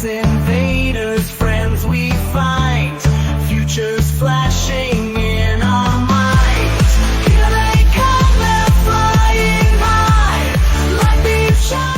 invaders, friends we find, futures flashing in our minds. Here they come, they're flying high, like beams shining.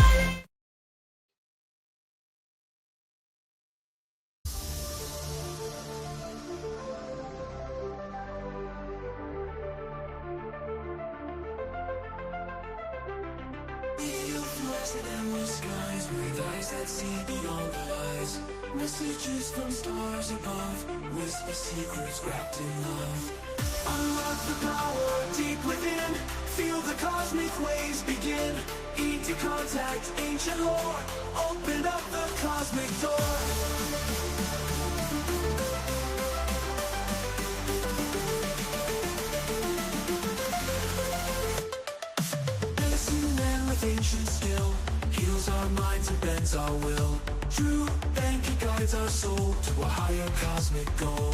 Skies with eyes that see beyond the lies. Messages from stars above, whisper secrets wrapped in love. Unlock the power deep within, feel the cosmic waves begin. ET contact, ancient lore, open up the cosmic door. Ancient skill heals our minds and bends our will. True Bankey guides our soul to a higher cosmic goal.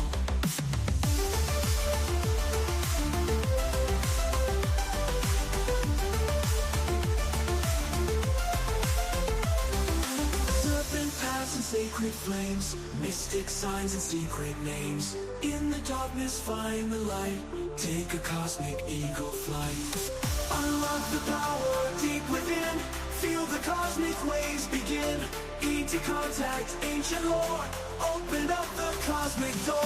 Serpent paths and sacred flames, mystic signs and secret names. In the darkness find the light, take a cosmic eagle flight. Unlock the power deep within, feel the cosmic waves begin. ET contact, ancient lore, open up the cosmic door.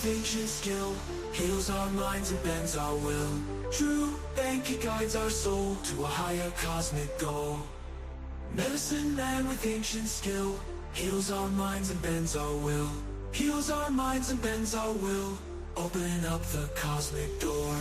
Ancient skill heals our minds and bends our will. True Bankey guides our soul to a higher cosmic goal. Medicine man with ancient skill heals our minds and bends our will. Heals our minds and bends our will. Open up the cosmic door.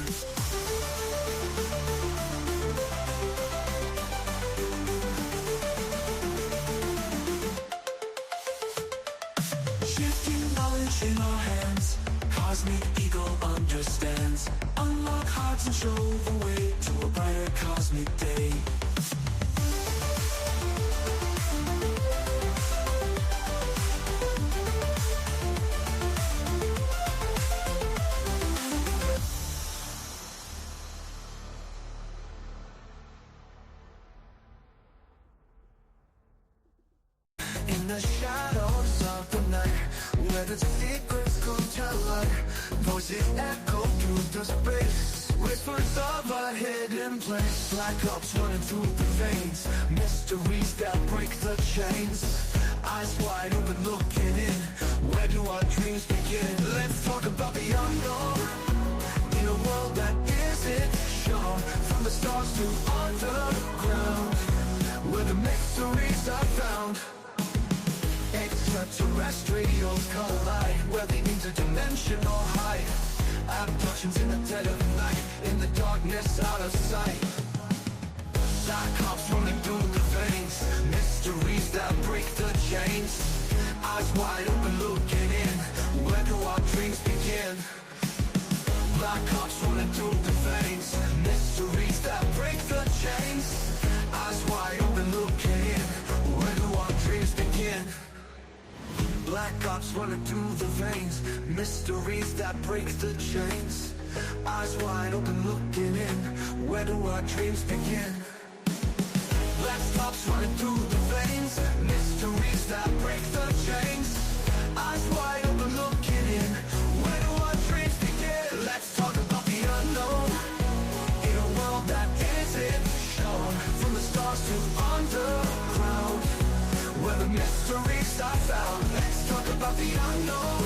Shifting knowledge in our hands, cosmic eagle understands. Unlock hearts and show the way to a brighter cosmic day. In the shadows of the night, where the secrets come to light, voices echo through the space, whispers of a hidden place. Black ops running through the veins, mysteries that break the chains. Eyes wide open looking in, where do our dreams begin? Let's talk about the unknown, in a world that isn't shown. From the stars to underground, where the mysteries are found. Extraterrestrials collide, where the interdimensional hide. Abductions in the dead of night, in the darkness out of sight. Black ops running through the veins, mysteries that break the chains. Eyes wide open looking in, where do our dreams begin? Black ops running through the veins, mysteries that break the chains. Eyes wide open looking in, where do our dreams begin? Black ops running through the veins, mysteries that break the chains. Eyes wide open looking in, where do our dreams begin? Black ops running through the veins, mysteries that break the chains. Eyes wide open looking in, where do our dreams begin? Let's talk about the unknown, in a world that isn't shown. From the stars to underground, where the mysteries are found. Let's talk about the unknown,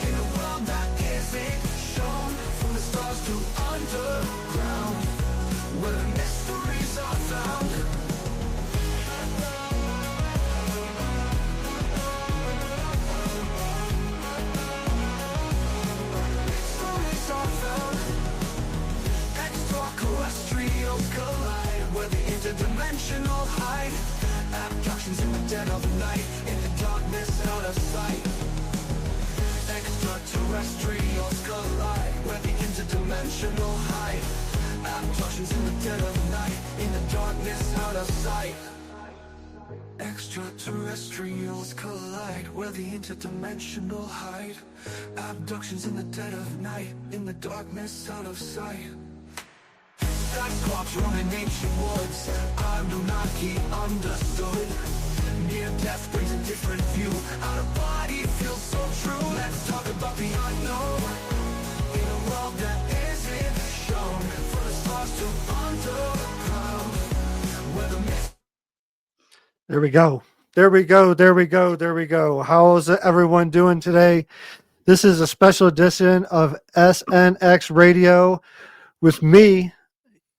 in a world that isn't shown. From the stars to underground, where the mysteries are found. Mysteries are found. Extraterrestrials collide, where the interdimensional hide. Abductions in the dead of night, in the dark darkness out of sight. Extraterrestrials collide where the interdimensional hide. Abductions in the dead of night, in the darkness out of sight. Extraterrestrials collide where the interdimensional hide. Abductions in the dead of night, in the darkness out of sight. Cyclops roaming ancient woods, Anunnaki understood. Near death brings a different view, out of body feels so true. Let's talk about the unknown, in a world that isn't shown. From the stars to underground, where the myth. There we go. There we go. There we go. There we go. How's everyone doing today? This is a special edition of SNX Radio with me,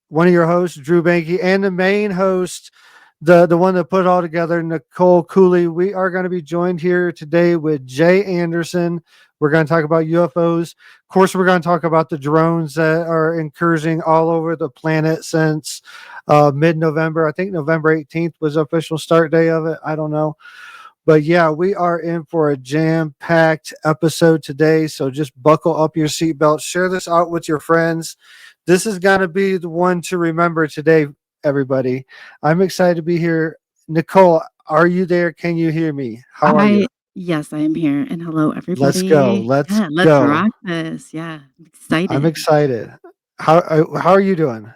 one of your hosts, Drew Bankey, and the main host, the one that put it all together, Nicole Coley. We are going to be joined here today with Jay Anderson. We're going to talk about UFOs. Of course, we're going to talk about the drones that are incursioning all over the planet since mid-November. I think November 18th was the official start day of it. I don't know. But yeah, we are in for a jam-packed episode today. So just buckle up your seatbelts. Share this out with your friends. This is going to be the one to remember today, everybody. I'm excited to be here. Nicole, are you there? Can you hear me? How are you? Yes, I am here. And hello, everybody. Let's go. Let's let's go. rock this. Yeah, I'm excited. I'm excited. How are you doing?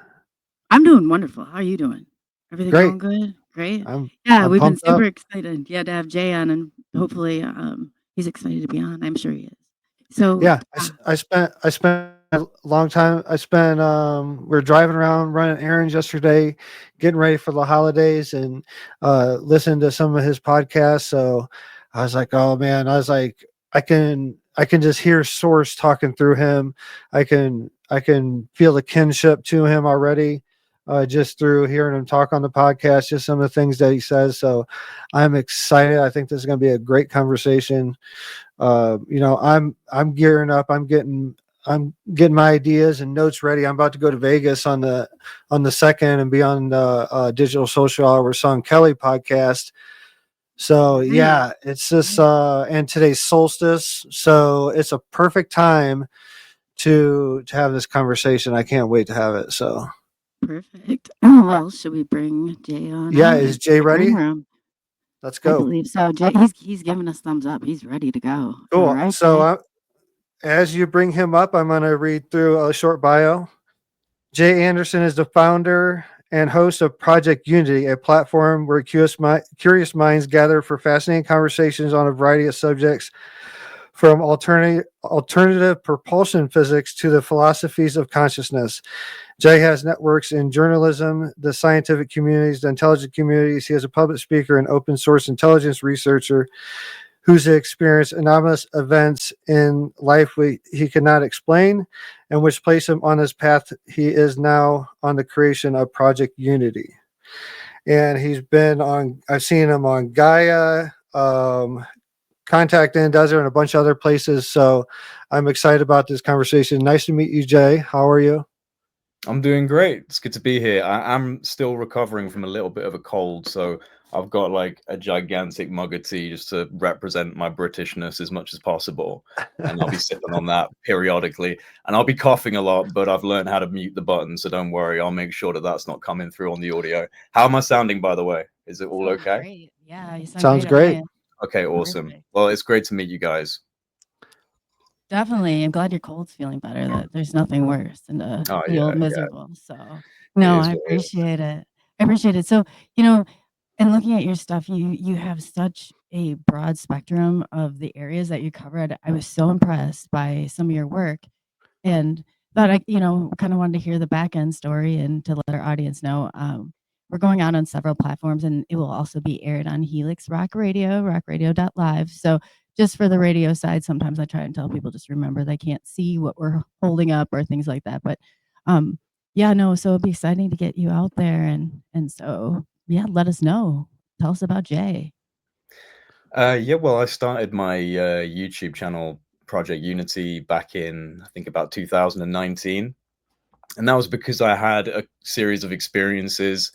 I'm doing wonderful. How are you doing? Everything Great. going good? Great. I'm Yeah, we've been pumped up. super excited. Yeah, to have Jay on, and hopefully, he's excited to be on. I'm sure he is. So Yeah, I spent a long time. We're driving around running errands yesterday, getting ready for the holidays, and listening to some of his podcasts. So I was like, oh man, I can just hear Source talking through him. I can feel the kinship to him already. Just through hearing him talk on the podcast, just some of the things that he says. So I'm excited. I think this is going to be a great conversation. I'm gearing up. I'm getting my ideas and notes ready. I'm about to go to Vegas on the 2nd and be on the Digital Social Hour Song Kelly podcast. So yeah, it's just and today's solstice, so it's a perfect time to have this conversation. I can't wait to have it. So perfect. Oh, well, should we bring Jay on? yeah, is Jay ready? Let's I go. believe so. Jay, he's giving us thumbs up. He's ready to go. Cool. All right, So as you bring him up, I'm going to read through a short bio. Jay Anderson is the founder and host of Project Unity, a platform where curious minds gather for fascinating conversations on a variety of subjects, from alternative propulsion physics to the philosophies of consciousness. Jay has networks in journalism, the scientific communities, the intelligence communities. He is a public speaker and open source intelligence researcher who's experienced anomalous events in life he cannot explain, and which place him on his path. He is now on the creation of Project Unity. And I've seen him on Gaia, Contact in Desert, and a bunch of other places. So I'm excited about this conversation. Nice to meet you, Jay. How are you? I'm doing great. It's good to be here. I'm still recovering from a little bit of a cold, so I've got like a gigantic mug of tea just to represent my Britishness as much as possible. And I'll be sipping on that periodically. And I'll be coughing a lot, but I've learned how to mute the button, so don't worry. I'll make sure that that's not coming through on the audio. How am I sounding, by the way? Is it all okay? Great. Yeah, you Sounds great. Okay, awesome. Perfect. Well, it's great to meet you guys. Definitely. I'm glad your cold's feeling better. That there's nothing worse than to feel yeah. miserable. So no, I appreciate it. I appreciate it. So, and looking at your stuff, you have such a broad spectrum of the areas that you covered. I was so impressed by some of your work, and thought I, kind of wanted to hear the back end story and to let our audience know. We're going out on several platforms, and it will also be aired on Helix Rock Radio, rockradio.live. So just for the radio side, sometimes I try and tell people, just remember they can't see what we're holding up or things like that. But so it'd be exciting to get you out there. And so, yeah, let us know. Tell us about Jay. Well, I started my YouTube channel, Project Unity, back in, I think, about 2019. And that was because I had a series of experiences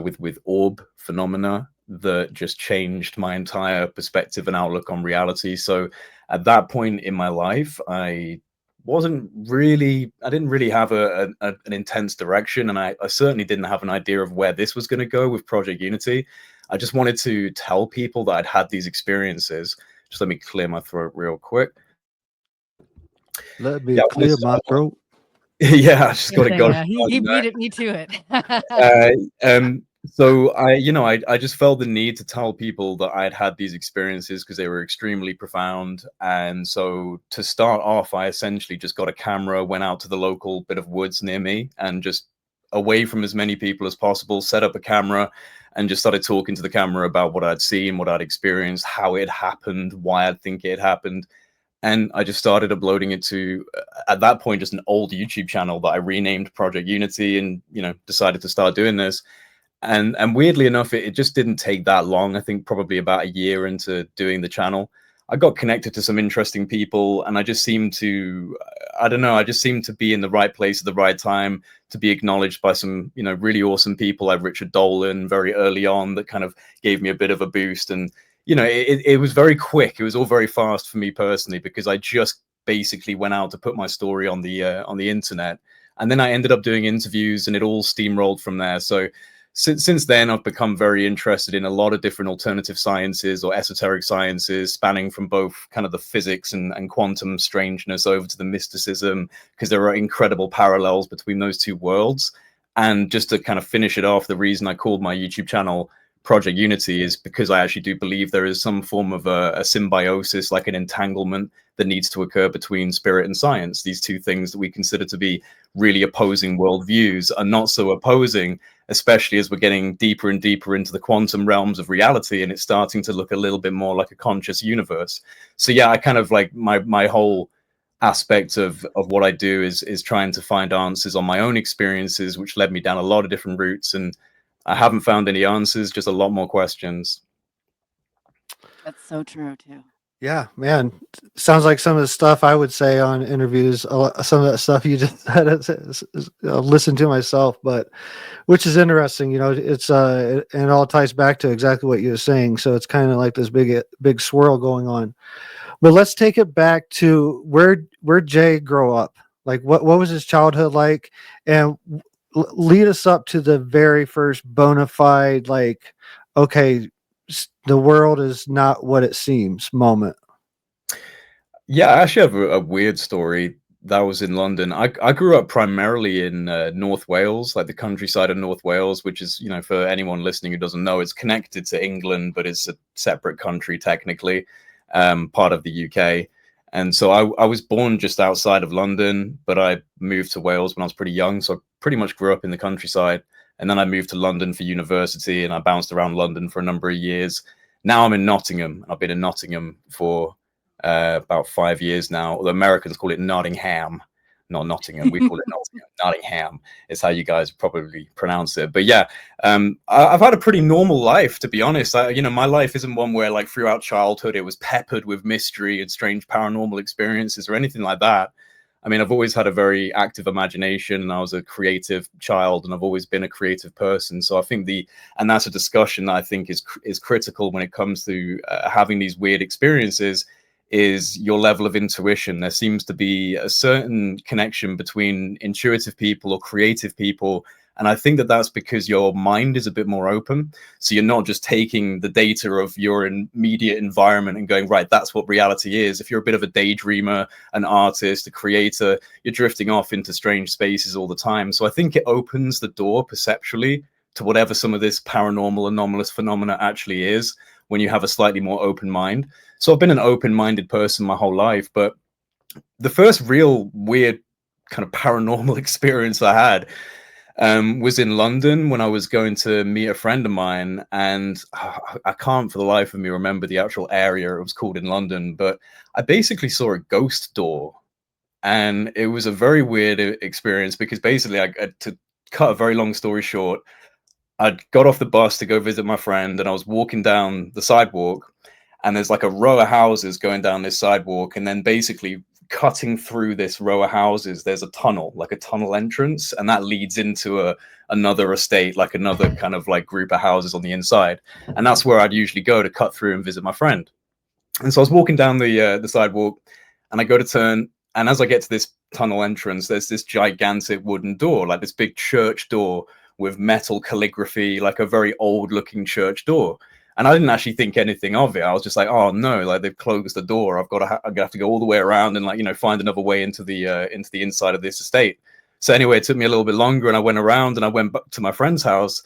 with orb phenomena that just changed my entire perspective and outlook on reality. So at that point in my life, I didn't really have an intense direction, and I certainly didn't have an idea of where this was going to go with Project Unity. I just wanted to tell people that I'd had these experiences. Just let me clear my throat real quick. Let me clear my throat. Yeah, I just got to go. Yeah, he beat me to it. So I just felt the need to tell people that I'd had these experiences because they were extremely profound. And so to start off, I essentially just got a camera, went out to the local bit of woods near me, and just away from as many people as possible, set up a camera and just started talking to the camera about what I'd seen, what I'd experienced, how it happened, why I think it happened. And I just started uploading it to, at that point, just an old YouTube channel that I renamed Project Unity, and, decided to start doing this. And weirdly enough, it just didn't take that long. I think probably about a year into doing the channel, I got connected to some interesting people, and I just seemed to, I just seemed to be in the right place at the right time, to be acknowledged by some, really awesome people like Richard Dolan very early on, that kind of gave me a bit of a boost. And it was very quick. It was all very fast for me personally, because I just basically went out to put my story on the internet, and then I ended up doing interviews, and it all steamrolled from there. So since then, I've become very interested in a lot of different alternative sciences or esoteric sciences, spanning from both kind of the physics and quantum strangeness over to the mysticism, because there are incredible parallels between those two worlds. And just to kind of finish it off, the reason I called my YouTube channel Project Unity is because I actually do believe there is some form of a symbiosis, like an entanglement that needs to occur between spirit and science. These two things that we consider to be really opposing worldviews are not so opposing, especially as we're getting deeper and deeper into the quantum realms of reality, and it's starting to look a little bit more like a conscious universe. So yeah, I kind of like my whole aspect of what I do is trying to find answers on my own experiences, which led me down a lot of different routes, and I haven't found any answers, just a lot more questions. That's so true too. Yeah, man. Sounds like some of the stuff I would say on interviews, some of that stuff you just said, I'll listen to myself, but which is interesting. It's and it all ties back to exactly what you were saying. So it's kind of like this big swirl going on. But let's take it back to where Jay grew up. Like what was his childhood like, and lead us up to the very first bona fide, like, okay, the world is not what it seems moment. Yeah, I actually have a weird story. That was in London. I grew up primarily in North Wales, like the countryside of North Wales, which is, for anyone listening who doesn't know, it's connected to England, but it's a separate country technically, part of the UK. And so I was born just outside of London, but I moved to Wales when I was pretty young. So I pretty much grew up in the countryside. And then I moved to London for university, and I bounced around London for a number of years. Now I'm in Nottingham. I've been in Nottingham for about 5 years now. The Americans call it Nottingham, not Nottingham. We call it Nottingham. Nottingham is how you guys probably pronounce it. But yeah, I've had a pretty normal life, to be honest. My life isn't one where, like, throughout childhood it was peppered with mystery and strange paranormal experiences or anything like that. I mean, I've always had a very active imagination, and I was a creative child, and I've always been a creative person. So I think and that's a discussion that I think is critical when it comes to having these weird experiences, is your level of intuition. There seems to be a certain connection between intuitive people or creative people. And I think that that's because your mind is a bit more open. So you're not just taking the data of your immediate environment and going, right, that's what reality is. If you're a bit of a daydreamer, an artist, a creator, you're drifting off into strange spaces all the time. So I think it opens the door perceptually to whatever some of this paranormal anomalous phenomena actually is, when you have a slightly more open mind. So I've been an open-minded person my whole life, but the first real weird kind of paranormal experience I had was in London when I was going to meet a friend of mine, and I can't for the life of me remember the actual area it was called in London, but I basically saw a ghost door, and it was a very weird experience because basically, to cut a very long story short, I got off the bus to go visit my friend, and I was walking down the sidewalk, and there's like a row of houses going down this sidewalk, and then basically cutting through this row of houses, there's a tunnel, like a tunnel entrance, and that leads into another estate, like another kind of like group of houses on the inside. And that's where I'd usually go to cut through and visit my friend. And so I was walking down the sidewalk, and I go to turn, and as I get to this tunnel entrance, there's this gigantic wooden door, like this big church door with metal calligraphy, like a very old looking church door. And I didn't actually think anything of it. I was just like, oh no, like they've closed the door. I'm gonna have to go all the way around and, like, you know, find another way into the inside of this estate. So anyway, it took me a little bit longer, and I went around and I went back to my friend's house,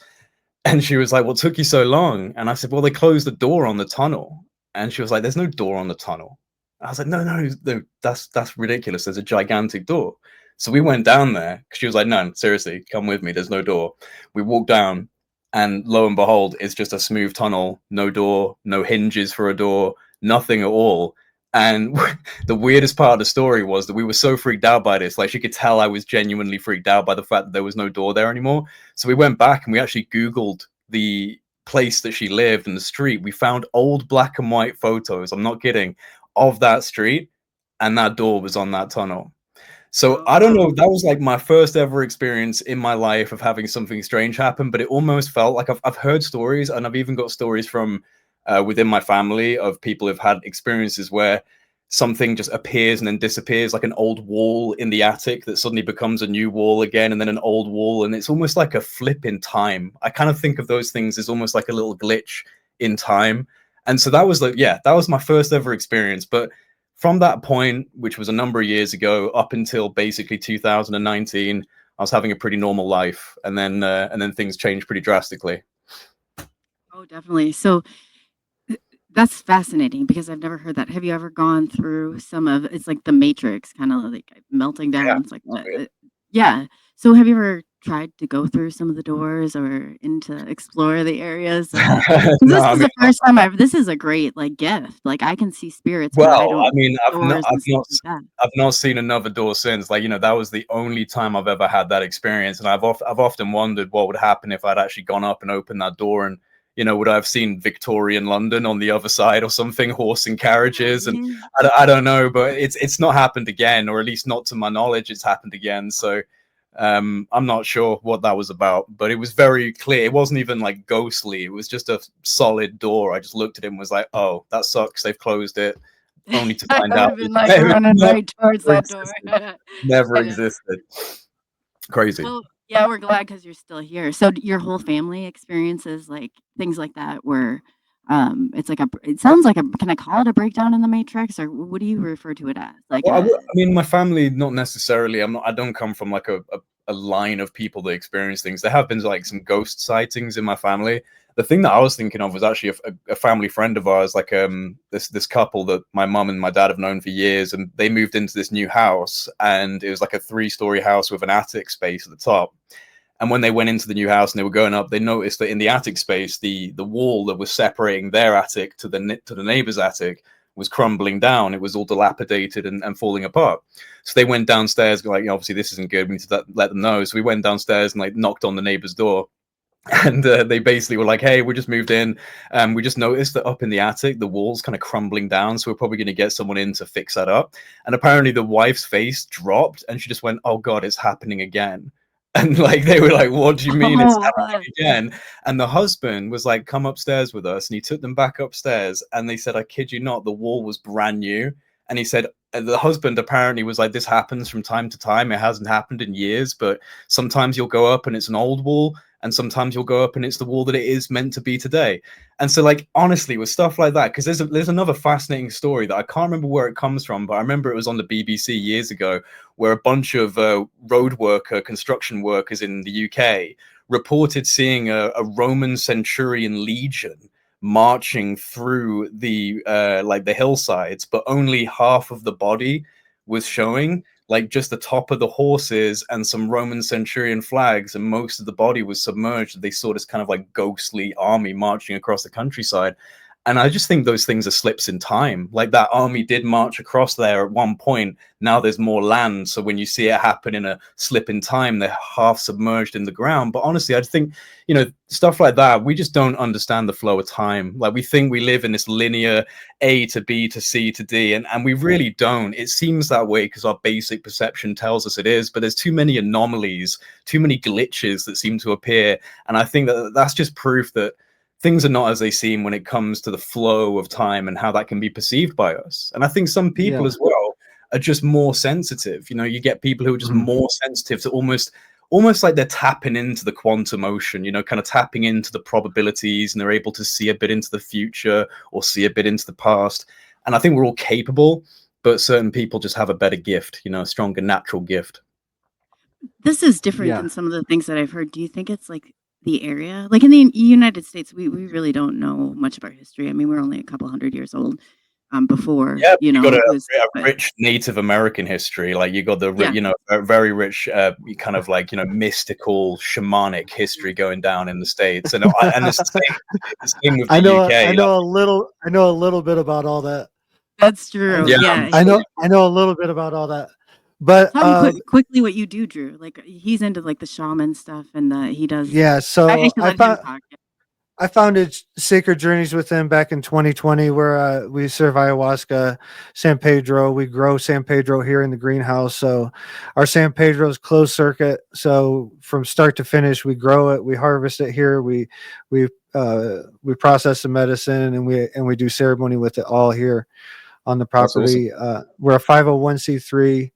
and she was like, what took you so long? And I said, well, they closed the door on the tunnel. And she was like, there's no door on the tunnel. I was like, no, that's ridiculous. There's a gigantic door. So we went down there. She was like, no, seriously, come with me. There's no door. We walked down, and lo and behold, it's just a smooth tunnel, no door, no hinges for a door, nothing at all. And the weirdest part of the story was that we were so freaked out by this. Like, she could tell I was genuinely freaked out by the fact that there was no door there anymore. So we went back and we actually Googled the place that she lived and the street. We found old black and white photos, I'm not kidding, of that street, and that door was on that tunnel. So I don't know, that was like my first ever experience in my life of having something strange happen, but it almost felt like I've heard stories, and I've even got stories from within my family of people who've had experiences where something just appears and then disappears, like an old wall in the attic that suddenly becomes a new wall again, and then an old wall, and it's almost like a flip in time. I kind of think of those things as almost like a little glitch in time. And so that was like, yeah, that was my first ever experience. But from that point, which was a number of years ago, up until basically 2019, I was having a pretty normal life, and then things changed pretty drastically. Oh, definitely. So that's fascinating because I've never heard that. Have you ever gone through some of it's like the Matrix, kind of like melting down? Yeah. It's like yeah. So have you ever tried to go through some of the doors or into explore the areas? No, This I is mean, the first time this is a great like gift. Like I can see spirits, but I well, I don't mean, doors and stuff like that. I've not seen another door since. Like, you know, that was the only time I've ever had that experience, and I've often wondered what would happen if I'd actually gone up and opened that door, and, you know, would I have seen Victorian London on the other side or something, horse and carriages, and I don't know, but it's not happened again, or at least not to my knowledge, it's happened again. So I'm not sure what that was about, but it was very clear. It wasn't even like ghostly. It was just a solid door. I just looked at it and was like, oh, that sucks. They've closed it. Only to I find would out have been like running right towards that door. never I know. existed. Crazy. Well, yeah, we're glad because you're still here. So your whole family experiences like things like that where it's like it sounds like can I call it a breakdown in the matrix, or what do you refer to it as? Like Well, I mean, my family, not necessarily. I don't come from like a line of people that experience things. There have been like some ghost sightings in my family. The thing that I was thinking of was actually a family friend of ours, like this couple that my mum and my dad have known for years, and they moved into this new house, and it was like a 3-story house with an attic space at the top. And when they went into the new house and they were going up, they noticed that in the attic space, the wall that was separating their attic to the neighbor's attic was crumbling down. It was all dilapidated and falling apart. So they went downstairs, like, obviously this isn't good. We need to let them know. So we went downstairs and like knocked on the neighbor's door. And they basically were like, hey, we just moved in. We just noticed that up in the attic, the wall's kind of crumbling down. So we're probably going to get someone in to fix that up. And apparently the wife's face dropped and she just went, oh God, it's happening again. And like they were like, what do you mean it's happening again? And the husband was like, come upstairs with us. And he took them back upstairs. And they said, I kid you not, the wall was brand new. And he said, the husband apparently was like, this happens from time to time. It hasn't happened in years, but sometimes you'll go up and it's an old wall. And sometimes you'll go up and it's the wall that it is meant to be today. And so, like, honestly, with stuff like that, because there's another fascinating story that I can't remember where it comes from, but I remember it was on the BBC years ago, where a bunch of construction workers in the UK reported seeing a Roman centurion legion marching through the hillsides, but only half of the body was showing, like just the top of the horses and some Roman centurion flags, and most of the body was submerged. They saw this kind of like ghostly army marching across the countryside. And I just think those things are slips in time. Like that army did march across there at one point. Now there's more land. So when you see it happen in a slip in time, they're half submerged in the ground. But honestly, I think, stuff like that, we just don't understand the flow of time. Like we think we live in this linear A to B to C to D, and we really don't. It seems that way because our basic perception tells us it is, but there's too many anomalies, too many glitches that seem to appear. And I think that that's just proof that things are not as they seem when it comes to the flow of time and how that can be perceived by us. And I think some people as well are just more sensitive. You get people who are just more sensitive to almost like they're tapping into the quantum ocean, kind of tapping into the probabilities, and they're able to see a bit into the future or see a bit into the past. And I think we're all capable, but certain people just have a better gift, a stronger natural gift. This is different than some of the things that I've heard. Do you think it's like the area? Like in the United States, we really don't know much of our history. I mean, we're only a couple hundred years old. Before, you got a rich Native American history. Like you got the a very rich kind of like mystical shamanic history going down in the States, and it's the same with the UK. I know a little bit about all that. That's true. Yeah, I know a little bit about all that. But tell me quickly what you do, Drew. Like he's into like the shaman stuff, and he does. Yeah, so I founded Sacred Journeys with him back in 2020, where we serve ayahuasca, San Pedro. We grow San Pedro here in the greenhouse. So our San Pedro is closed circuit. So from start to finish, we grow it, we harvest it here, we process the medicine, and we do ceremony with it all here on the property. Awesome. We're a 501c3.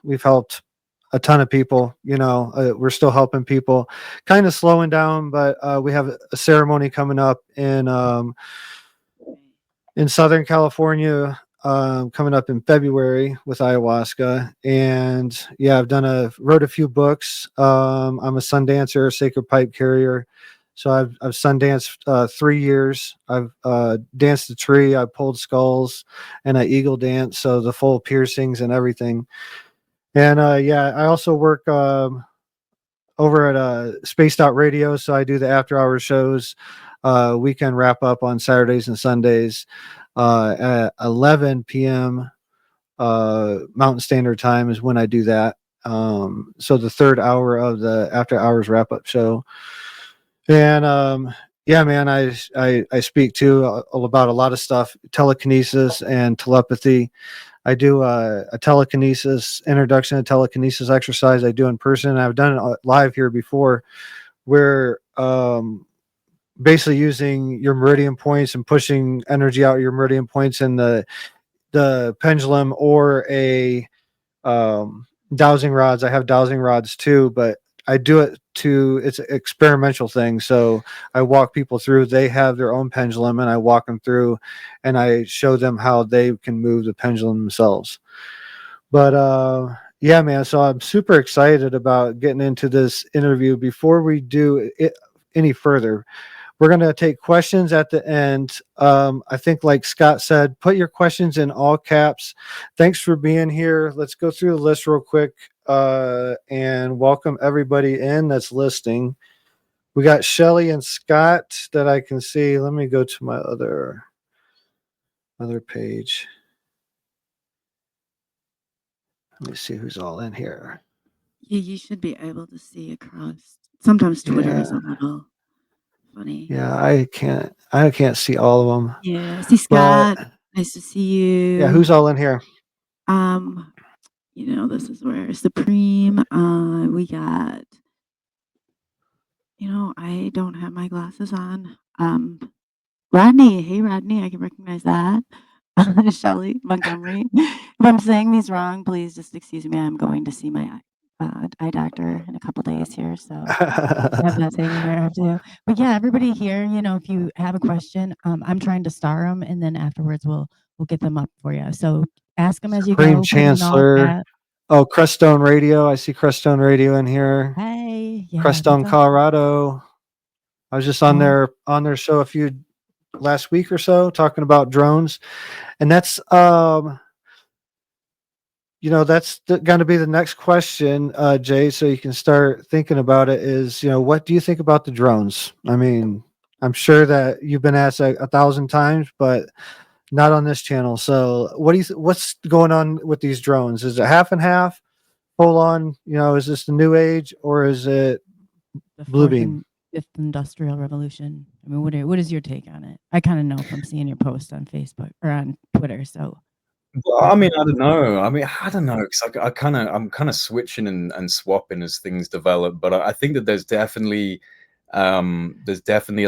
We've helped a ton of people. We're still helping people, kind of slowing down, but we have a ceremony coming up in Southern California, coming up in February with ayahuasca. And I've wrote a few books. I'm a sun dancer, sacred pipe carrier. So I've sun danced 3 years. I've danced the tree. I pulled skulls, and I eagle dance. So the full piercings and everything. And I also work over at Spaced Out Radio. So I do the after hours shows, weekend wrap up on Saturdays and Sundays at 11 p.m. Mountain Standard Time is when I do that. So the third hour of the after hours wrap up show. And I speak to about a lot of stuff, telekinesis and telepathy. I do a telekinesis introduction to telekinesis exercise I do in person. I've done it live here before, where basically using your meridian points and pushing energy out your meridian points in the pendulum or a dowsing rods. I have dowsing rods too, but I do it it's an experimental thing. So I walk people through. They have their own pendulum, and I walk them through, and I show them how they can move the pendulum themselves. But man, so I'm super excited about getting into this interview. Before we do it any further, we're going to take questions at the end. I think, like Scott said, put your questions in all caps. Thanks for being here. Let's go through the list real quick and welcome everybody in that's listening. We got Shelly and Scott that I can see. Let me go to my other page. Let me see who's all in here. Yeah, you should be able to see across. Sometimes Twitter is a little funny. Yeah, I can't see all of them. Yeah, I see Scott. Nice to see you. Yeah, who's all in here? This is where Supreme. We got. I don't have my glasses on. Rodney. Hey, Rodney. I can recognize that. Shelly Montgomery. If I'm saying these wrong, please just excuse me. I'm going to see my eye doctor in a couple days here, so I have that taken care of too. But yeah, everybody here, if you have a question, I'm trying to star them, and then afterwards we'll get them up for you. So ask them as you go. Chancellor. Oh, Crestone Radio. I see Crestone Radio in here. Hey, yeah, Crestone, Colorado. I was just on their show last week or so, talking about drones, and that's that's going to be the next question, Jay. So you can start thinking about it. Is what do you think about the drones? I mean, I'm sure that you've been asked 1,000 times, but not on this channel. So, what's going on with these drones? Is it half and half, full on? Is this the new age, or is it The blue fourth beam? and fifth industrial revolution. I mean, what is your take on it? I kind of know from seeing your post on Facebook or on Twitter. So, Well, I mean, I don't know. I don't know because I'm kind of switching and swapping as things develop. But I think that there's definitely a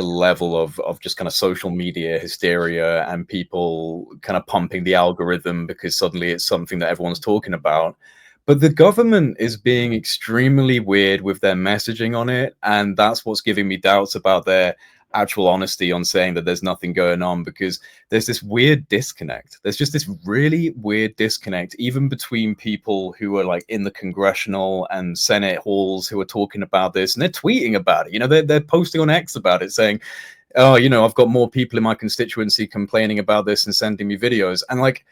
level of just kind of social media hysteria and people kind of pumping the algorithm because suddenly it's something that everyone's talking about. But the government is being extremely weird with their messaging on it, and that's what's giving me doubts about their actual honesty on saying that there's nothing going on, because there's this weird disconnect. There's just this really weird disconnect, even between people who are like in the congressional and Senate halls who are talking about this and they're tweeting about it. They're posting on X about it saying, oh, I've got more people in my constituency complaining about this and sending me videos. And like,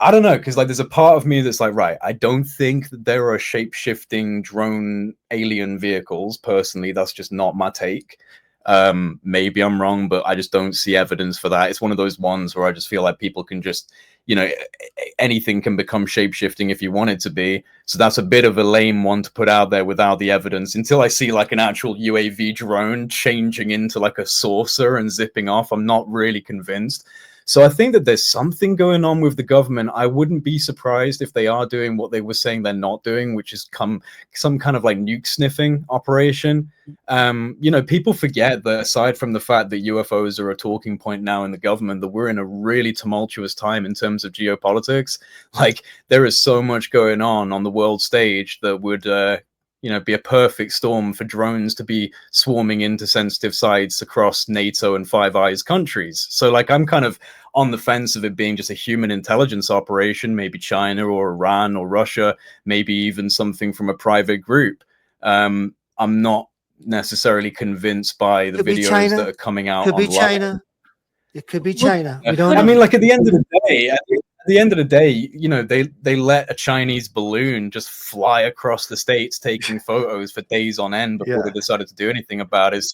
I don't know, because like there's a part of me that's like, right, I don't think that there are shape-shifting drone alien vehicles. Personally, that's just not my take. Maybe I'm wrong, but I just don't see evidence for that. It's one of those ones where I just feel like people can just, anything can become shape-shifting if you want it to be. So that's a bit of a lame one to put out there without the evidence, until I see like an actual UAV drone changing into like a saucer and zipping off. I'm not really convinced. So I think that there's something going on with the government. I wouldn't be surprised if they are doing what they were saying they're not doing, which is some kind of like nuke sniffing operation. People forget that aside from the fact that UFOs are a talking point now in the government, that we're in a really tumultuous time in terms of geopolitics. Like there is so much going on the world stage that would be a perfect storm for drones to be swarming into sensitive sites across NATO and Five Eyes countries. So like I'm kind of on the fence of it being just a human intelligence operation, maybe China or Iran or Russia, maybe even something from a private group. I'm not necessarily convinced by the videos that are coming out Could be online. China. It could be China. We don't I know. mean, like at the end of the day, they let a Chinese balloon just fly across the states, taking photos for days on end before they decided to do anything about it.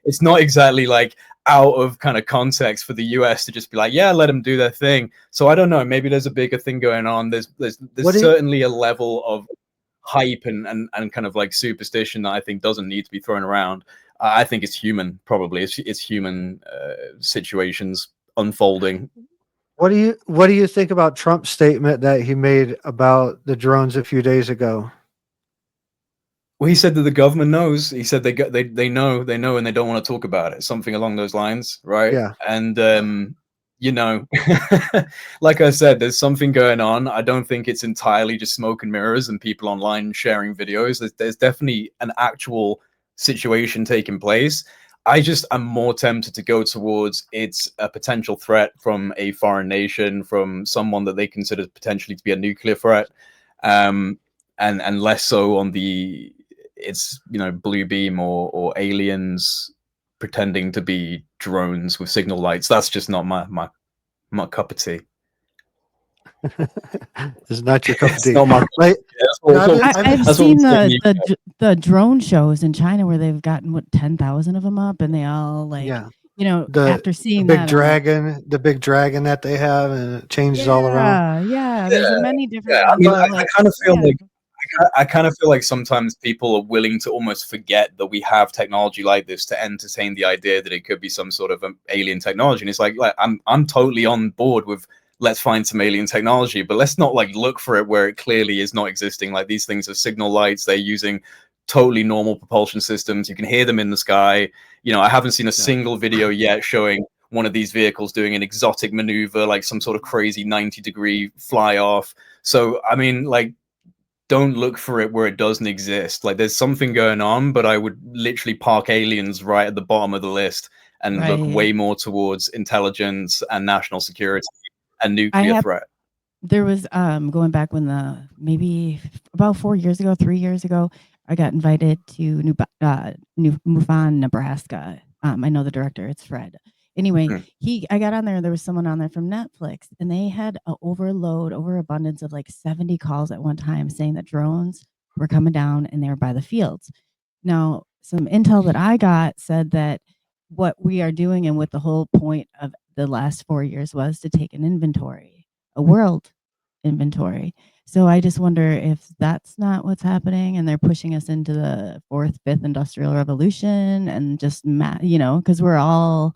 It's not exactly like out of kind of context for the US to just be like, yeah, let them do their thing. So I don't know. Maybe there's a bigger thing going on. There's certainly a level of hype and kind of like superstition that I think doesn't need to be thrown around. I think it's human, probably. It's human situations unfolding. What do you think about Trump's statement that he made about the drones a few days ago? Well, he said that the government knows. He said they know, and they don't want to talk about it. Something along those lines, right? Yeah. And like I said, there's something going on. I don't think it's entirely just smoke and mirrors and people online sharing videos. There's definitely an actual situation taking place. I'm more tempted to go towards it's a potential threat from a foreign nation, from someone that they consider potentially to be a nuclear threat, and less so on the it's blue beam or aliens pretending to be drones with signal lights. That's just not my cup of tea. It's not your cup of tea. Not my I've seen the drone shows in China where they've gotten 10,000 of them up, and they all like after seeing the big that dragon that they have, and it changes all around. There's many different I mean, I kind of feel like I kind of feel like sometimes people are willing to almost forget that we have technology like this to entertain the idea that it could be some sort of alien technology. And it's like I'm totally on board with let's find some alien technology, but let's not like look for it where it clearly is not existing. Like these things are signal lights. They're using totally normal propulsion systems. You can hear them in the sky. You know, I haven't seen a single video yet showing one of these vehicles doing an exotic maneuver, like some sort of crazy 90-degree fly off. So, I mean, like, don't look for it where it doesn't exist. Like, there's something going on, but I would literally park aliens right at the bottom of the list and look way more towards intelligence and national security and nuclear threat. There was going back when maybe about 3 years ago, I got invited to New Mufon, Nebraska. I know the director, it's Fred. Anyway, I got on there, there was someone on there from Netflix, and they had an overabundance of like 70 calls at one time saying that drones were coming down and they were by the fields. Now, some intel that I got said that what we are doing and what the whole point of the last 4 years was to take an inventory, a world inventory. So I just wonder if that's not what's happening and they're pushing us into the fourth, fifth industrial revolution and just, because we're all,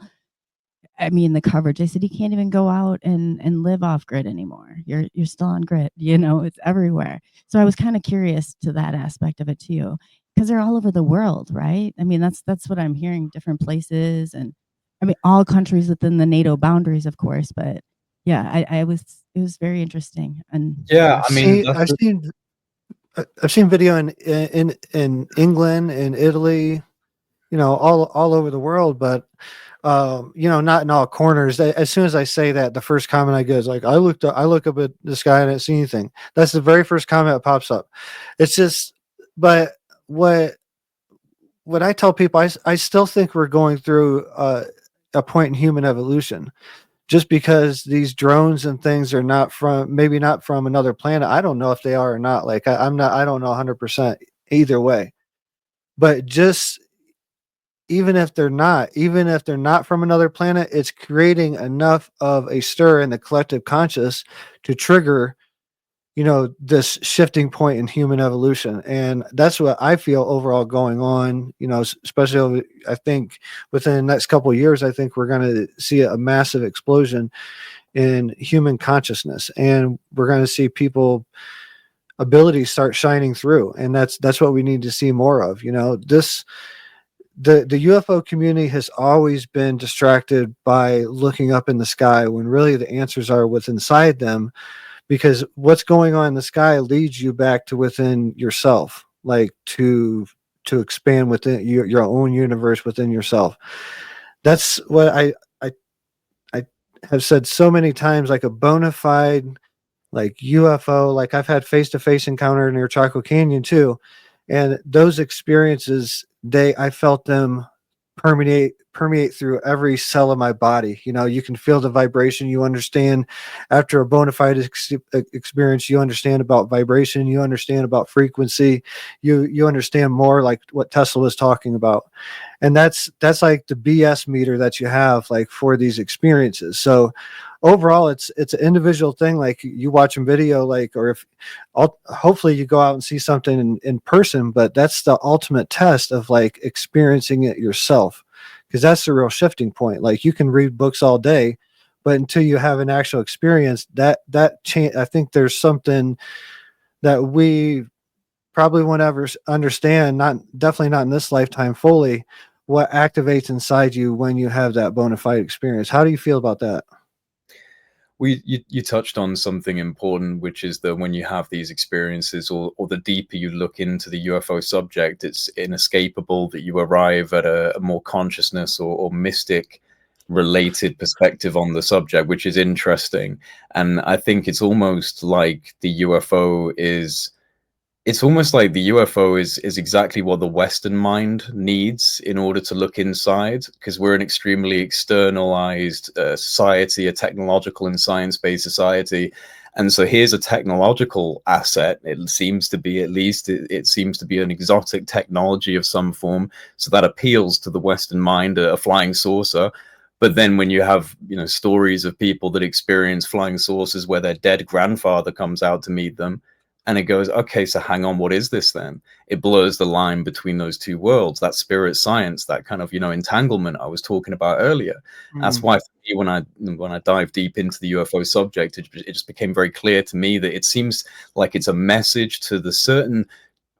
I mean, the coverage, they said you can't even go out and live off grid anymore. You're still on grid, it's everywhere. So I was kind of curious to that aspect of it too, because they're all over the world, right? I mean, that's what I'm hearing, different places, and I mean, all countries within the NATO boundaries, of course. But yeah, it was very interesting. And Yeah, I mean, I've seen video in England, in Italy, all over the world, but not in all corners. As soon as I say that, the first comment I get is like, I look up at the sky and I didn't see anything. That's the very first comment that pops up. It's just, but what I tell people, I still think we're going through a point in human evolution. Just because these drones and things are maybe not from another planet, I don't know if they are or not. Like I don't know 100% either way. But just even if they're not from another planet, it's creating enough of a stir in the collective conscious to trigger, this shifting point in human evolution. And that's what I feel overall going on, especially I think within the next couple of years, I think we're going to see a massive explosion in human consciousness, and we're going to see people abilities start shining through. And that's what we need to see more of. The UFO community has always been distracted by looking up in the sky when really the answers are within inside them, because what's going on in the sky leads you back to within yourself, like to expand within your own universe within yourself. That's what I have said so many times, like a bona fide like UFO, like I've had face-to-face encounter near Chaco Canyon too. And those experiences, I felt them permeate through every cell of my body. You can feel the vibration. You understand after a bona fide experience, you understand about vibration, you understand about frequency, you understand more like what Tesla was talking about. And that's like the BS meter that you have like for these experiences. So overall it's an individual thing. Like you watching video, like, or if hopefully you go out and see something in person, but that's the ultimate test of like experiencing it yourself, because that's the real shifting point. Like you can read books all day, but until you have an actual experience, that change, I think there's something that we probably won't ever understand, definitely not in this lifetime fully, what activates inside you when you have that bona fide experience. How do you feel about that? You touched on something important, which is that when you have these experiences, or the deeper you look into the UFO subject, it's inescapable that you arrive at a more consciousness or mystic related perspective on the subject, which is interesting. And I think it's almost like the UFO is exactly what the Western mind needs in order to look inside, because we're an extremely externalized society, a technological and science-based society. And so here's a technological asset. It seems to be, at least, it seems to be an exotic technology of some form. So that appeals to the Western mind, a flying saucer. But then when you have, stories of people that experience flying saucers where their dead grandfather comes out to meet them, and it goes, okay, so hang on, what is this then? It blurs the line between those two worlds, that spirit science, that kind of, entanglement I was talking about earlier. That's why for me, when I dive deep into the UFO subject, it just became very clear to me that it seems like it's a message to the certain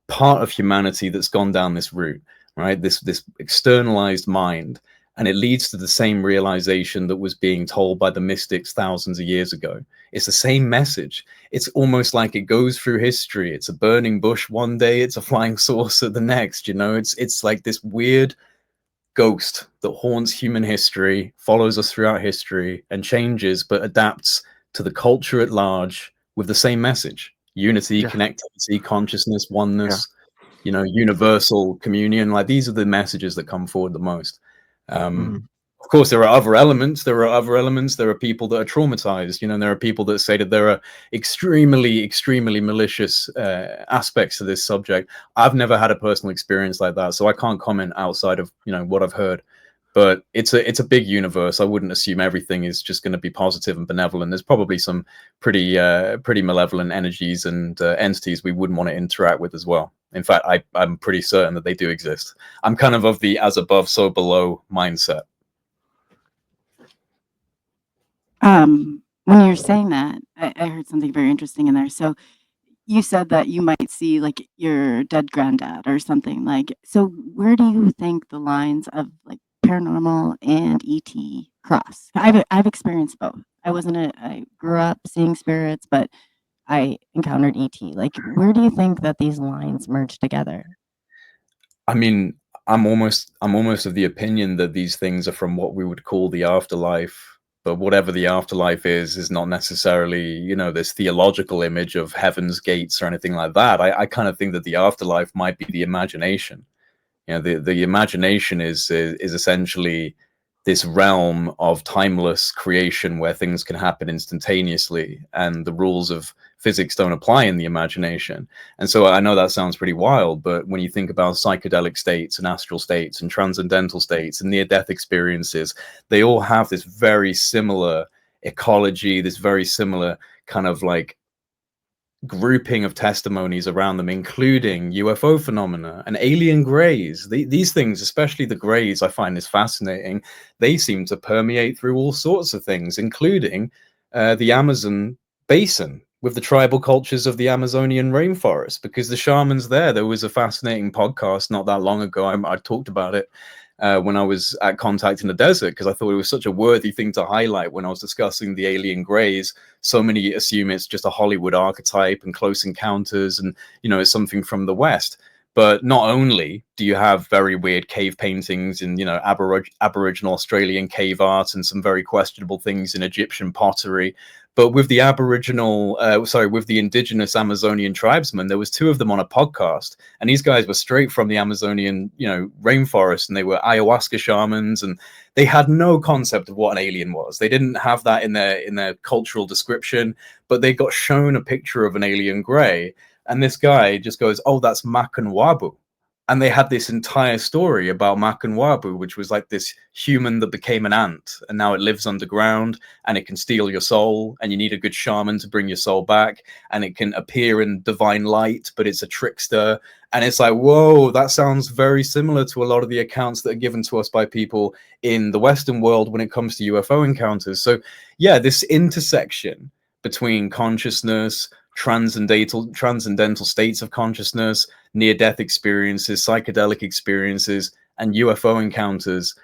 part of humanity that's gone down this route, right? This externalized mind. And it leads to the same realization that was being told by the mystics thousands of years ago. It's the same message. It's almost like it goes through history. It's a burning bush one day, it's a flying saucer the next. It's like this weird ghost that haunts human history, follows us throughout history, and changes but adapts to the culture at large with the same message: unity, connectivity, consciousness, oneness, universal communion. Like, these are the messages that come forward the most. Of course, there are other elements. There are people that are traumatized. There are people that say that there are extremely, extremely malicious aspects to this subject. I've never had a personal experience like that, so I can't comment outside of what I've heard. But it's a big universe. I wouldn't assume everything is just going to be positive and benevolent. There's probably some pretty malevolent energies and entities we wouldn't want to interact with as well. In fact, I'm pretty certain that they do exist. I'm kind of the as above, so below mindset. When you're saying that, I heard something very interesting in there. So you said that you might see like your dead granddad or something like. So where do you think the lines of like paranormal and ET cross? I've experienced both. I grew up seeing spirits, but I encountered ET. Like, where do you think that these lines merge together? I mean, I'm almost of the opinion that these things are from what we would call the afterlife. But whatever the afterlife is not necessarily, you know, this theological image of heaven's gates or anything like that. I kind of think that the afterlife might be the imagination. You know, the imagination is essentially this realm of timeless creation where things can happen instantaneously and the rules of physics don't apply in the imagination. And so I know that sounds pretty wild, but when you think about psychedelic states and astral states and transcendental states and near-death experiences, they all have this very similar ecology, this very similar kind of like grouping of testimonies around them, including UFO phenomena and alien greys. These things, especially the greys, I find is fascinating. They seem to permeate through all sorts of things, including the Amazon basin with the tribal cultures of the Amazonian rainforest, because the shamans there was a fascinating podcast not that long ago. I talked about it when I was at Contact in the Desert, because I thought it was such a worthy thing to highlight when I was discussing the alien greys. So many assume it's just a Hollywood archetype and Close Encounters and, you know, it's something from the West. But not only do you have very weird cave paintings and, you know, Aboriginal Australian cave art and some very questionable things in Egyptian pottery, but with the with the indigenous Amazonian tribesmen, there was two of them on a podcast, and these guys were straight from the Amazonian, you know, rainforest, and they were ayahuasca shamans, and they had no concept of what an alien was. They didn't have that in their cultural description, but they got shown a picture of an alien grey, and this guy just goes, "Oh, that's Makanwabu." And they had this entire story about Makanwabu, which was like this human that became an ant, and now it lives underground, and it can steal your soul, and you need a good shaman to bring your soul back, and it can appear in divine light, but it's a trickster. And it's like, whoa, that sounds very similar to a lot of the accounts that are given to us by people in the Western world when it comes to UFO encounters. So yeah, this intersection between consciousness, transcendental states of consciousness, near-death experiences, psychedelic experiences, and UFO encounters,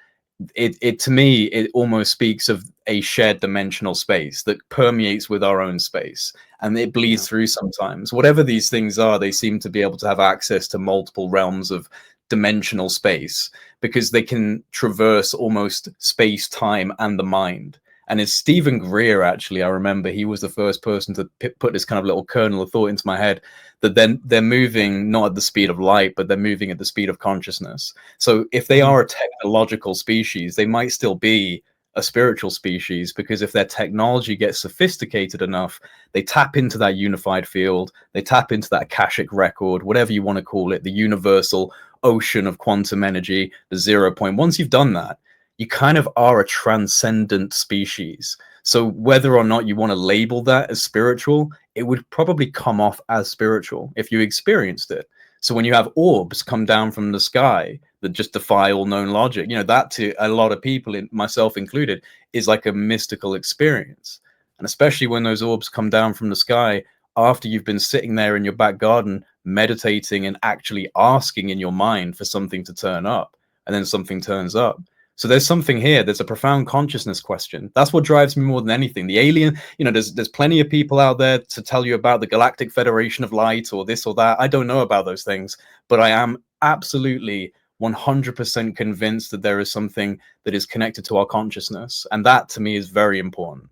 it to me, it almost speaks of a shared dimensional space that permeates with our own space, and it bleeds through sometimes. Whatever these things are, they seem to be able to have access to multiple realms of dimensional space because they can traverse almost space, time, and the mind. And it's Stephen Greer, actually, I remember he was the first person to put this kind of little kernel of thought into my head, that then they're moving not at the speed of light, but they're moving at the speed of consciousness. So if they are a technological species, they might still be a spiritual species, because if their technology gets sophisticated enough, they tap into that unified field, they tap into that Akashic record, whatever you want to call it, the universal ocean of quantum energy, the 0 point. Once you've done that, you kind of are a transcendent species. So whether or not you want to label that as spiritual, it would probably come off as spiritual if you experienced it. So when you have orbs come down from the sky that just defy all known logic, you know, that to a lot of people, myself included, is like a mystical experience. And especially when those orbs come down from the sky after you've been sitting there in your back garden meditating and actually asking in your mind for something to turn up, and then something turns up. So there's something here. There's a profound consciousness question. That's what drives me more than anything. The alien, you know, there's plenty of people out there to tell you about the Galactic Federation of Light or this or that. I don't know about those things, but I am absolutely 100% convinced that there is something that is connected to our consciousness. And that to me is very important.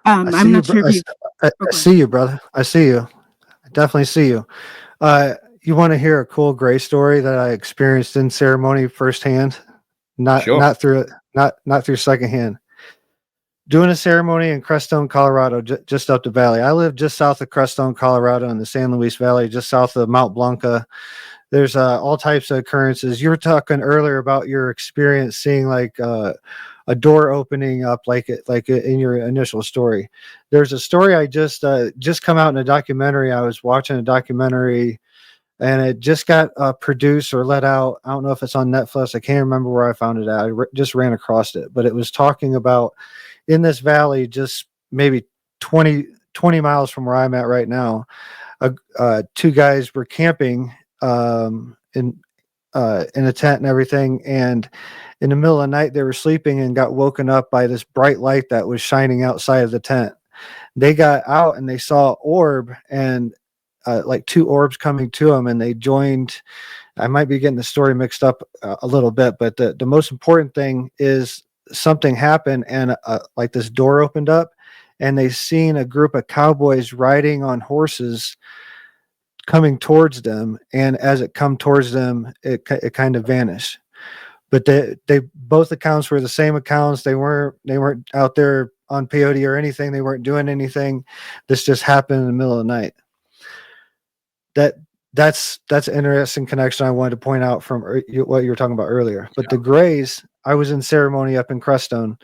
I'm not sure if you... I see you, brother. I see you. I definitely see you. You want to hear a cool gray story that I experienced in ceremony firsthand? Not through secondhand. Doing a ceremony in Crestone, Colorado, just up the valley. I live just south of Crestone, Colorado, in the San Luis Valley, just south of Mount Blanca. there's all types of occurrences. You were talking earlier about your experience seeing like a door opening up, like in your initial story. There's a story I just come out in a documentary. I was watching a documentary, and it just got produced or let out. I don't know if it's on Netflix. I can't remember where I found it at. Just ran across it, but it was talking about in this valley, just maybe 20 miles from where I'm at right now. Two guys were camping in a tent and everything, and in the middle of the night they were sleeping and got woken up by this bright light that was shining outside of the tent. They got out and they saw orb, and like two orbs coming to them, and they joined. I might be getting the story mixed up a little bit, but the most important thing is something happened, and like this door opened up, and they seen a group of cowboys riding on horses coming towards them, and as it come towards them, it kind of vanished. But they both accounts were the same accounts. They weren't out there on peyote or anything. They weren't doing anything. This just happened in the middle of the night. That's an interesting connection I wanted to point out from what you were talking about earlier. But the Greys, I was in ceremony up in Crestone,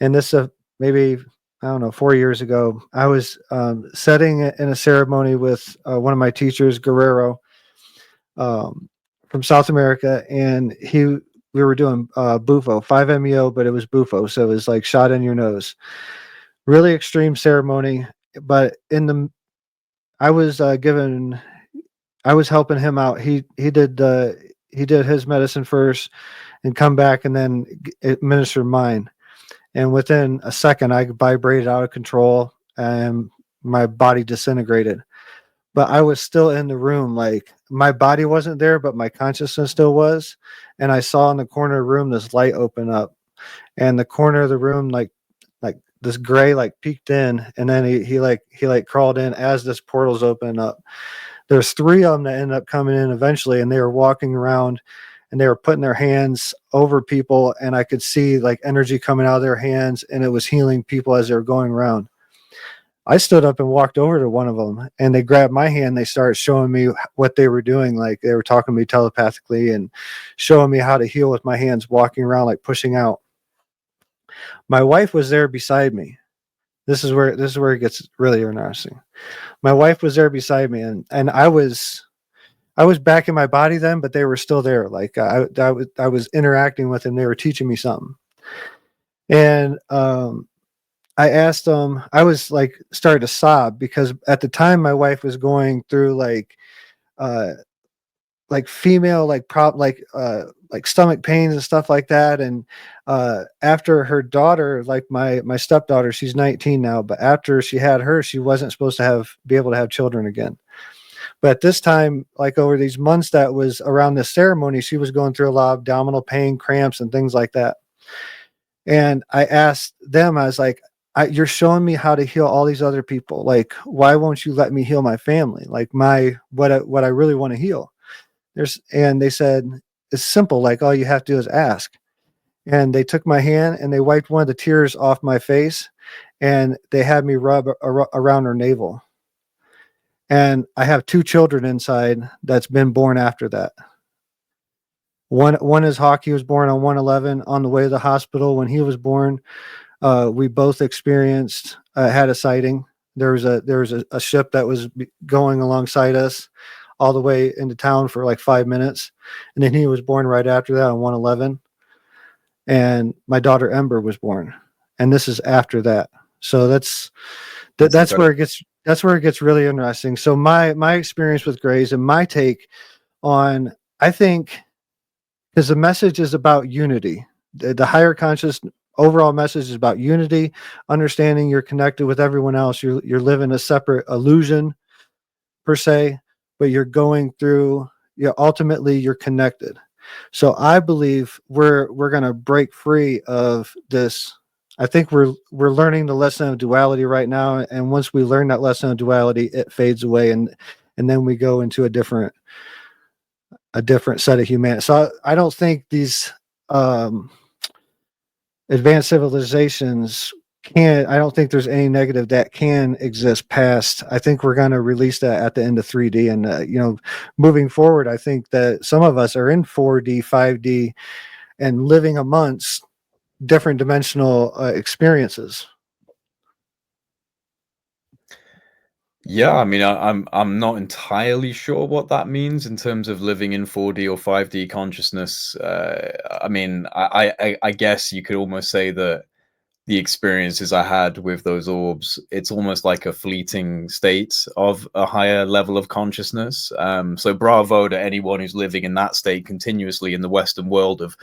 and this maybe, I don't know, 4 years ago, I was setting in a ceremony with one of my teachers, Guerrero, from South America, and we were doing Bufo, 5-MeO, but it was Bufo, so it was like shot in your nose. Really extreme ceremony, but I was helping him out. He did his medicine first, and come back and then administer mine. And within a second, I vibrated out of control, and my body disintegrated. But I was still in the room. Like, my body wasn't there, but my consciousness still was. And I saw in the corner of the room this light open up, and the corner of the room, like this gray, like peeked in, and then he crawled in as this portal's opening up. There's 3 of them that ended up coming in eventually, and they were walking around, and they were putting their hands over people, and I could see like energy coming out of their hands, and it was healing people as they were going around. I stood up and walked over to one of them, and they grabbed my hand. They started showing me what they were doing. Like, they were talking to me telepathically and showing me how to heal with my hands, walking around, like pushing out. My wife was there beside me. This is where it gets really interesting. My wife was there beside me, and I was back in my body then, but they were still there. Like, I was interacting with them. They were teaching me something. And I asked them, I was like started to sob, because at the time my wife was going through like female, like stomach pains and stuff like that. And after her daughter, like my stepdaughter, she's 19 now, but after she had her, she wasn't supposed to be able to have children again. But this time, like over these months that was around this ceremony, she was going through a lot of abdominal pain, cramps, and things like that. And I asked them, I was like, you're showing me how to heal all these other people. Like, why won't you let me heal my family? Like, what I really want to heal. And they said, it's simple. Like, all you have to do is ask. And they took my hand and they wiped one of the tears off my face, and they had me rub around her navel. And I have 2 children inside that's been born after that. One is Hawk. He was born on 1/11 on the way to the hospital. When he was born, we both experienced had a sighting. There was a ship that was going alongside us all the way into town for like 5 minutes, and then he was born right after that on 1/11. And my daughter Ember was born, and this is after that. So that's where it gets really interesting. So my experience with Greys and my take on, I think, is the message is about unity. The higher conscious overall message is about unity, understanding you're connected with everyone else. You're living a separate illusion per se, but you're going through, ultimately you're connected. So I believe we're going to break free of this. I think we're learning the lesson of duality right now, and once we learn that lesson of duality, it fades away, and then we go into a different set of humanity. So I don't think these advanced civilizations I don't think there's any negative that can exist past. I think we're going to release that at the end of 3D. And, moving forward, I think that some of us are in 4D, 5D, and living amongst different dimensional experiences. Yeah, I mean, I'm not entirely sure what that means in terms of living in 4D or 5D consciousness. I mean, I guess you could almost say that the experiences I had with those orbs, it's almost like a fleeting state of a higher level of consciousness. So bravo to anyone who's living in that state continuously in the Western world of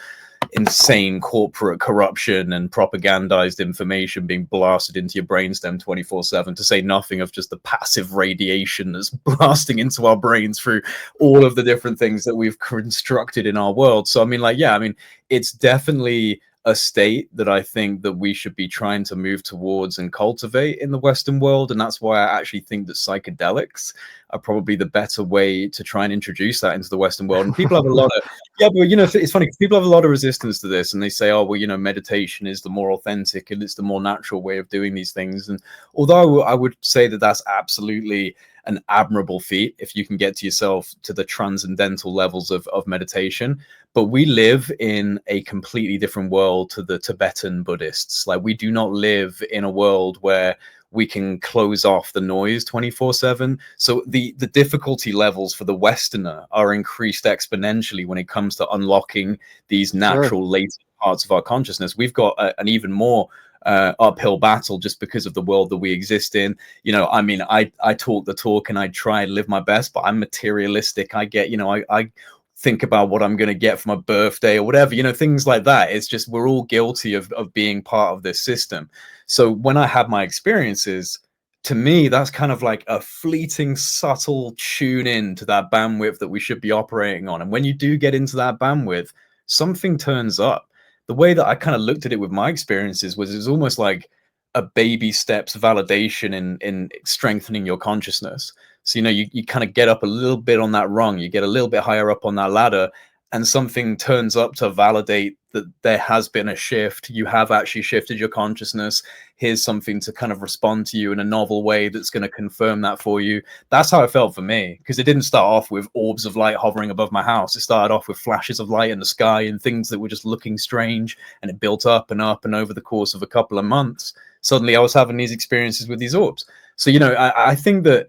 insane corporate corruption and propagandized information being blasted into your brainstem 24/7, to say nothing of just the passive radiation that's blasting into our brains through all of the different things that we've constructed in our world. So I mean, like, yeah, I mean, it's definitely a state that I think that we should be trying to move towards and cultivate in the Western world. And that's why I actually think that psychedelics are probably the better way to try and introduce that into the Western world. And people have a lot of, yeah, but it's funny because people have a lot of resistance to this, and they say, oh, well, meditation is the more authentic and it's the more natural way of doing these things. And although I would say that that's absolutely an admirable feat if you can get to yourself to the transcendental levels of meditation, but we live in a completely different world to the Tibetan Buddhists. Like, we do not live in a world where we can close off the noise 24/7. So the difficulty levels for the Westerner are increased exponentially when it comes to unlocking these natural latent parts of our consciousness. We've got an even more uphill battle just because of the world that we exist in. I mean, I talk the talk and I try and live my best, but I'm materialistic. I get, I think about what I'm going to get for my birthday or whatever, things like that. It's just, we're all guilty of being part of this system. So when I have my experiences, to me, that's kind of like a fleeting, subtle tune in to that bandwidth that we should be operating on. And when you do get into that bandwidth, something turns up. The way that I kind of looked at it with my experiences was, it was almost like a baby steps validation in strengthening your consciousness. So, you kind of get up a little bit on that rung, you get a little bit higher up on that ladder, and something turns up to validate that there has been a shift. You have actually shifted your consciousness. Here's something to kind of respond to you in a novel way that's going to confirm that for you. That's how it felt for me, because it didn't start off with orbs of light hovering above my house. It started off with flashes of light in the sky and things that were just looking strange, and it built up and up, and over the course of a couple of months, suddenly I was having these experiences with these orbs. So, I think that,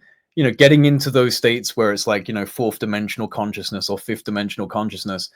getting into those states where it's like, fourth dimensional consciousness or fifth dimensional consciousness,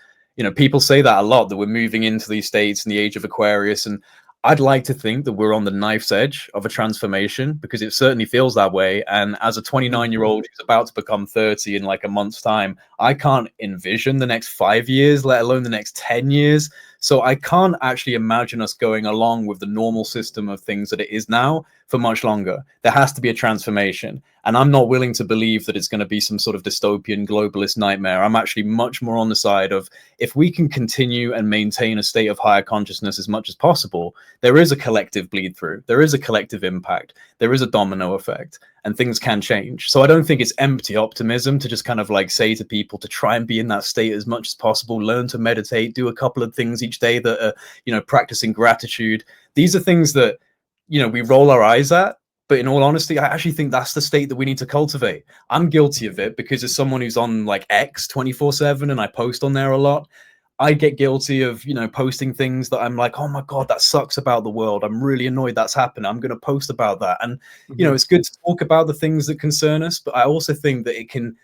people say that a lot, that we're moving into these states in the age of Aquarius. And I'd like to think that we're on the knife's edge of a transformation, because it certainly feels that way. And as a 29-year-old who's about to become 30 in like a month's time, I can't envision the next 5 years, let alone the next 10 years. So I can't actually imagine us going along with the normal system of things that it is now for much longer. There has to be a transformation. And I'm not willing to believe that it's going to be some sort of dystopian globalist nightmare. I'm actually much more on the side of, if we can continue and maintain a state of higher consciousness as much as possible, there is a collective bleed through, there is a collective impact, there is a domino effect, and things can change. So I don't think it's empty optimism to just kind of like say to people to try and be in that state as much as possible, learn to meditate, do a couple of things each day that are, practicing gratitude. These are things that, we roll our eyes at. But in all honesty, I actually think that's the state that we need to cultivate. I'm guilty of it, because as someone who's on like X 24/7 and I post on there a lot, I get guilty of, posting things that I'm like, oh my God, that sucks about the world. I'm really annoyed that's happened. I'm going to post about that. And, it's good to talk about the things that concern us, but I also think that it can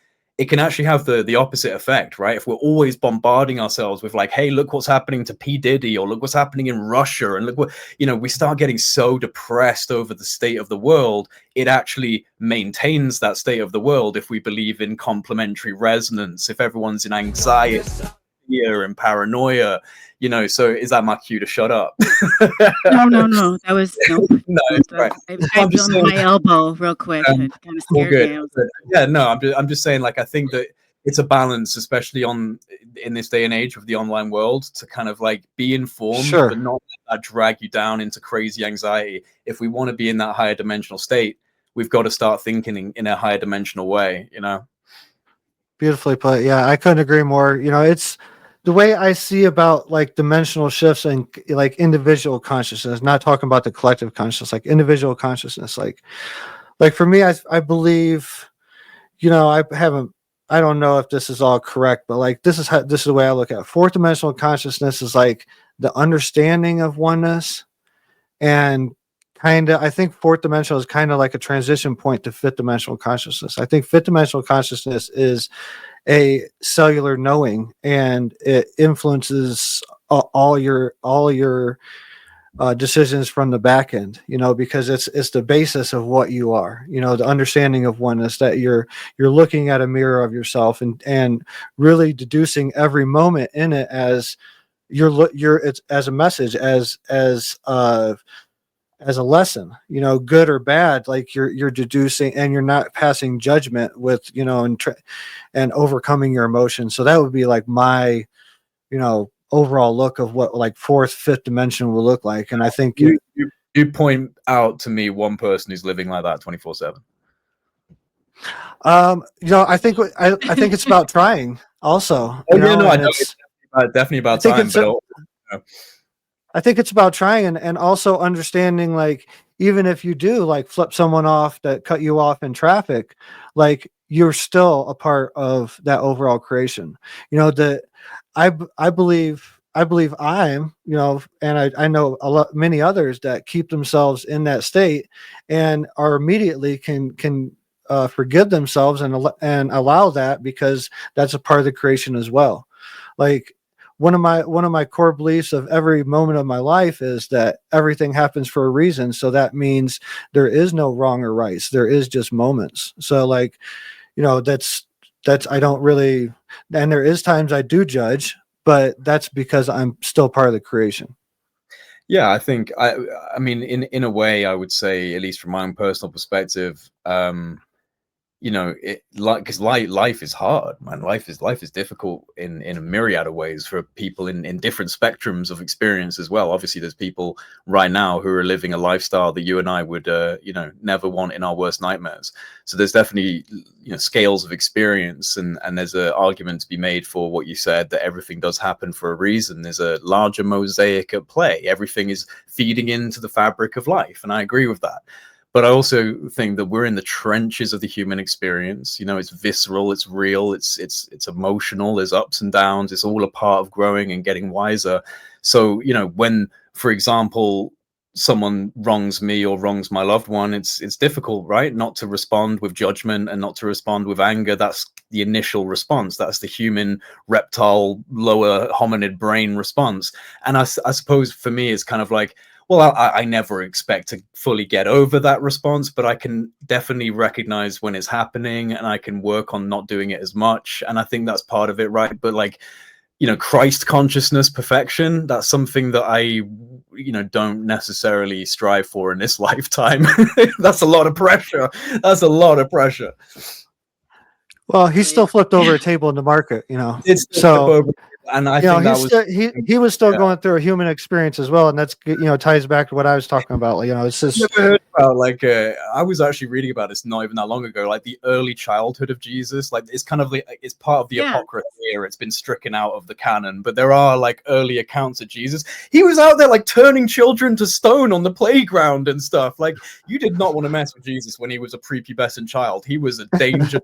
actually have the opposite effect, right? If we're always bombarding ourselves with like, hey, look what's happening to P. Diddy, or look what's happening in Russia, and look what, we start getting so depressed over the state of the world. It actually maintains that state of the world if we believe in complementary resonance, if everyone's in anxiety, fear, and paranoia, so is that my cue to shut up? No. That was no. No, it's right. I bumped my elbow real quick. It kind of scared me. Yeah, no, I'm just saying, like, I think that it's a balance, especially in this day and age of the online world, to kind of like be informed, but not let that drag you down into crazy anxiety. If we want to be in that higher dimensional state, we've got to start thinking in a higher dimensional way, Beautifully put. Yeah, I couldn't agree more. the way I see about like dimensional shifts and like individual consciousness, not talking about the collective consciousness, like individual consciousness, like for me, I believe, I don't know if this is all correct, but like this is the way I look at it. Fourth dimensional consciousness is like the understanding of oneness, and I think fourth dimensional is kind of like a transition point to fifth dimensional consciousness. I think fifth dimensional consciousness is a cellular knowing, and it influences all your decisions from the back end, because it's the basis of what you are, the understanding of oneness, that you're looking at a mirror of yourself, and really deducing every moment in it as it's as a message, as a lesson, good or bad. Like you're deducing, and you're not passing judgment with, and overcoming your emotions. So that would be like my, overall look of what like fourth, fifth dimension will look like. And I think you point out to me one person who's living like that 24/7. I think it's about trying also. Oh yeah, no, I know it's definitely about time, but I think it's about trying, and also understanding, like, even if you do like flip someone off that cut you off in traffic, like you're still a part of that overall creation. I believe I'm, and I know many others that keep themselves in that state and are immediately can forgive themselves and allow that, because that's a part of the creation as well. Like one of my core beliefs of every moment of my life is that everything happens for a reason. So that means there is no wrong or rights. There is just moments. So like, that's I don't really, and there is times I do judge, but that's because I'm still part of the creation. Yeah, I think I mean, in a way, I would say, at least from my own personal perspective, because life is hard, man. Life is difficult in a myriad of ways for people in different spectrums of experience as well. Obviously, there's people right now who are living a lifestyle that you and I would never want in our worst nightmares. So there's definitely scales of experience, and there's an argument to be made for what you said, that everything does happen for a reason. There's a larger mosaic at play. Everything is feeding into the fabric of life, and I agree with that. But I also think that we're in the trenches of the human experience. It's visceral, it's real, it's emotional, there's ups and downs, it's all a part of growing and getting wiser. So, when, for example, someone wrongs me or wrongs my loved one, it's difficult, right? Not to respond with judgment and not to respond with anger. That's the initial response. That's the human reptile, lower hominid brain response. And I suppose for me, it's kind of like, well, I never expect to fully get over that response, but I can definitely recognize when it's happening, and I can work on not doing it as much. And I think that's part of it, right? But like, Christ consciousness, perfection, that's something that I, don't necessarily strive for in this lifetime. That's a lot of pressure. That's a lot of pressure. Well, he still flipped over a table in the market, It's so. And I think that he was still going through a human experience as well, and that's ties back to what I was talking about. It's just never heard about, like, I was actually reading about this not even that long ago, like the early childhood of Jesus. Like, it's kind of like, it's part of the Apocrypha here. It's been stricken out of the canon, but there are like early accounts of Jesus. He was out there like turning children to stone on the playground and stuff. Like, you did not want to mess with Jesus when he was a prepubescent child. He was a danger.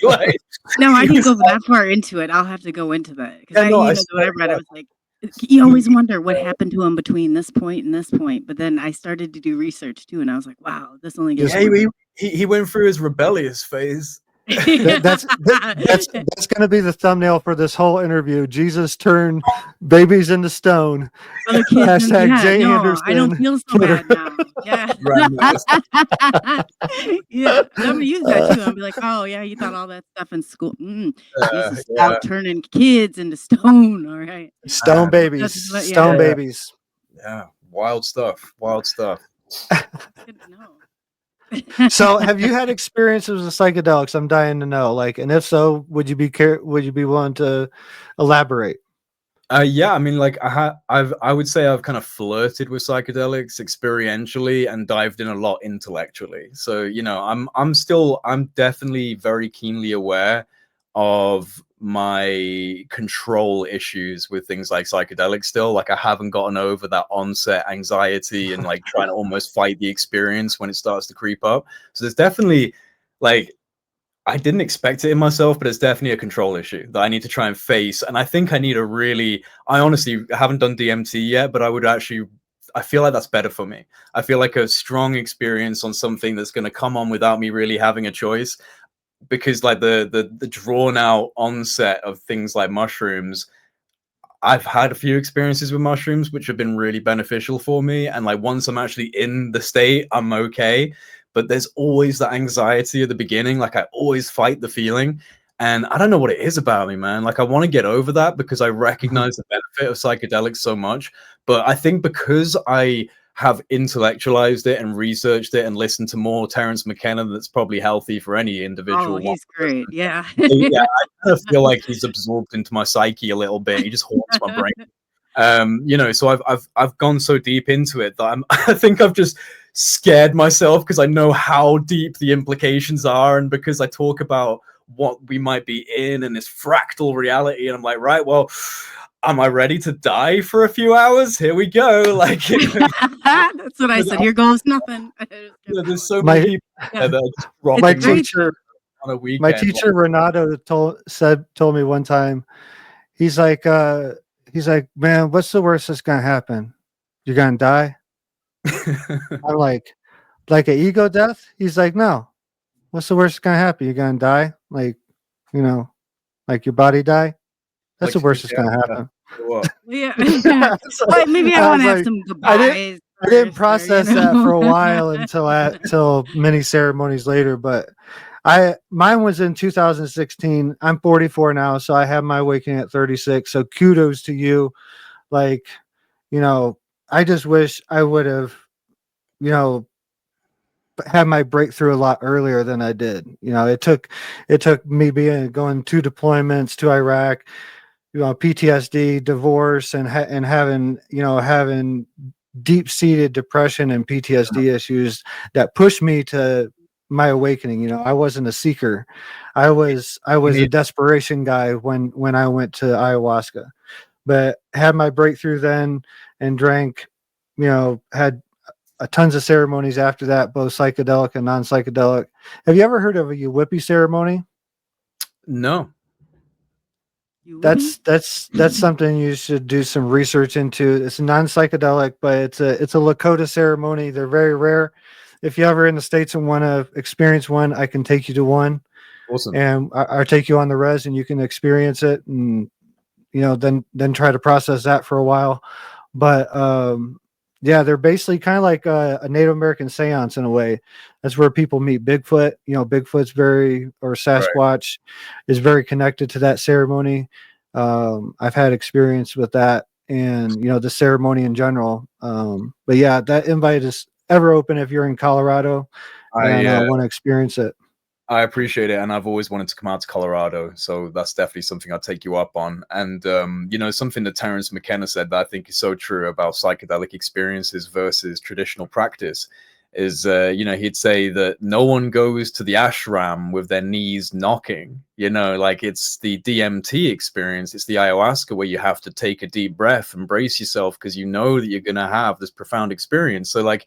Like, no, I didn't go that far into it. I'll have to go into that. Because when I read it, I was like, you always wonder what happened to him between this point and this point. But then I started to do research too, and I was like, wow, this only gets he went through his rebellious phase. That's going to be the thumbnail for this whole interview. Jesus turned babies into stone. Hashtag Jay Anderson. I don't feel so bad now. Yeah. Yeah. I'm going to use that too. I'll be like, oh yeah, you thought all that stuff in school. Jesus out turning kids into stone. All right. Stone babies. Stone babies. Yeah. Wild stuff. Good to know. So have you had experiences with psychedelics? I'm dying to know. Like, and if so, would you be willing to elaborate? Yeah, I mean, like, I would say I've kind of flirted with psychedelics experientially and dived in a lot intellectually. So, I'm definitely very keenly aware of my control issues with things like psychedelics still. Like I haven't gotten over that onset anxiety and like trying to almost fight the experience when it starts to creep up. So there's definitely like, I didn't expect it in myself, but it's definitely a control issue that I need to try and face. And I think I need a really, I honestly haven't done DMT yet, but I feel like that's better for me. I feel like a strong experience on something that's going to come on without me really having a choice, because like the drawn out onset of things like mushrooms, I've had a few experiences with mushrooms which have been really beneficial for me. And like once I'm actually in the state, I'm okay. But there's always that anxiety at the beginning. Like I always fight the feeling. And I don't know what it is about me, man. Like I want to get over that because I recognize the benefit of psychedelics so much. But I think because I have intellectualized it and researched it and listened to more Terence McKenna, that's probably healthy for any individual. Oh, he's great. Yeah. Yeah, I kind of feel like he's absorbed into my psyche a little bit. He just haunts my brain. You know, so I've gone so deep into it that I think I've just scared myself because I know how deep the implications are, and because I talk about what we might be in and this fractal reality, and I'm like, right, well, am I ready to die for a few hours? Here we go. Like that's what I said. Here goes nothing. There's so many people that are just my dropping teacher on a weekend. My teacher Renato told me one time, he's like, man, what's the worst that's gonna happen? You're gonna die? I'm like an ego death? He's like, no. What's the worst that's gonna happen? You're gonna die? Like, you know, like your body die? That's Like, the worst that's gonna happen. Yeah. So, Well, maybe I I want was to have like, some goodbyes. I didn't first, or, process you that know. for a while until many ceremonies later, but mine was in 2016. I'm 44 now, so I had my awakening at 36. So kudos to you. Like, you know, I just wish I would have, you know, had my breakthrough a lot earlier than I did. You know, it took me going 2 deployments to Iraq, you know, PTSD, divorce, and having deep-seated depression and PTSD issues that pushed me to my awakening. You know, I wasn't a seeker. I was a desperation guy when I went to ayahuasca, but had my breakthrough then and drank, you know, had tons of ceremonies after that, both psychedelic and non-psychedelic. Have you ever heard of a Whippy ceremony? No. That's something you should do some research into. It's non-psychedelic, but it's a Lakota ceremony. They're very rare. If you're ever in the States and want to experience one, I can take you to one. Awesome. And I'll take you on the res and you can experience it, and you know, then try to process that for a while. But yeah, they're basically kind of like a Native American seance in a way. That's where people meet Bigfoot. You know, Bigfoot's or Sasquatch is very connected to that ceremony. I've had experience with that, and you know, the ceremony in general. But yeah, that invite is ever open if you're in Colorado and want to experience it. I appreciate it, and I've always wanted to come out to Colorado, so that's definitely something I'll take you up on. And you know, something that Terence McKenna said that I think is so true about psychedelic experiences versus traditional practice is, you know, he'd say that no one goes to the ashram with their knees knocking. You know, like it's the DMT experience, it's the ayahuasca where you have to take a deep breath and brace yourself because you know that you're going to have this profound experience. So like,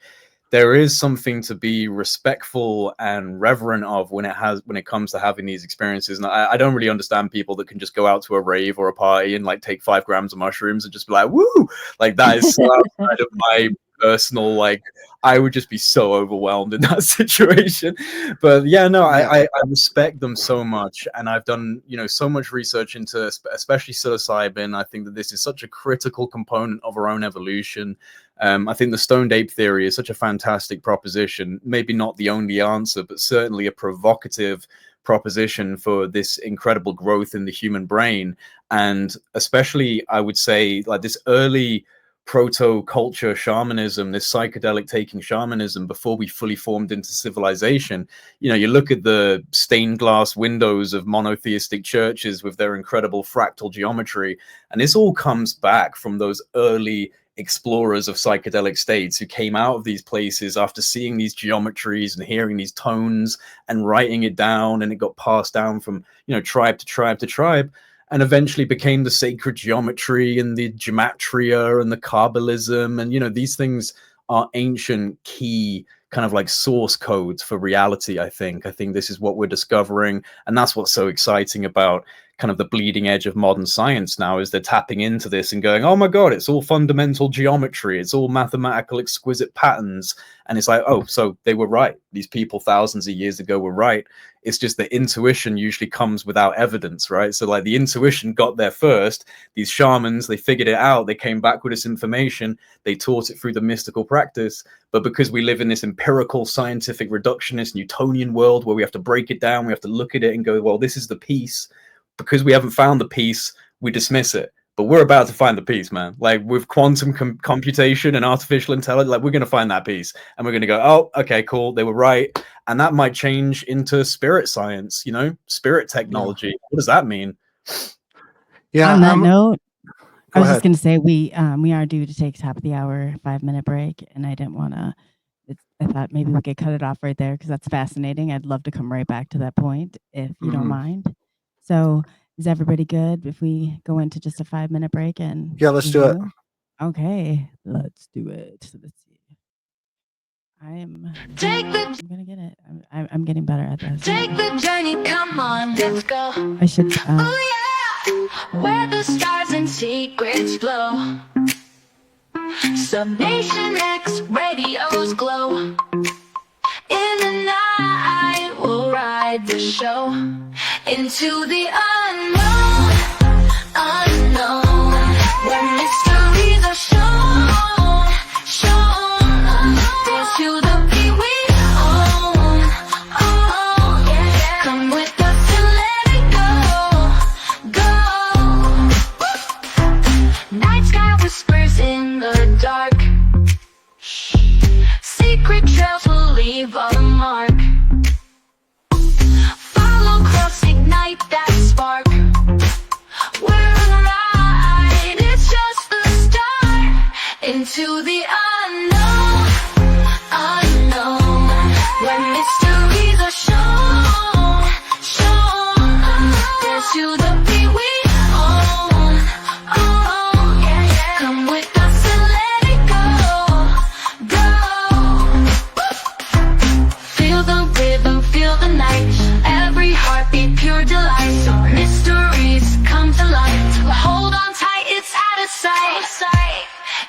there is something to be respectful and reverent of when it comes to having these experiences. And I don't really understand people that can just go out to a rave or a party and like take 5 grams of mushrooms and just be like, woo, like that is so outside of my personal, like, I would just be so overwhelmed in that situation. But yeah, no, I respect them so much. And I've done, you know, so much research into especially psilocybin. I think that this is such a critical component of our own evolution. I think the stoned ape theory is such a fantastic proposition, maybe not the only answer, but certainly a provocative proposition for this incredible growth in the human brain. And especially, I would say, like this early proto-culture shamanism, this psychedelic taking shamanism before we fully formed into civilization. You know, you look at the stained glass windows of monotheistic churches with their incredible fractal geometry, and this all comes back from those early explorers of psychedelic states who came out of these places after seeing these geometries and hearing these tones and writing it down, and it got passed down from, you know, tribe to tribe to tribe, and eventually became the sacred geometry and the gematria and the Kabbalism. And, you know, these things are ancient key kind of like source codes for reality. I think this is what we're discovering, and that's what's so exciting about kind of the bleeding edge of modern science now, is they're tapping into this and going, oh my god, it's all fundamental geometry, it's all mathematical exquisite patterns. And it's like, oh, so they were right, these people thousands of years ago were right. It's just that intuition usually comes without evidence, right? So like the intuition got there first, these shamans, they figured it out, they came back with this information, they taught it through the mystical practice. But because we live in this empirical, scientific, reductionist, Newtonian world where we have to break it down, we have to look at it and go, well, this is the piece. Because we haven't found the piece, we dismiss it. But we're about to find the piece, man. Like with quantum computation and artificial intelligence, like we're going to find that piece and we're going to go, oh, okay, cool, they were right. And that might change into spirit science, you know, spirit technology. Yeah. What does that mean? Yeah. On that note, I was ahead. just going to say we are due to take top of the hour 5-minute break, and I didn't want to. I thought maybe we could cut it off right there because that's fascinating. I'd love to come right back to that point if you don't mind. So is everybody good if we go into just a 5-minute break? And yeah, let's do it. Okay, let's do it. So let's see. I'm gonna get it. I'm getting better at this. Take the journey, come on, let's go. I should. Oh yeah, where the stars and secrets flow. Some SNX radios glow. In the night, we'll ride the show into the unknown, unknown, where mysteries are shown, shown. Dance to the beat we own, own. Yeah. Come with us and let it go, go. Night sky whispers in the dark. Secret trails will leave a mark. Follow close, ignite that spark. We're on a ride, it's just the start. Into the unknown, unknown, where mysteries are shown, shown. Dance to the beat we own, own. Yeah. Come with us and let it go, go. Feel the rhythm, feel the night. Every heartbeat, pure delight. So mysteries come to light. Hold on tight, it's out of sight.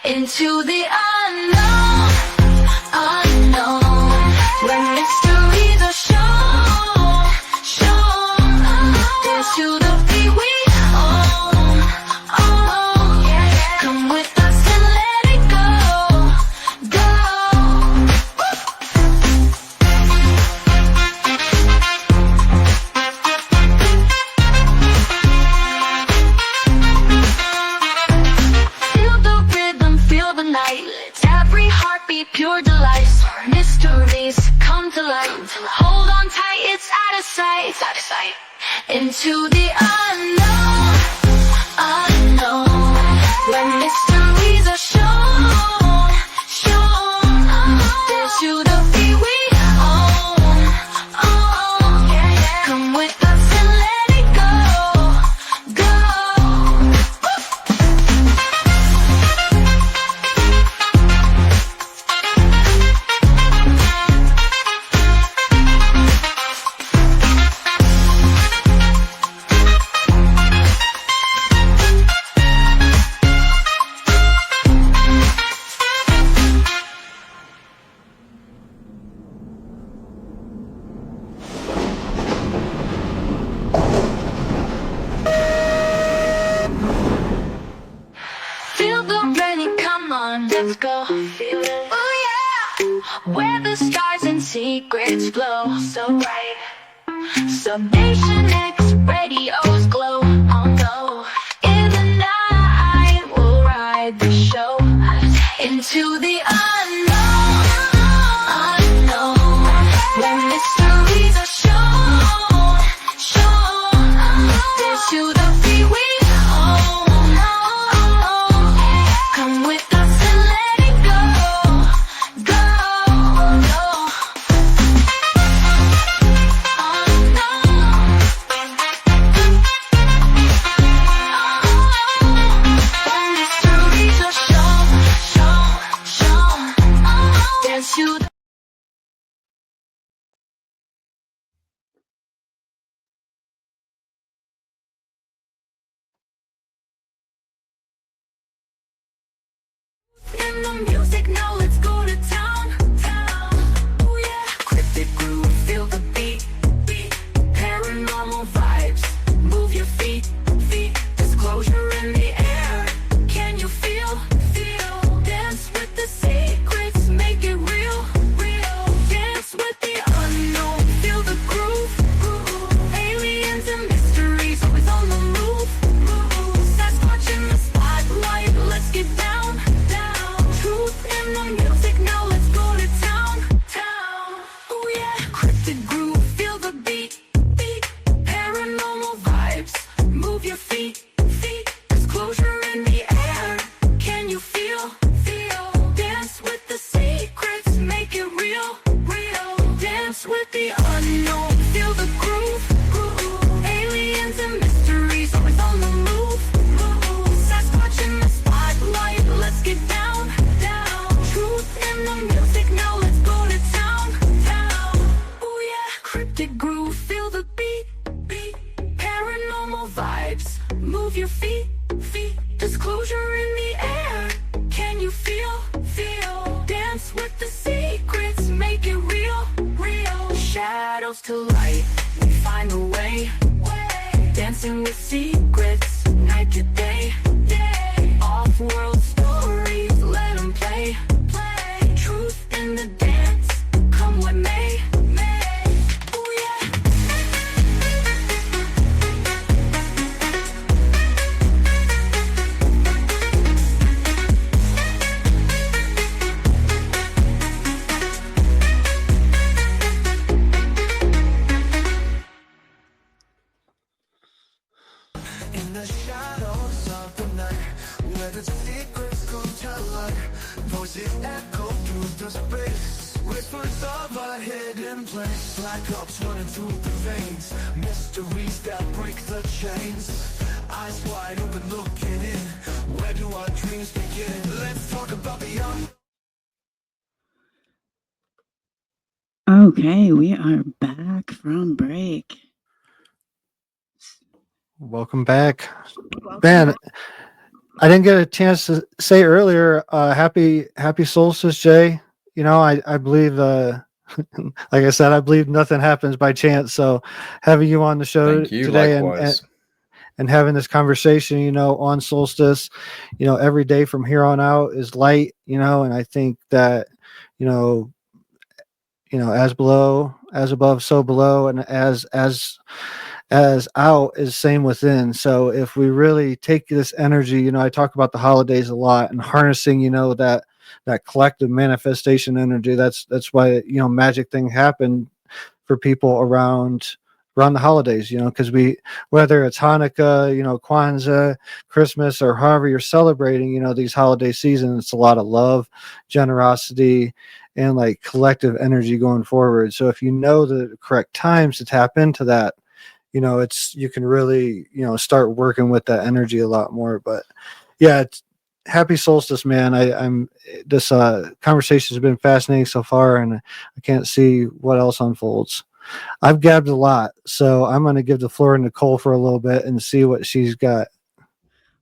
Into the unknown, unknown, where mysteries are shown, shown. Dance to the beat we own, own. Yeah. Come with us and let it go, go. Feel the rhythm, feel the night. It's every heartbeat, pure delight. Mysteries come to light. Hold on tight, it's out of sight. It's out of sight. Into the unknown, unknown, where mysteries are shown, shown. Dance to the beat we own, own. Yeah. Come with us and let it go, go. Feel the journey, come on, let's go. Feel it. Oh yeah, where the stars and secrets flow. So bright. Some SNX radios glow. Oh no. In the night, we'll ride the show into the unknown, unknown, where mysteries are shown, shown. Dance to the beat we own, own. Come with us the music, now let's go to town. Oh yeah, cryptic groove, feel the beat. Paranormal vibes, move your feet. Disclosure in the air, can you feel? Dance with the secrets, make it real. Dance with the unknown, feel the groove. Aliens and mysteries, always on the move. Sasquatch in the spotlight, let's get down. Truth in the music, now let's go to town. Oh yeah, cryptic groove, feel the beat. Paranormal vibes, move your feet. Disclosure in the air, can you feel? Dance with the secrets, make it real. Dance with the unknown, feel the groove. Aliens and mysteries, always on the move. Sasquatch in the spotlight, let's get down. Truth in the music, now let's go to town. Oh yeah, cryptic groove, feel the beat. Paranormal vibes, move your feet. Disclosure in the air, can you feel? Dance with the secrets, make it real. Shadows to light, we find a way. Dancing with secrets, night to day. Off-world stories, let them play. Truth in the dance, come what may. Oh yeah. In the shadows of the night, where the secrets come to light, voices echo through the space, whispers of a hidden place, black ops running through the veins, mysteries that break the chains, eyes wide open looking in, where do our dreams begin? Let's talk about beyond. Okay, we are back from break. Welcome back. Man, I didn't get a chance to say earlier, happy solstice, Jay. You know, I believe like I said, I believe nothing happens by chance. So having you on the show Thank you, today likewise. and having this conversation, you know, on solstice, you know, every day from here on out is light, you know, and I think that, you know, as below, as above, so below, and as out is same within. So if we really take this energy, you know, I talk about the holidays a lot and harnessing, you know, that collective manifestation energy. That's why, you know, magic thing happened for people around the holidays, you know, because whether it's Hanukkah, you know, Kwanzaa, Christmas, or however you're celebrating, you know, these holiday seasons, it's a lot of love, generosity, and like collective energy going forward. So if you know the correct times to tap into that, you know, you can really, you know, start working with that energy a lot more. But yeah, happy solstice, man. I'm this conversation has been fascinating so far, and I can't see what else unfolds. I've gabbed a lot, so I'm going to give the floor to Nicole for a little bit and see what she's got.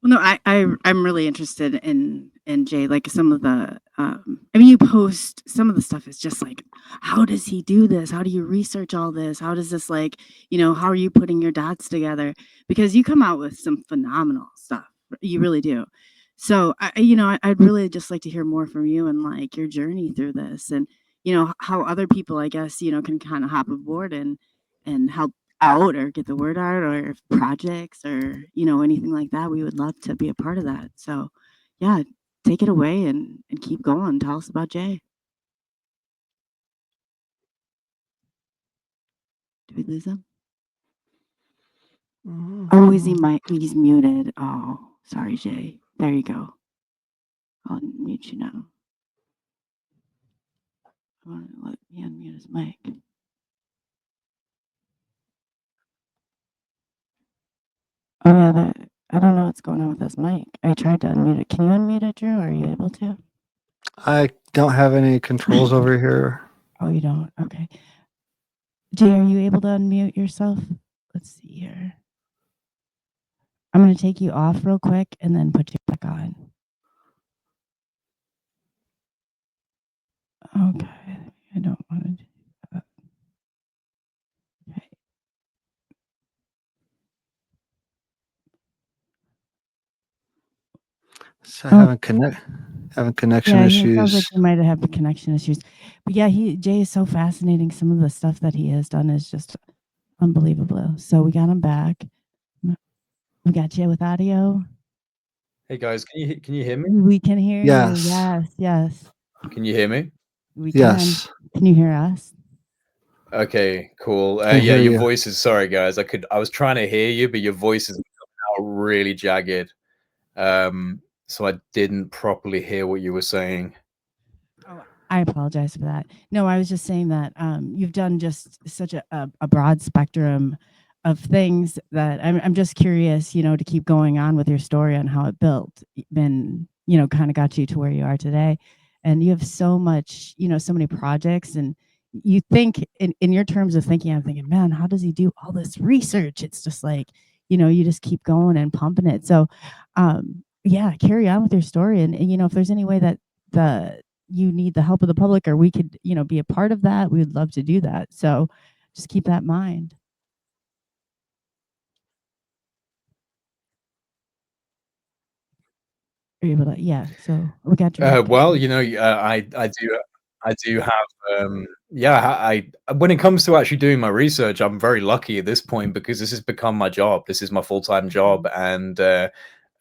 Well, no, I'm really interested in Jay, like some of the, I mean, you post some of the stuff is just like, how does he do this? How do you research all this? How does this, like, you know, how are you putting your dots together? Because you come out with some phenomenal stuff. You really do. So I'd really just like to hear more from you and like your journey through this, and you know how other people, I guess, you know, can kind of hop aboard and help out or get the word out, or if projects or, you know, anything like that. We would love to be a part of that. So yeah, take it away and keep going. Tell us about Jay. Did we lose him? Oh, he's muted. Oh, sorry, Jay. There you go. I'll mute you now. I want to let me unmute his mic. Oh yeah, I don't know what's going on with this mic. I tried to unmute it. Can you unmute it, Drew? Are you able to? I don't have any controls over here. Oh, you don't? Okay. Jay, are you able to unmute yourself? Let's see here. I'm going to take you off real quick and then put you back on. Okay, I don't want to do that. Okay. So Oh, having connection yeah, it sounds like issues. he might have had connection issues. But yeah, Jay is so fascinating. Some of the stuff that he has done is just unbelievable. So we got him back. We got Jay with audio. Hey guys, can you hear me? We can hear you. Yes. Yes. Can you hear me? We can. Yes. Can you hear us? Okay, cool. Can't Yeah, hear your you. voice is, sorry guys. I was trying to hear you, but your voice is coming out really jagged. So I didn't properly hear what you were saying. Oh, I apologize for that. No, I was just saying that you've done just such a broad spectrum of things that I'm just curious, to keep going on with your story on how it built and, kind of got you to where you are today. And you have so much, so many projects, and you think in your terms of thinking, I'm thinking, man, how does he do all this research? It's just like, you just keep going and pumping it. So, yeah, carry on with your story. And if there's any way that you need the help of the public, or we could, be a part of that, we would love to do that. So just keep that in mind. Are you able to? Yeah. So we got your Well, I do have when it comes to actually doing my research, I'm very lucky at this point because this has become my job. This is my full-time job, and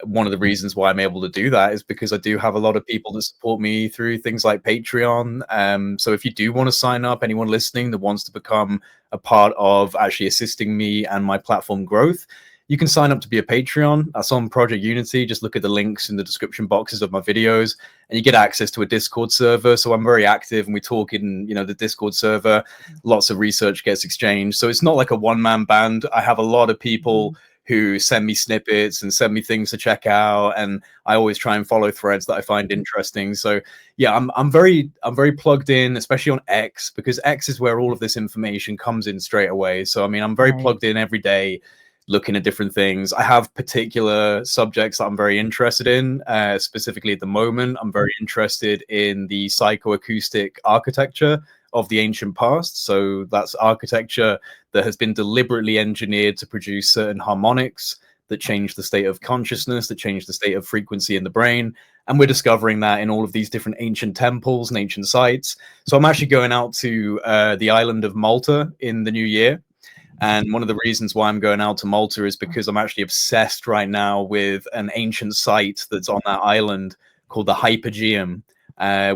one of the reasons why I'm able to do that is because I do have a lot of people that support me through things like Patreon. So if you do want to sign up, anyone listening that wants to become a part of actually assisting me and my platform growth, you can sign up to be a Patreon. That's on Project Unity. Just look at the links in the description boxes of my videos, and you get access to a Discord server. So I'm very active, and we talk in, the Discord server. Lots of research gets exchanged. So it's not like a one-man band. I have a lot of people who send me snippets and send me things to check out, and I always try and follow threads that I find interesting. So yeah, I'm very plugged in, especially on X, because X is where all of this information comes in straight away. So I mean, I'm very plugged in every day, looking at different things. I have particular subjects that I'm very interested in. Specifically at the moment, I'm very interested in the psychoacoustic architecture of the ancient past. So that's architecture that has been deliberately engineered to produce certain harmonics that change the state of consciousness, that change the state of frequency in the brain. And we're discovering that in all of these different ancient temples and ancient sites. So I'm actually going out to the island of Malta in the new year. And one of the reasons why I'm going out to Malta is because I'm actually obsessed right now with an ancient site that's on that island called the Hypogeum,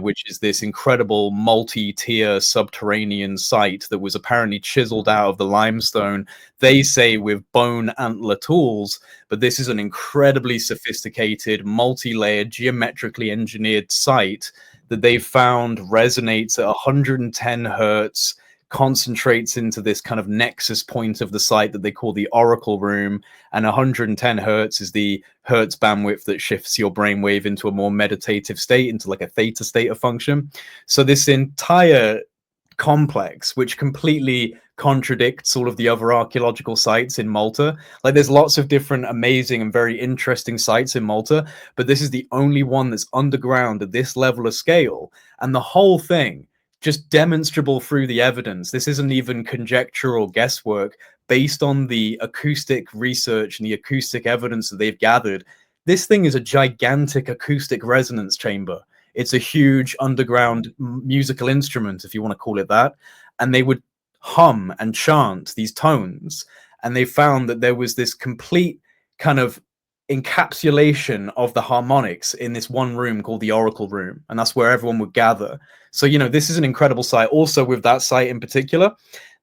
which is this incredible multi-tier subterranean site that was apparently chiseled out of the limestone, they say with bone antler tools. But this is an incredibly sophisticated, multi-layered, geometrically engineered site that they found resonates at 110 hertz, concentrates into this kind of nexus point of the site that they call the oracle room, and 110 hertz is the hertz bandwidth that shifts your brainwave into a more meditative state, into like a theta state of function. So this entire complex, which completely contradicts all of the other archaeological sites in Malta. Like there's lots of different amazing and very interesting sites in Malta, but this is the only one that's underground at this level of scale, and the whole thing just demonstrable through the evidence. This isn't even conjecture or guesswork. Based on the acoustic research and the acoustic evidence that they've gathered, this thing is a gigantic acoustic resonance chamber. It's a huge underground musical instrument, if you want to call it that. And they would hum and chant these tones. And they found that there was this complete kind of encapsulation of the harmonics in this one room called the oracle room, and that's where everyone would gather. So this is an incredible site. Also with that site in particular,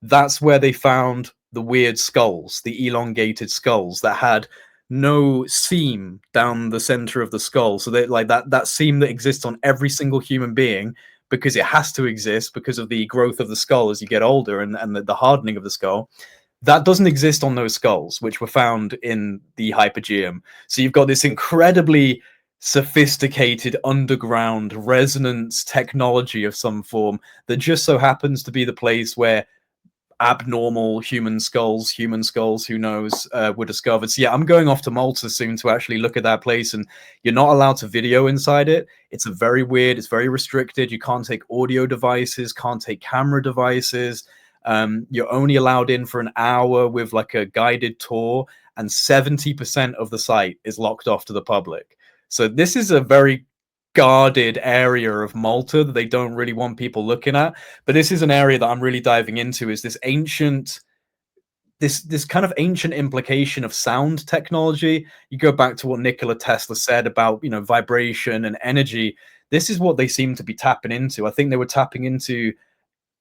that's where they found the weird skulls, the elongated skulls that had no seam down the center of the skull. So they like that seam that exists on every single human being, because it has to exist because of the growth of the skull as you get older, and the hardening of the skull. That doesn't exist on those skulls, which were found in the Hypogeum. So you've got this incredibly sophisticated underground resonance technology of some form that just so happens to be the place where abnormal human skulls, who knows, were discovered. So yeah, I'm going off to Malta soon to actually look at that place, and you're not allowed to video inside it. It's it's very restricted. You can't take audio devices, can't take camera devices. You're only allowed in for an hour with like a guided tour, and 70% of the site is locked off to the public. So this is a very guarded area of Malta that they don't really want people looking at. But this is an area that I'm really diving into, is this ancient, this kind of ancient implication of sound technology. You go back to what Nikola Tesla said about, you know, vibration and energy. This is what they seem to be tapping into. I think they were tapping into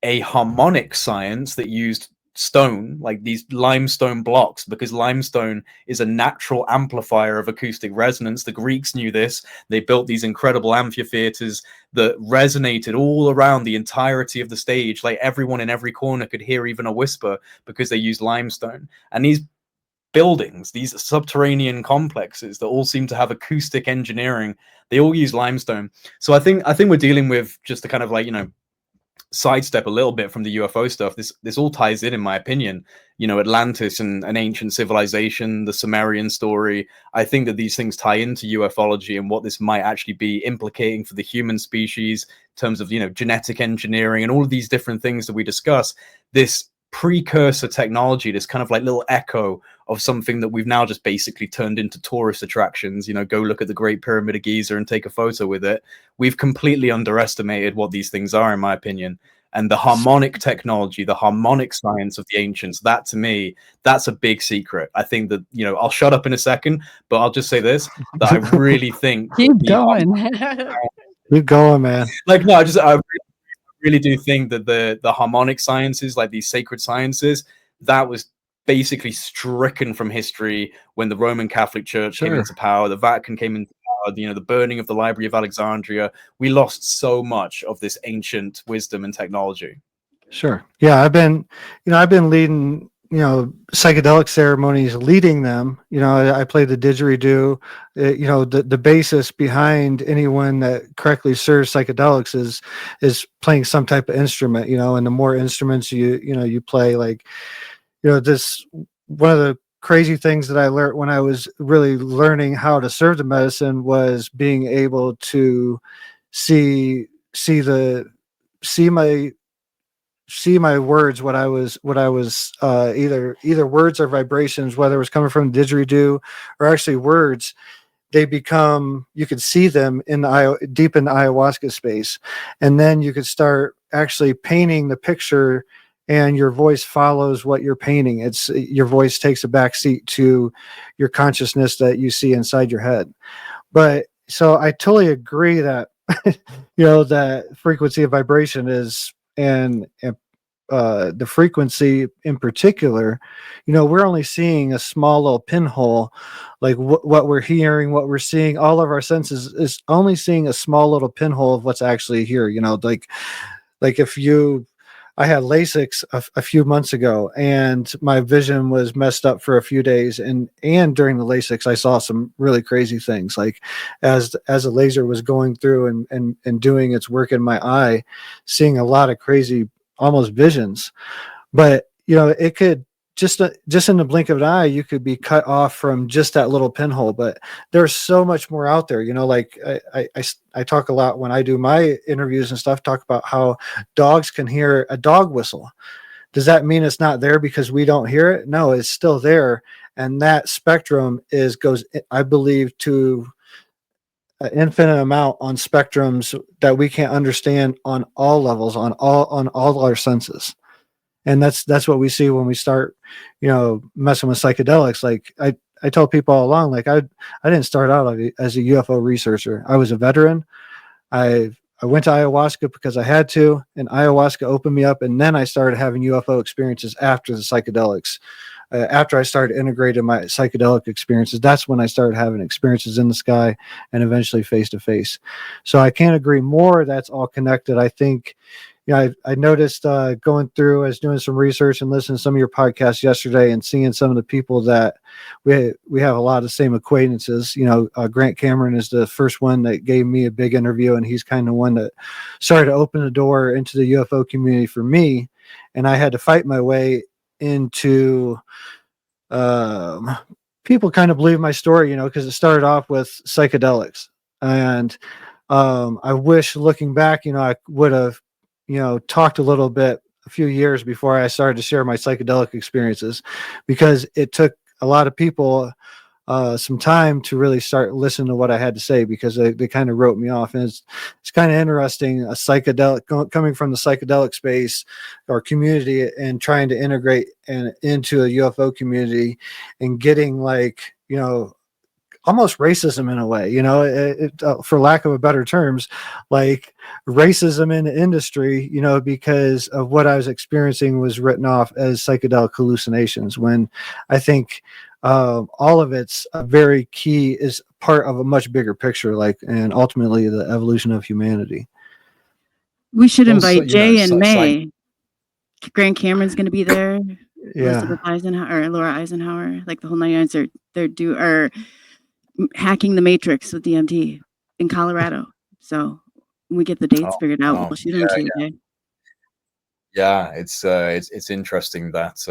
a harmonic science that used stone, like these limestone blocks, because limestone is a natural amplifier of acoustic resonance. The Greeks knew this. They built these incredible amphitheaters that resonated all around the entirety of the stage. Like everyone in every corner could hear even a whisper, because they used limestone. And these buildings, these subterranean complexes that all seem to have acoustic engineering, they all use limestone. So I think we're dealing with just a kind of like, you know, sidestep a little bit from the UFO stuff. This all ties in my opinion. You know, Atlantis and an ancient civilization, the Sumerian story. I think that these things tie into ufology and what this might actually be implicating for the human species in terms of, you know, genetic engineering and all of these different things that we discuss. This precursor technology, this kind of like little echo of something that we've now just basically turned into tourist attractions. You know, go look at the Great Pyramid of Giza and take a photo with it. We've completely underestimated what these things are, in my opinion. And the harmonic technology, the harmonic science of the ancients, that to me, that's a big secret. I think that, you know, I'll shut up in a second, but I'll just say this, that I really think Keep going. Keep going, man. Like, no, I really do think that the harmonic sciences, like these sacred sciences, that was basically stricken from history when the Roman Catholic Church came into power, the Vatican came into power, you know, the burning of the Library of Alexandria. We lost so much of this ancient wisdom and technology. Sure. Yeah, I've been leading, you know, psychedelic ceremonies, leading them. You know, I play the didgeridoo. You know, the basis behind anyone that correctly serves psychedelics is playing some type of instrument. You know, and the more instruments you play, like, you know, this one of the crazy things that I learned when I was really learning how to serve the medicine was being able to see my words, what I was either words or vibrations, whether it was coming from didgeridoo or actually words. They become, you could see them deep in the ayahuasca space, and then you could start actually painting the picture, and your voice follows what you're painting. It's your voice takes a backseat to your consciousness that you see inside your head. But so I totally agree that you know, that frequency of vibration is, and the frequency in particular, you know, we're only seeing a small little pinhole. Like what we're hearing, what we're seeing, all of our senses is only seeing a small little pinhole of what's actually here. You know, like if I had LASIK a few months ago, and my vision was messed up for a few days. And during the LASIK, I saw some really crazy things. Like as a laser was going through and doing its work in my eye, seeing a lot of crazy, almost visions. But you know, it could just in the blink of an eye, you could be cut off from just that little pinhole. But there's so much more out there. You know, like I talk a lot when I do my interviews and stuff, talk about how dogs can hear a dog whistle. Does that mean it's not there because we don't hear it? No, it's still there. And that spectrum goes, I believe, to an infinite amount on spectrums that we can't understand on all levels, on all our senses. And that's what we see when we start, you know, messing with psychedelics. Like I tell people all along, like I didn't start out as a UFO researcher. I was a veteran. I went to ayahuasca because I had to, and ayahuasca opened me up. And then I started having UFO experiences after the psychedelics. After I started integrating my psychedelic experiences, that's when I started having experiences in the sky and eventually face to face. So I can't agree more. That's all connected. I think, you know, I noticed going through, I was doing some research and listening to some of your podcasts yesterday and seeing some of the people that we have a lot of the same acquaintances. You know, Grant Cameron is the first one that gave me a big interview, and he's kind of one that started to open the door into the UFO community for me. and I had to fight my way into people kind of believe my story, you know, because it started off with psychedelics. And I wish looking back, you know, I would have, you know, talked a little bit a few years before I started to share my psychedelic experiences, because it took a lot of people some time to really start listening to what I had to say, because they kind of wrote me off. And it's kind of interesting, a psychedelic coming from the psychedelic space or community and trying to integrate into a UFO community and getting, like, you know, almost racism in a way, you know, for lack of a better terms, like racism in the industry, you know, because of what I was experiencing was written off as psychedelic hallucinations, when I think all of it's a very key, is part of a much bigger picture, like, and ultimately the evolution of humanity. We should invite Jay and May. Grant Cameron's going to be there. Yeah. Elizabeth Eisenhower or Laura Eisenhower, like the whole 9 yards. They're hacking the Matrix with DMT in Colorado. So when we get the dates figured out, we'll shoot them to you, Jay. Yeah, it's interesting that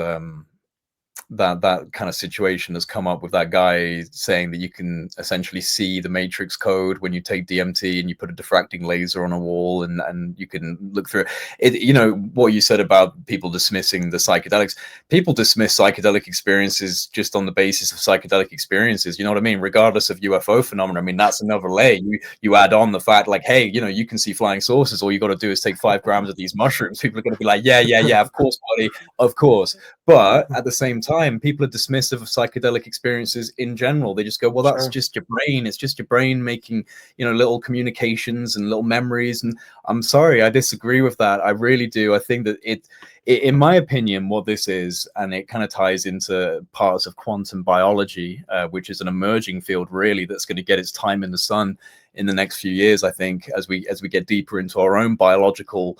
that kind of situation has come up with that guy saying that you can essentially see the matrix code when you take DMT and you put a diffracting laser on a wall, and you can look through it. You know, what you said about people dismissing the psychedelics, people dismiss psychedelic experiences just on the basis of psychedelic experiences, you know what I mean, regardless of UFO phenomena. I mean, that's another layer. You add on the fact, like, hey, you know, you can see flying saucers, all you got to do is take 5 grams of these mushrooms. People are going to be like, yeah, of course, buddy, of course. But at the same time, people are dismissive of psychedelic experiences in general. They just go, well, that's just your brain. It's just your brain making, you know, little communications and little memories. And I'm sorry, I disagree with that. I really do. I think that it in my opinion, what this is, and it kind of ties into parts of quantum biology, which is an emerging field really that's going to get its time in the sun in the next few years, I think, as we get deeper into our own biological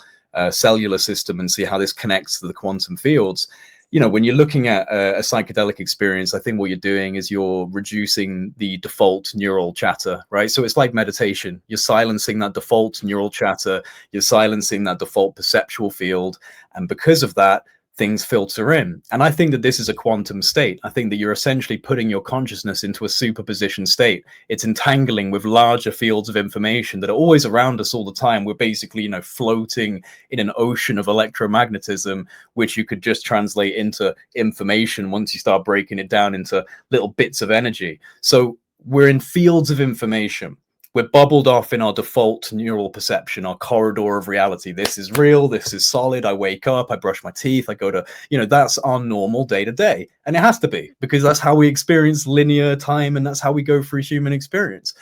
cellular system and see how this connects to the quantum fields. You know, when you're looking at a psychedelic experience, I think what you're doing is you're reducing the default neural chatter, right? So it's like meditation. You're silencing that default neural chatter. You're silencing that default perceptual field. And because of that, things filter in. And I think that this is a quantum state. I think that you're essentially putting your consciousness into a superposition state. It's entangling with larger fields of information that are always around us all the time. We're basically, you know, floating in an ocean of electromagnetism, which you could just translate into information once you start breaking it down into little bits of energy. So we're in fields of information. We're bubbled off in our default neural perception, our corridor of reality. This is real. This is solid. I wake up, I brush my teeth, I go to, you know, that's our normal day to day. And it has to be, because that's how we experience linear time, and that's how we go through human experience.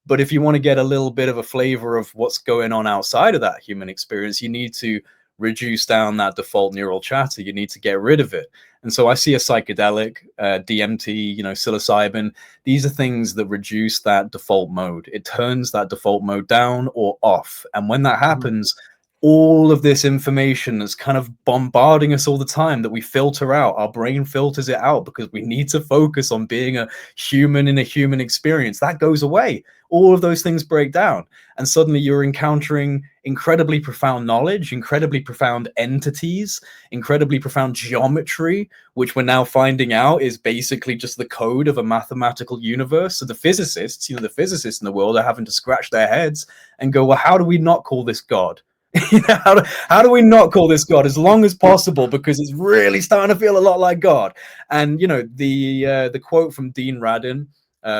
But if you want to get a little bit of a flavor of what's going on outside of that human experience, you need to reduce down that default neural chatter. You need to get rid of it. And so I see a psychedelic, DMT, you know, psilocybin. These are things that reduce that default mode. It turns that default mode down or off. And when that happens, all of this information that's kind of bombarding us all the time that we filter out, our brain filters it out because we need to focus on being a human in a human experience. That goes away. All of those things break down. And suddenly you're encountering incredibly profound knowledge, incredibly profound entities, incredibly profound geometry, which we're now finding out is basically just the code of a mathematical universe. So the physicists, you know, the physicists in the world are having to scratch their heads and go, well, how do we not call this God? How do we not call this God as long as possible, because it's really starting to feel a lot like God. And you know, the quote from Dean Radin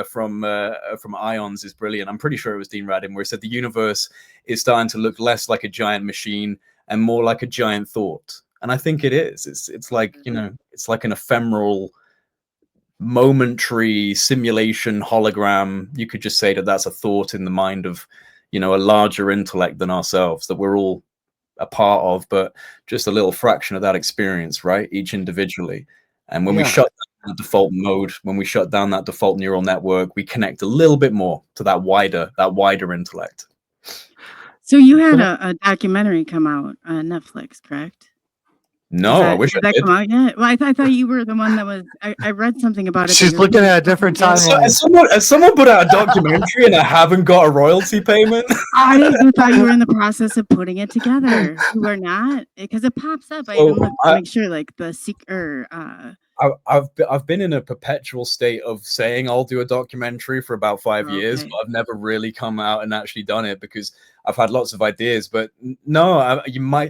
from Ions is brilliant. I'm pretty sure it was Dean Radin, where he said the universe is starting to look less like a giant machine and more like a giant thought. And I think it is. It's like, you know, it's like an ephemeral, momentary simulation hologram. You could just say that that's a thought in the mind of, you know, a larger intellect than ourselves, that we're all a part of, but just a little fraction of that experience, right? Each individually. And when we shut down the default mode, when we shut down that default neural network, we connect a little bit more to that wider intellect. So you had a documentary come out on Netflix, correct? No, I wish did I that did. come out yet? Well, I thought you were the one that was. I read something about it. She's looking at a different timeline. Has someone put out a documentary and I haven't got a royalty payment? I thought you were in the process of putting it together. You are not, because it pops up. I even looked to make sure, like the secret. I've been in a perpetual state of saying I'll do a documentary for about 5 years, but I've never really come out and actually done it because I've had lots of ideas. But no,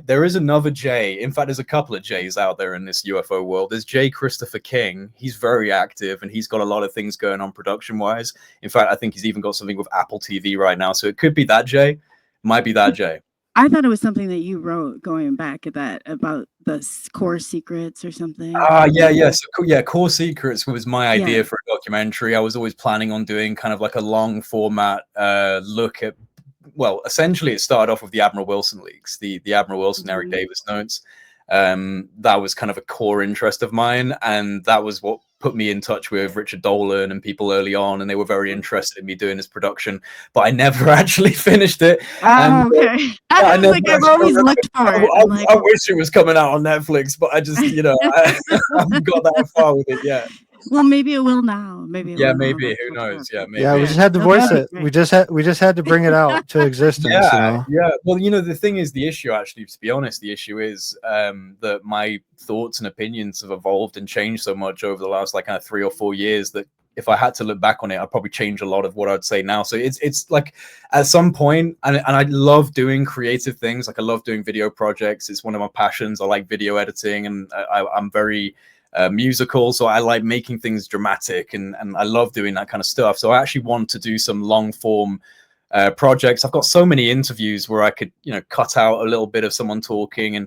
there is another Jay. In fact, there's a couple of Jays out there in this UFO world. There's J. Christopher King. He's very active and he's got a lot of things going on production wise. In fact, I think he's even got something with Apple TV right now. So it could be that Jay. Might be that Jay. I thought it was something that you wrote going back at that about the core secrets or something. Yeah. Core Secrets was my idea for a documentary. I was always planning on doing kind of like a long format look at, well, essentially it started off with the Admiral Wilson leaks, the Admiral Wilson, Eric Davis notes. That was kind of a core interest of mine. And that was what put me in touch with Richard Dolan and people early on, and they were very interested in me doing this production, but I never actually finished it. Okay. I've always looked for it. I wish it was coming out on Netflix, but I just, I haven't got that far with it yet. Well, maybe it will now. Maybe. Maybe. Who knows? Yeah, maybe. Yeah, we just had to voice it. We just had to bring it out to existence. Yeah. Well, the thing is, the issue actually, to be honest, the issue is that my thoughts and opinions have evolved and changed so much over the last like kind of 3 or 4 years that if I had to look back on it, I'd probably change a lot of what I'd say now. So it's like at some point, and I love doing creative things. Like I love doing video projects. It's one of my passions. I like video editing, and I'm very musical, so I like making things dramatic, and I love doing that kind of stuff. So I actually want to do some long form projects. I've got so many interviews where I could cut out a little bit of someone talking, and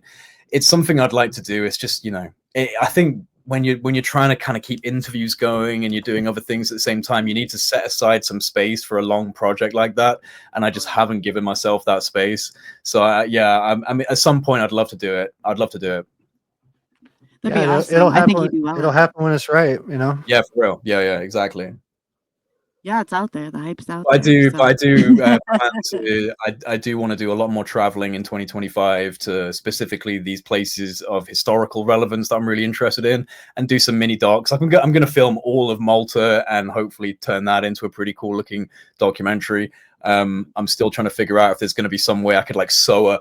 it's something I'd like to do. It's just I think when you're trying to kind of keep interviews going and you're doing other things at the same time, you need to set aside some space for a long project like that, and I just haven't given myself that space. So I mean, at some point I'd love to do it. That'd be awesome. It'll I happen. think you'd do well. It'll happen when it's right, Yeah, for real. Yeah, exactly. Yeah, it's out there. The hype's out I there. I do want to do a lot more traveling in 2025 to specifically these places of historical relevance that I'm really interested in, and do some mini docs. I'm going to film all of Malta and hopefully turn that into a pretty cool looking documentary. I'm still trying to figure out if there's going to be some way I could like sew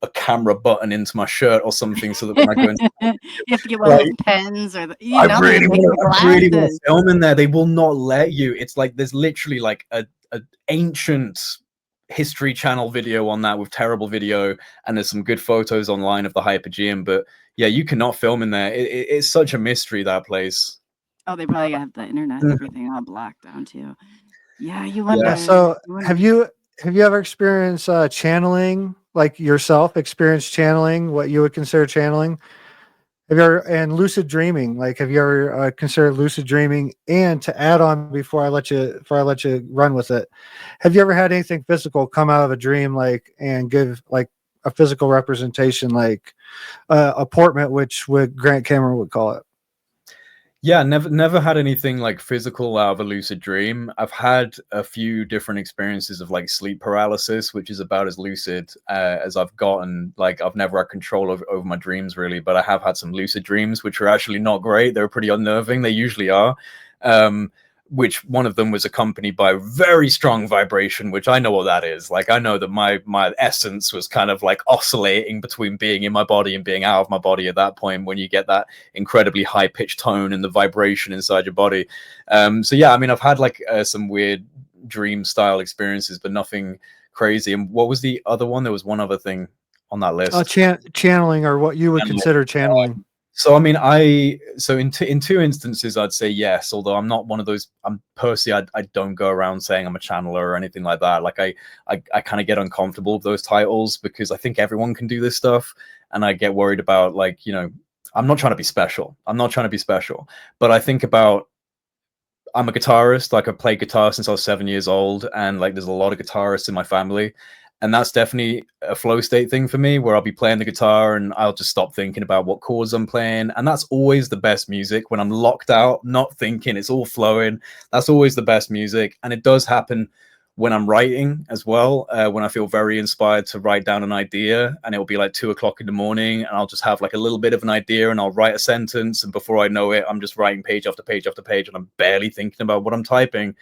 a camera button into my shirt or something, so that when I go into you have to get one of those pens, or I really want to film in there. They will not let you. It's like there's literally like a ancient History Channel video on that with terrible video, and there's some good photos online of the Hypogeum, but yeah, you cannot film in there. It's such a mystery, that place. Oh, they probably have the internet and everything all blocked down too. Yeah, you wonder. Yeah. So have you ever experienced channeling? Like yourself experience channeling, what you would consider channeling? Have you ever, and lucid dreaming, like have you ever considered lucid dreaming? And to add on before I let you run with it, have you ever had anything physical come out of a dream, like, and give like a physical representation, like a portent, which would Grant Cameron would call it? Yeah, never had anything like physical out of a lucid dream. I've had a few different experiences of like sleep paralysis, which is about as lucid as I've gotten. Like I've never had control over my dreams really, but I have had some lucid dreams, which are actually not great. They're pretty unnerving. They usually are. Which one of them was accompanied by very strong vibration, which I know what that is. Like I know that my essence was kind of like oscillating between being in my body and being out of my body at that point, when you get that incredibly high pitched tone and the vibration inside your body. So yeah, I mean, I've had like some weird dream style experiences, but nothing crazy. And what was the other one? There was one other thing on that list. Channeling, or what you would consider channeling. So I mean, in two instances, I'd say yes. Although I'm not one of those. I'm personally, I don't go around saying I'm a channeler or anything like that. Like I kind of get uncomfortable with those titles, because I think everyone can do this stuff, and I get worried about like, I'm not trying to be special. But I think about, I'm a guitarist. Like I played guitar since I was 7 years old, and like there's a lot of guitarists in my family. And that's definitely a flow state thing for me, where I'll be playing the guitar and I'll just stop thinking about what chords I'm playing. And that's always the best music, when I'm locked out, not thinking, it's all flowing. That's always the best music. And it does happen when I'm writing as well, when I feel very inspired to write down an idea, and it'll be like 2 o'clock in the morning, and I'll just have like a little bit of an idea, and I'll write a sentence, and before I know it, I'm just writing page after page after page, and I'm barely thinking about what I'm typing.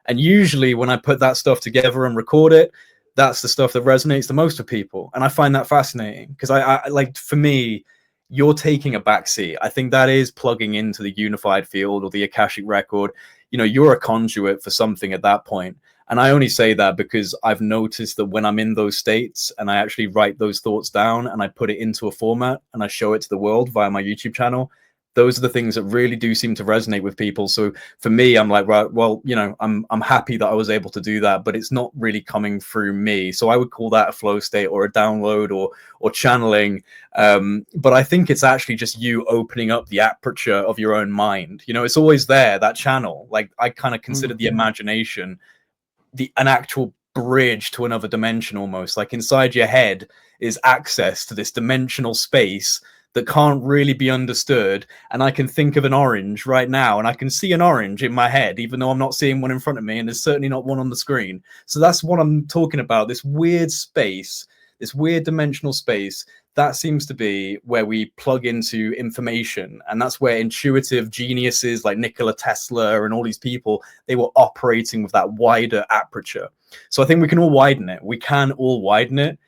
And usually when I put that stuff together and record it, that's the stuff that resonates the most with people. And I find that fascinating because I like, for me, you're taking a backseat. I think that is plugging into the unified field or the Akashic record. You know, you're a conduit for something at that point. And I only say that because I've noticed that when I'm in those states and I actually write those thoughts down and I put it into a format and I show it to the world via my YouTube channel, those are the things that really do seem to resonate with people. So for me, I'm like, right, well, you know, I'm happy that I was able to do that, but it's not really coming through me. So I would call that a flow state or a download or channeling. But I think it's actually just you opening up the aperture of your own mind. You know, it's always there, that channel. Like I kind of consider the imagination an actual bridge to another dimension almost. Like inside your head is access to this dimensional space that can't really be understood. And I can think of an orange right now, and I can see an orange in my head, even though I'm not seeing one in front of me, and there's certainly not one on the screen. So that's what I'm talking about, this weird space, this weird dimensional space. That seems to be where we plug into information. And that's where intuitive geniuses like Nikola Tesla and all these people, they were operating with that wider aperture. So I think we can all widen it. We can all widen it.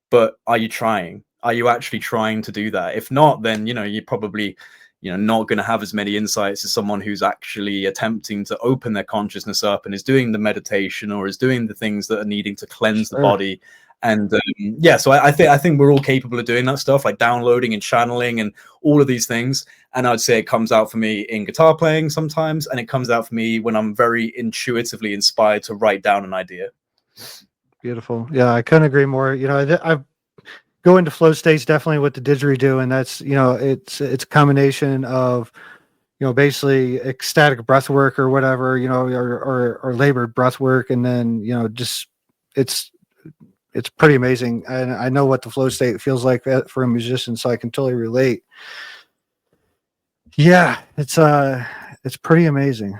But are you trying? Are you actually trying to do that? If not, then, you know, you're probably, you know, not going to have as many insights as someone who's actually attempting to open their consciousness up and is doing the meditation or is doing the things that are needing to cleanse the body. And yeah, so I think we're all capable of doing that stuff, like downloading and channeling and all of these things. And I'd say it comes out for me in guitar playing sometimes, and it comes out for me when I'm very intuitively inspired to write down an idea. Beautiful. Yeah, I couldn't agree more. You know, I go into flow states definitely with the didgeridoo, and that's, you know, it's a combination of, you know, basically ecstatic breath work or whatever, you know, or labored breath work, and then, you know, just it's pretty amazing. And I know what the flow state feels like for a musician, so I can totally relate. Yeah, it's pretty amazing.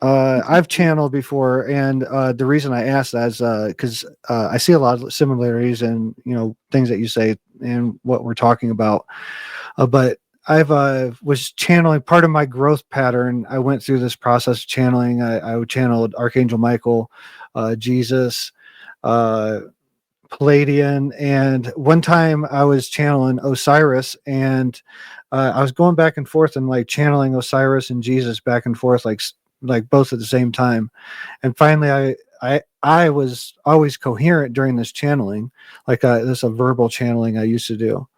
I've channeled before, and the reason I asked that is because I see a lot of similarities in, you know, things that you say and what we're talking about. But I've was channeling part of my growth pattern. I went through this process of channeling. I channeled Archangel Michael, Jesus, Palladian, and one time I was channeling Osiris, and I was going back and forth and like channeling Osiris and Jesus back and forth, like both at the same time. And finally I was always coherent during this channeling, like this a verbal channeling I used to do,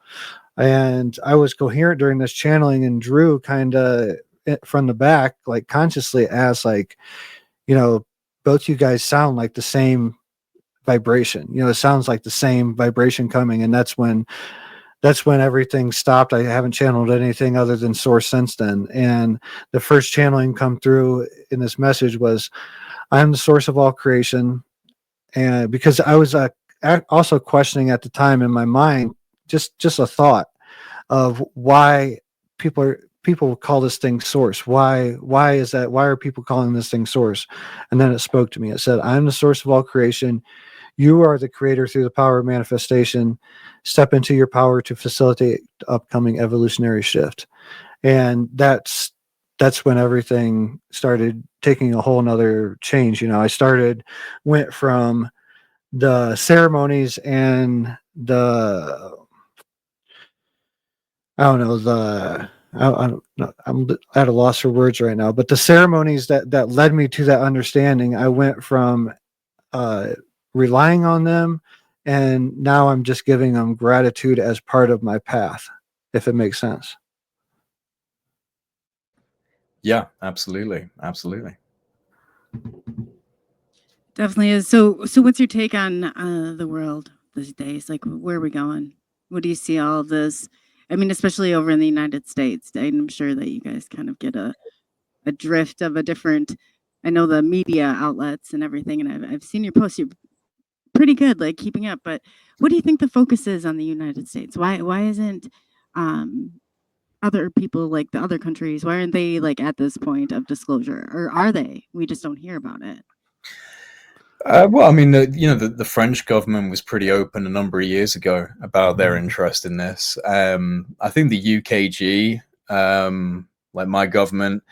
and I was coherent during this channeling, and Drew kind of from the back, like consciously asked, like, you know, both you guys sound like the same vibration, you know, it sounds like the same vibration coming. And that's when everything stopped. I haven't channeled anything other than source since then. And the first channeling come through in this message was, I'm the source of all creation. And because I was also questioning at the time in my mind, just a thought of why people call this thing source. Why is that? Why are people calling this thing source? And then it spoke to me. It said, I'm the source of all creation. You are the creator through the power of manifestation. Step into your power to facilitate upcoming evolutionary shift. And that's when everything started taking a whole nother change. You know, I went from the ceremonies and the, I don't know, I don't know, I'm at a loss for words right now, but the ceremonies that led me to that understanding, I went from relying on them, and now I'm just giving them gratitude as part of my path, if it makes sense. Yeah, absolutely. Definitely is. So what's your take on the world these days? Like, where are we going? What do you see all of this? I mean, especially over in the United States. I'm sure that you guys kind of get a drift of a different. I know the media outlets and everything, and I've seen your posts. You're pretty good, like keeping up. But what do you think the focus is on the United States? Why isn't other people, like the other countries, why aren't they like at this point of disclosure, or are they? We just don't hear about it. Well, I mean, the French government was pretty open a number of years ago about their interest in this. I think the UKG, like my government,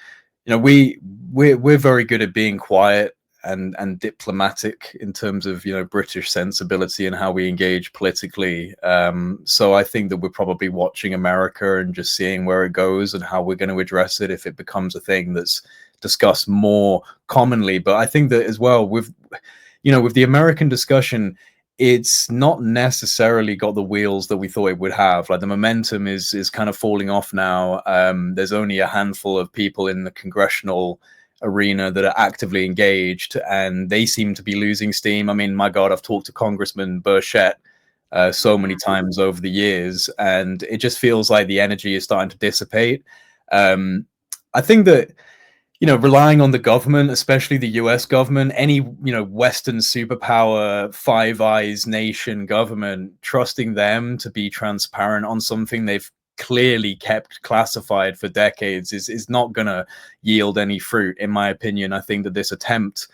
we're very good at being quiet and diplomatic in terms of British sensibility and how we engage politically. So I think that we're probably watching America and just seeing where it goes and how we're going to address it if it becomes a thing that's discussed more commonly. But I think that as well with the American discussion, it's not necessarily got the wheels that we thought it would have. Like the momentum is kind of falling off now. There's only a handful of people in the congressional arena that are actively engaged, and they seem to be losing steam. I mean, my God, I've talked to Congressman Burchett so many times over the years, and it just feels like the energy is starting to dissipate. I think that relying on the government, especially the US government, any, Western superpower, Five Eyes nation government, trusting them to be transparent on something they've clearly kept classified for decades is not going to yield any fruit, in my opinion. I think that this attempt,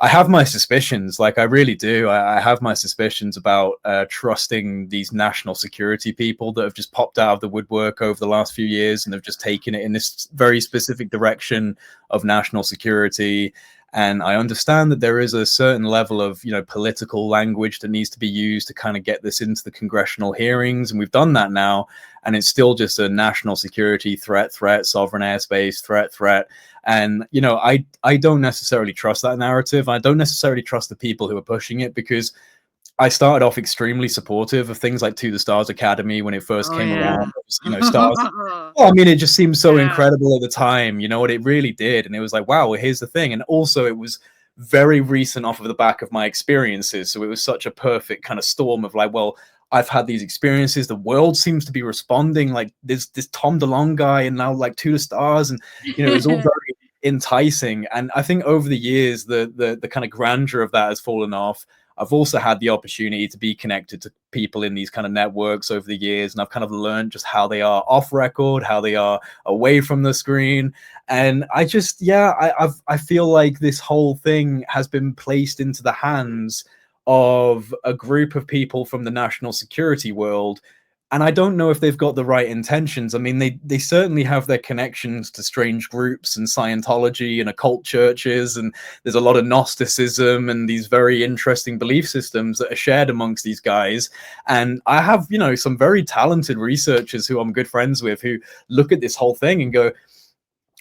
I have my suspicions, like I really do. I have my suspicions about trusting these national security people that have just popped out of the woodwork over the last few years and have just taken it in this very specific direction of national security. And I understand that there is a certain level of, political language that needs to be used to kind of get this into the congressional hearings. And we've done that now. And it's still just a national security threat, sovereign airspace, threat. And, I don't necessarily trust that narrative. I don't necessarily trust the people who are pushing it, because I started off extremely supportive of things like To the Stars Academy when it first came around. Stars. Well, I mean, it just seemed so incredible at the time. What it really did. And it was like, wow, well, here's the thing. And also it was very recent off of the back of my experiences. So it was such a perfect kind of storm of like, well, I've had these experiences. The world seems to be responding. Like this Tom DeLonge guy, and now like To the Stars, and it was all very enticing. And I think over the years, the kind of grandeur of that has fallen off. I've also had the opportunity to be connected to people in these kind of networks over the years, and I've kind of learned just how they are off record, how they are away from the screen. And I just, I feel like this whole thing has been placed into the hands of a group of people from the national security world. And I don't know if they've got the right intentions. I mean, they certainly have their connections to strange groups and Scientology and occult churches. And there's a lot of Gnosticism and these very interesting belief systems that are shared amongst these guys. And I have, some very talented researchers who I'm good friends with who look at this whole thing and go,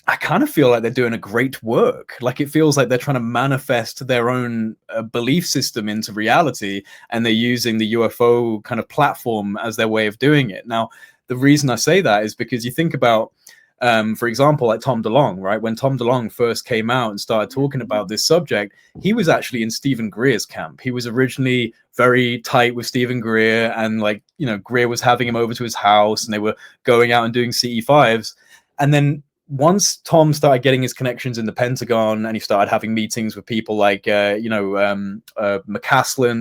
I kind of feel like they're doing a great work. Like it feels like they're trying to manifest their own belief system into reality, and they're using the UFO kind of platform as their way of doing it. Now, the reason I say that is because you think about, for example, like Tom DeLonge, right? When Tom DeLonge first came out and started talking about this subject, he was actually in Stephen Greer's camp. He was originally very tight with Stephen Greer, and Greer was having him over to his house, and they were going out and doing CE5s. And then once Tom started getting his connections in the Pentagon, and he started having meetings with people like, McCasland,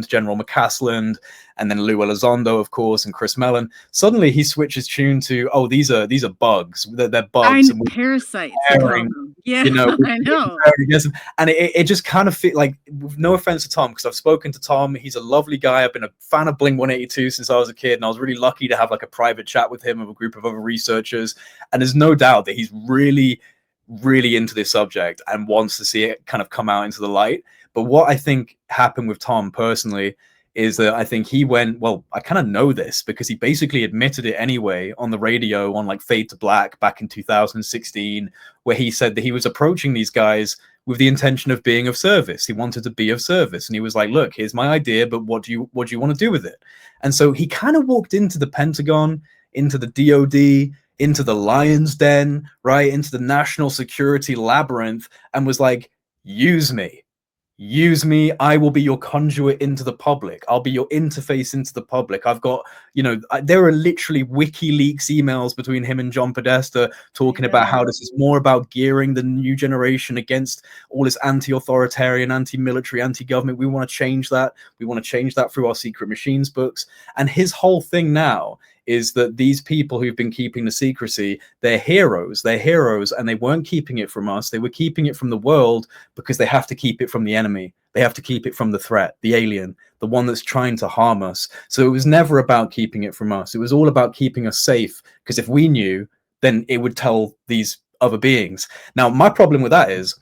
General McCasland, and then Lou Elizondo, of course, and Chris Mellon, suddenly he switches tune to, oh, these are bugs. They're bugs. And parasites. Yeah, I know. And it just kind of feel like, no offense to Tom, because I've spoken to Tom. He's a lovely guy. I've been a fan of Blink 182 since I was a kid, and I was really lucky to have like a private chat with him of a group of other researchers. And there's no doubt that he's really, really into this subject and wants to see it kind of come out into the light. But what I think happened with Tom personally is that I think he went, well, I kind of know this because he basically admitted it anyway on the radio on like Fade to Black back in 2016, where he said that he was approaching these guys with the intention of being of service. He wanted to be of service. And he was like, look, here's my idea, but what do you want to do with it? And so he kind of walked into the Pentagon, into the DOD, into the Lion's Den, right? Into the national security labyrinth, and was like, use me. Use me. I will be your conduit into the public. I'll be your interface into the public. I've got, there are literally WikiLeaks emails between him and John Podesta talking about how this is more about gearing the new generation against all this anti-authoritarian, anti-military, anti-government. We want to change that. We want to change that through our secret machines books. And his whole thing now is that these people who've been keeping the secrecy, they're heroes, and they weren't keeping it from us. They were keeping it from the world because they have to keep it from the enemy. They have to keep it from the threat, the alien, the one that's trying to harm us. So it was never about keeping it from us. It was all about keeping us safe, because if we knew, then it would tell these other beings. Now, my problem with that is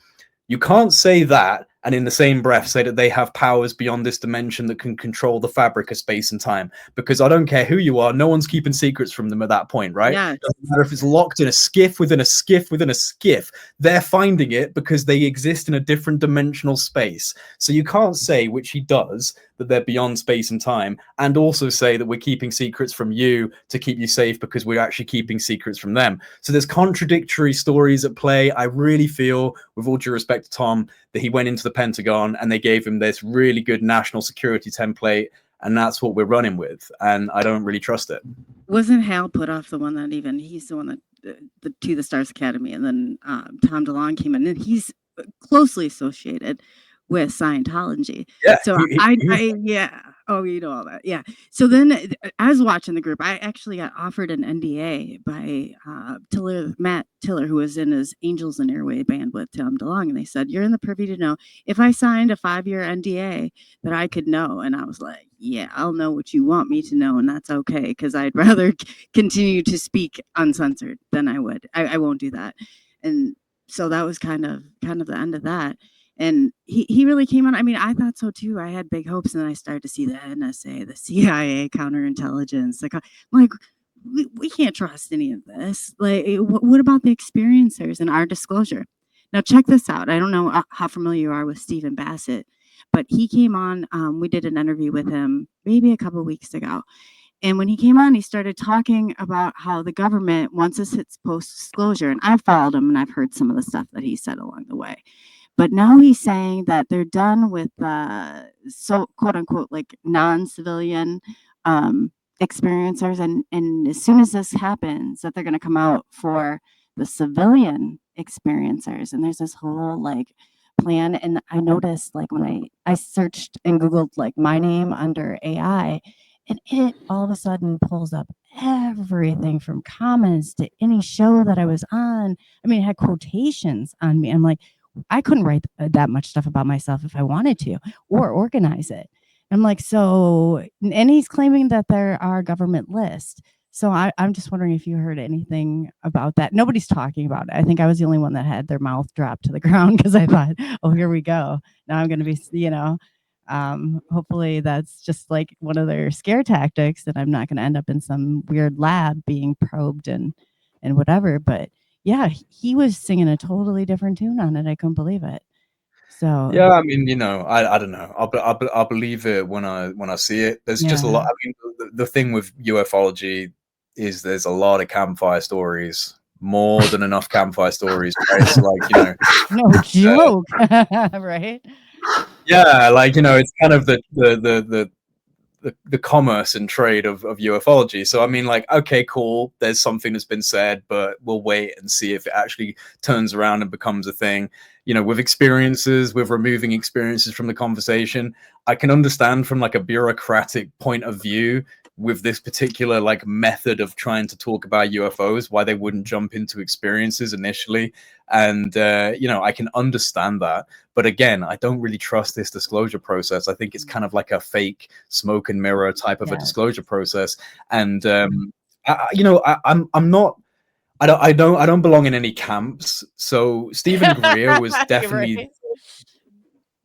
you can't say that and in the same breath say that they have powers beyond this dimension that can control the fabric of space and time, because I don't care who you are, no one's keeping secrets from them at that point, right? Yeah. Doesn't matter if it's locked in a skiff within a skiff within a skiff, they're finding it because they exist in a different dimensional space. So you can't say, which he does, that they're beyond space and time, and also say that we're keeping secrets from you to keep you safe because we're actually keeping secrets from them. So there's contradictory stories at play. I really feel, with all due respect to Tom, that he went into the Pentagon and they gave him this really good national security template, and that's what we're running with, and I don't really trust it. Wasn't Hal Puthoff the one that he's the one that the To the Stars Academy, and then Tom DeLonge came in, and he's closely associated with Scientology. Yeah. So yeah. Oh, you know all that. Yeah. So then I was watching the group. I actually got offered an NDA by Matt Tiller, who was in his Angels and Airway band with Tom DeLonge. And they said, you're in the privy to know. If I signed a 5-year NDA, that I could know. And I was like, yeah, I'll know what you want me to know. And that's okay, because I'd rather continue to speak uncensored than I would. I won't do that. And so that was kind of the end of that. And he really came on. I mean, I thought so too. I had big hopes, and then I started to see the NSA, the CIA, counterintelligence. Like we can't trust any of this. Like, what about the experiencers and our disclosure? Now, check this out. I don't know how familiar you are with Stephen Bassett, but he came on. We did an interview with him maybe a couple of weeks ago. And when he came on, he started talking about how the government wants us its post-disclosure. And I've followed him, and I've heard some of the stuff that he said along the way. But now he's saying that they're done with so quote unquote like non-civilian experiencers, and as soon as this happens, that they're going to come out for the civilian experiencers. And there's this whole like plan. And I noticed, like, when I searched and Googled like my name under AI, and it all of a sudden pulls up everything from comments to any show that I was on. I mean, it had quotations on me. I'm like, I couldn't write that much stuff about myself if I wanted to, or organize it. I'm like, so, and he's claiming that there are government lists. So I'm just wondering if you heard anything about that. Nobody's talking about it. I think I was the only one that had their mouth dropped to the ground, because I thought, oh, here we go. Now I'm going to be, hopefully that's just like one of their scare tactics, that I'm not going to end up in some weird lab being probed and whatever. But yeah, he was singing a totally different tune on it. I couldn't believe it. So yeah, I mean, I don't know. I'll believe it when I see it. There's just a lot. I mean, the thing with ufology is there's a lot of campfire stories, more than enough campfire stories. Right? It's like, no joke, right? Yeah, like, it's kind of the commerce and trade of ufology. So I mean, like, okay, cool, there's something that's been said, but we'll wait and see if it actually turns around and becomes a thing. With experiences, with removing experiences from the conversation, I can understand from like a bureaucratic point of view with this particular like method of trying to talk about UFOs, why they wouldn't jump into experiences initially. And I can understand that, but again, I don't really trust this disclosure process. I think it's kind of like a fake smoke and mirror type of a disclosure process. And I don't belong in any camps. So Stephen Greer was definitely right.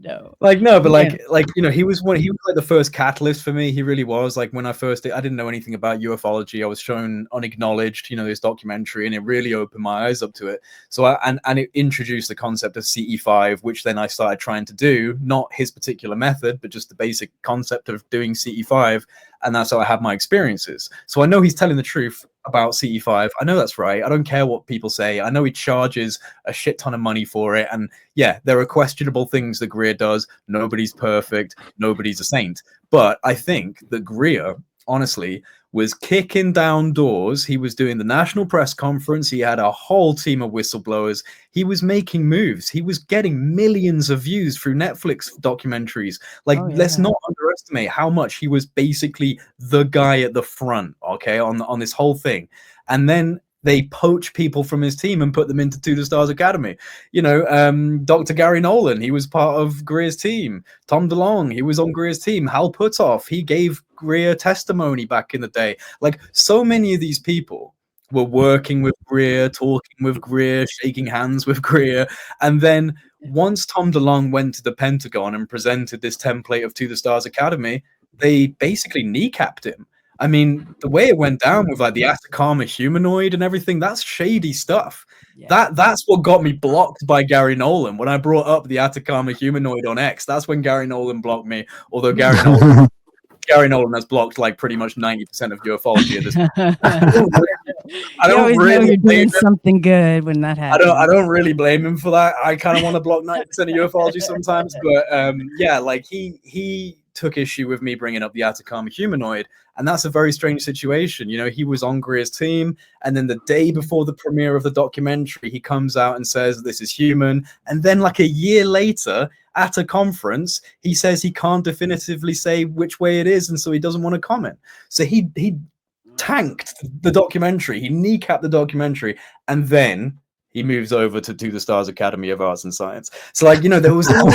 No. Like, no, but like he was like the first catalyst for me. He really was. Like, when I didn't know anything about ufology. I was shown Unacknowledged, this documentary, and it really opened my eyes up to it. So and it introduced the concept of CE5, which then I started trying to do, not his particular method, but just the basic concept of doing CE5. And that's how I had my experiences. So I know he's telling the truth about CE5. I know that's right. I don't care what people say. I know he charges a shit ton of money for it. And yeah, there are questionable things that Greer does. Nobody's perfect. Nobody's a saint. But I think that Greer honestly, was kicking down doors. He was doing the national press conference. He had a whole team of whistleblowers. He was making moves. He was getting millions of views through Netflix documentaries. Like, let's not underestimate how much he was basically the guy at the front, okay, on this whole thing. And then they poach people from his team and put them into To the Stars Academy. You know, Dr. Gary Nolan, he was part of Greer's team. Tom DeLonge, he was on Greer's team. Hal Puthoff, he gave Greer testimony back in the day. Like, so many of these people were working with Greer, talking with Greer, shaking hands with Greer. And then once Tom DeLonge went to the Pentagon and presented this template of To the Stars Academy, they basically kneecapped him. I mean, the way it went down with like the Atacama humanoid and everything, that's shady stuff. Yeah. That's what got me blocked by Gary Nolan. When I brought up the Atacama humanoid on X, that's when Gary Nolan blocked me. Although Gary Nolan has blocked like pretty much 90% of ufology at this point. I don't really know you're doing something good when that happens. I don't really blame him for that. I kind of want to block 90% of ufology sometimes, but yeah, like he took issue with me bringing up the Atacama humanoid, and that's a very strange situation. You know, he was on Greer's team, and then the day before the premiere of the documentary, he comes out and says this is human, and then like a year later at a conference, he says he can't definitively say which way it is, and so he doesn't want to comment. So he tanked the documentary, he kneecapped the documentary, and then he moves over to the Stars Academy of Arts and Science. So, like, you know, there was all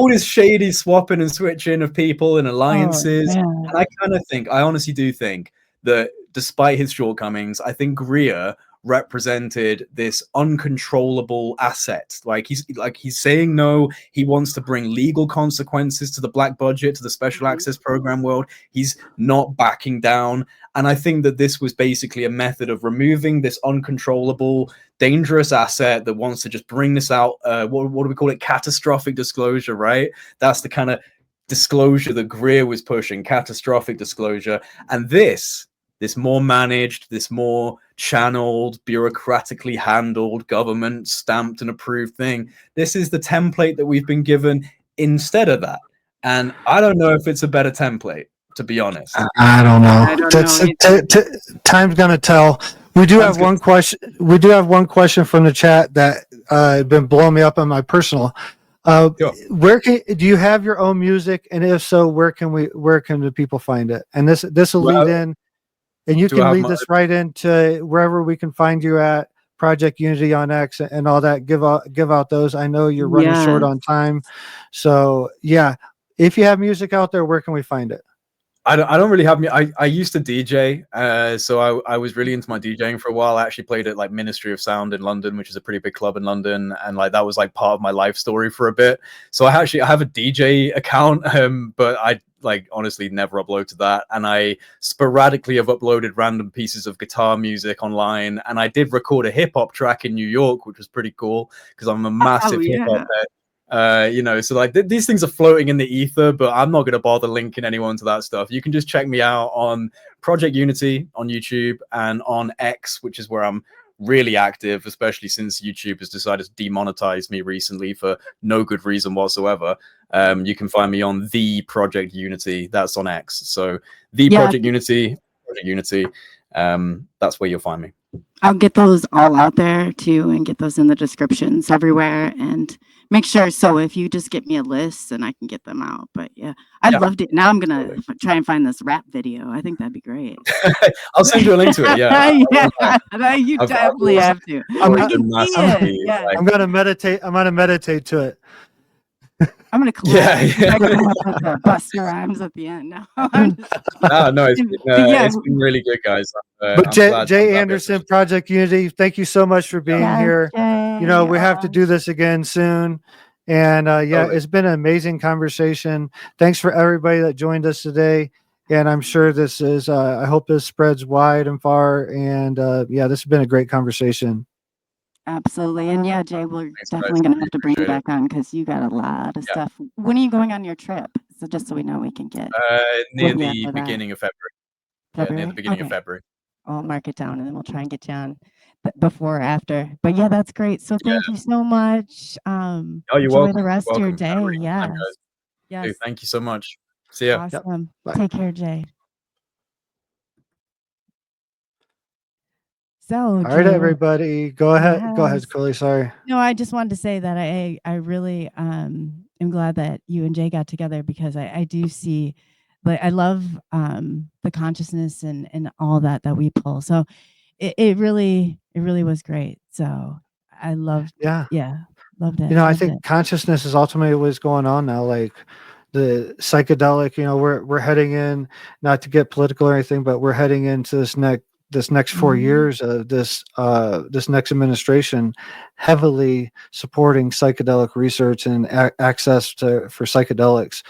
this shady swapping and switching of people and alliances. And I honestly do think that despite his shortcomings, I think Greer represented this uncontrollable asset. Like he's saying no. He wants to bring legal consequences to the black budget, to the special access program world. He's not backing down. And I think that this was basically a method of removing this uncontrollable, dangerous asset that wants to just bring this out. What do we call it? Catastrophic disclosure, right? That's the kind of disclosure that Greer was pushing, catastrophic disclosure. And this more managed, this more channeled, bureaucratically handled, government stamped and approved thing. This is the template that we've been given instead of that. And I don't know if it's a better template, to be honest. I don't know. Time's gonna tell. We do have one question. We do have one question from the chat that had been blowing me up on my personal. Where do you have your own music? And if so, where can the people find it? And this will lead in. And you can lead this right into wherever we can find you at, Project Unity on X and all that. Give out those. I know you're running short on time. So, yeah, if you have music out there, where can we find it? I don't really have. I used to DJ, so I was really into my DJing for a while. I actually played at like Ministry of Sound in London, which is a pretty big club in London, and like that was like part of my life story for a bit. So I have a DJ account, but I like honestly never upload to that, and I sporadically have uploaded random pieces of guitar music online, and I did record a hip hop track in New York, which was pretty cool because I'm a massive hip hop head. You know, so like these things are floating in the ether, but I'm not going to bother linking anyone to that stuff. You can just check me out on Project Unity on YouTube and on X, which is where I'm really active, especially since YouTube has decided to demonetize me recently for no good reason whatsoever. You can find me on the Project Unity. That's on X. So the Project Unity, that's where you'll find me. I'll get those all out there too, and get those in the descriptions everywhere, and make sure. So if you just get me a list, and I can get them out. But yeah, I loved it. Now I'm gonna try and find this rap video. I think that'd be great. I'll send you a link to it. Yeah, you definitely have to. I'm gonna meditate. I'm gonna meditate to it. I'm gonna collect. Buster Rhymes at the end. No, it's been really good, guys. But Jay Anderson, Project Unity, thank you so much for being here. Jay, you know, we have to do this again soon. And it's been an amazing conversation. Thanks for everybody that joined us today. And I'm sure this is, I hope this spreads wide and far. And this has been a great conversation. Absolutely. And yeah, Jay, we're definitely going to have to bring you back on because you got a lot of stuff. When are you going on your trip? So just so we know we can get near the beginning of February. Near the beginning of February. I'll mark it down and then we'll try and get you on before or after. But yeah, that's great. So thank you so much. You're welcome. The rest of your day. Yeah. Thank you so much. See ya. Awesome. Take care, Jay. So, All right, Drew, everybody, go ahead. Go ahead, yes. Coley. Sorry. No, I just wanted to say that I really am glad that you and Jay got together because I do see, like, I love the consciousness and all that we pull. So it really was great. So I loved, Yeah. yeah, loved it, I loved think it. consciousness is ultimately what's going on now. Like the psychedelic, we're heading in, not to get political or anything, but we're heading into this next 4 years of this next administration heavily supporting psychedelic research and access for psychedelics.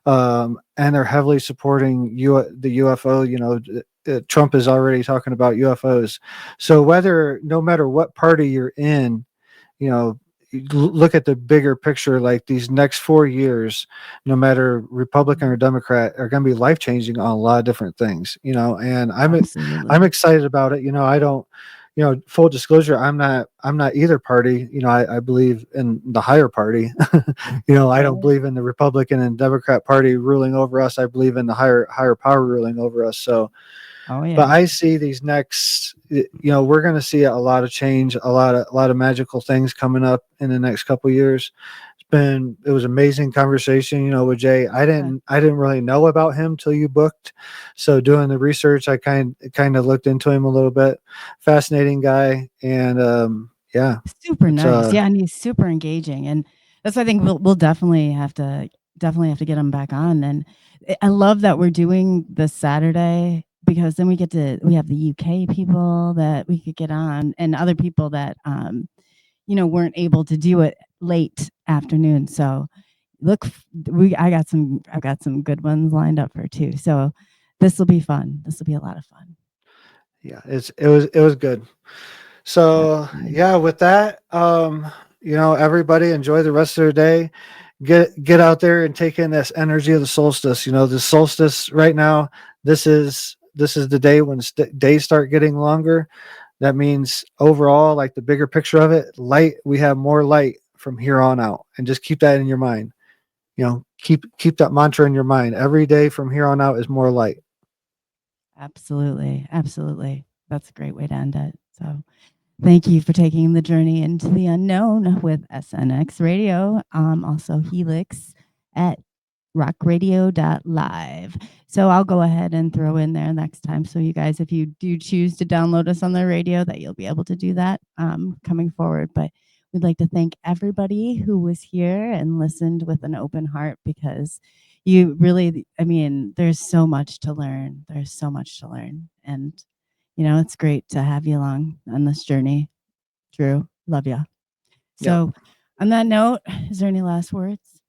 And they're heavily supporting the UFO. Trump is already talking about UFOs. So no matter what party you're in, you know you look at the bigger picture, like these next 4 years, no matter Republican or Democrat, are going to be life changing on a lot of different things. And I'm Absolutely. excited about it. I don't, full disclosure, I'm not either party. I believe in the higher party. I don't Right. believe in the Republican and Democrat party ruling over us. I believe in the higher power ruling over us. So, Oh but yeah. I see these next, we're going to see a lot of change, a lot of magical things coming up in the next couple of years. It was amazing conversation, with Jay. I Yeah. didn't really know about him till you booked. So doing the research, I kind of looked into him a little bit. Fascinating guy. And yeah, Super it's nice. Yeah, and he's super engaging, and that's why I think we'll definitely have to get him back on. And I love that we're doing this Saturday because then we have the UK people that we could get on and other people that weren't able to do it late afternoon. So look, I've got some good ones lined up for too. So this will be fun. This will be a lot of fun. yeah, it was good. So Definitely. yeah, with that, everybody enjoy the rest of their day. Get out there and take in this energy of the solstice. The solstice right now. This is the day when days start getting longer. That means overall, like the bigger picture of it, light. We have more light from here on out, and just keep that in your mind. Keep that mantra in your mind. Every day from here on out is more light. Absolutely. Absolutely. That's a great way to end it. So thank you for taking the journey into the unknown with SNX Radio, also Helix at rockradio.live. So I'll go ahead and throw in there next time. So you guys, if you do choose to download us on the radio, that you'll be able to do that coming forward. But we'd like to thank everybody who was here and listened with an open heart because you really, I mean, there's so much to learn. There's so much to learn. And, it's great to have you along on this journey. Drew, love ya. Yep. So on that note, is there any last words?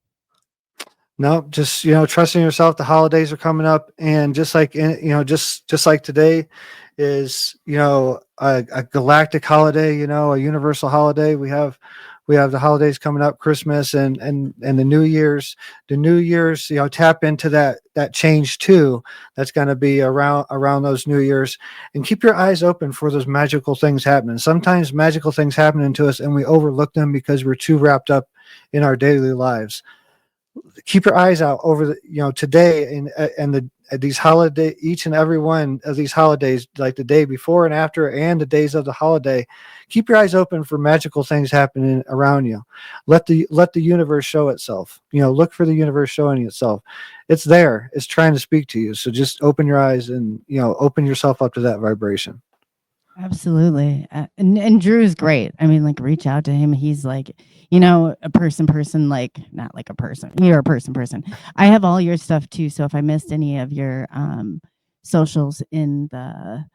No, just trusting yourself. The holidays are coming up, and just like just like today is a galactic holiday. A universal holiday. We have the holidays coming up, Christmas and the New Year's. The New Year's, tap into that change too. That's going to be around those New Years, and keep your eyes open for those magical things happening. Sometimes magical things happening to us, and we overlook them because we're too wrapped up in our daily lives. Keep your eyes out over today and these holiday, each and every one of these holidays, like the day before and after and the days of the holiday. Keep your eyes open for magical things happening around you. Let the universe show itself. Look for the universe showing itself. It's there. It's trying to speak to you. So just open your eyes and open yourself up to that vibration. Absolutely. And Drew's great. I mean, like, reach out to him. He's like, a person, like, not like a person. You're a person. I have all your stuff too. So if I missed any of your socials in the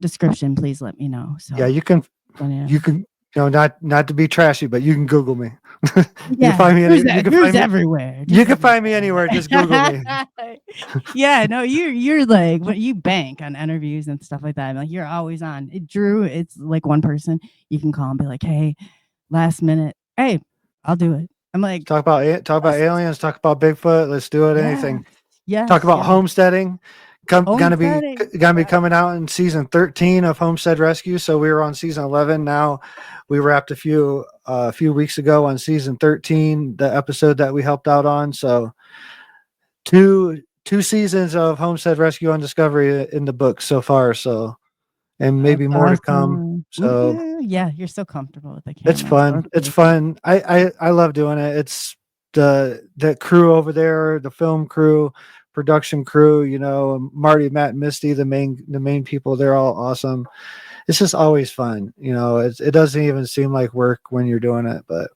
description, please let me know. So Yeah, you can, not to be trashy, but you can Google me. You can yeah, find me Drew's everywhere. You can find me anywhere. Just Google me. Yeah, no, you're like, what, you bank on interviews and stuff like that. I'm like, you're always on. Drew, it's like one person you can call and be like, hey, last minute, hey, I'll do it. I'm like, talk about aliens, talk about Bigfoot. Let's do it. yeah, Anything. yes, Talk about yes. homesteading. Gonna be Homesteading. coming out in season 13 of Homestead Rescue. So we were on season 11. Now we wrapped a few weeks ago on season 13, the episode that we helped out on. So two seasons of Homestead Rescue on Discovery in the book so far. So and maybe more to come. Awesome. So Woohoo. Yeah, you're so comfortable with the it's camera. So fun. It's cool. fun. I love doing it. It's the crew over there, the film crew, production crew, Marty, Matt, and Misty, the main people, they're all awesome. It's just always fun. It doesn't even seem like work when you're doing it, but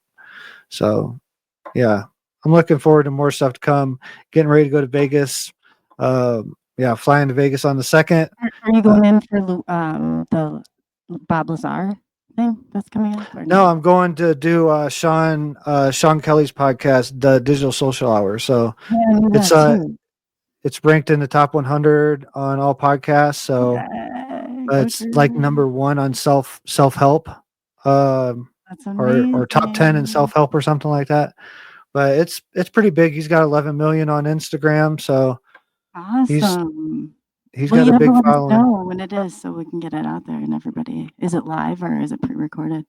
so yeah. I'm looking forward to more stuff to come. Getting ready to go to Vegas. Yeah, flying to Vegas on the 2nd. Are you going in for the Bob Lazar thing that's coming up? Or No, I'm going to do Sean Kelly's podcast, the Digital Social Hour. So Yeah, I knew it's that too. it's ranked in the top 100 on all podcasts. So Yeah, go it's like Drew. number 1 on self help, That's or top 10 in amazing. self help or something like that. But it's pretty big. He's got 11 million on Instagram, so Awesome. he's Well, got you a have to big let us following. know when it is so we can get it out there and everybody. Is it live or is it pre-recorded?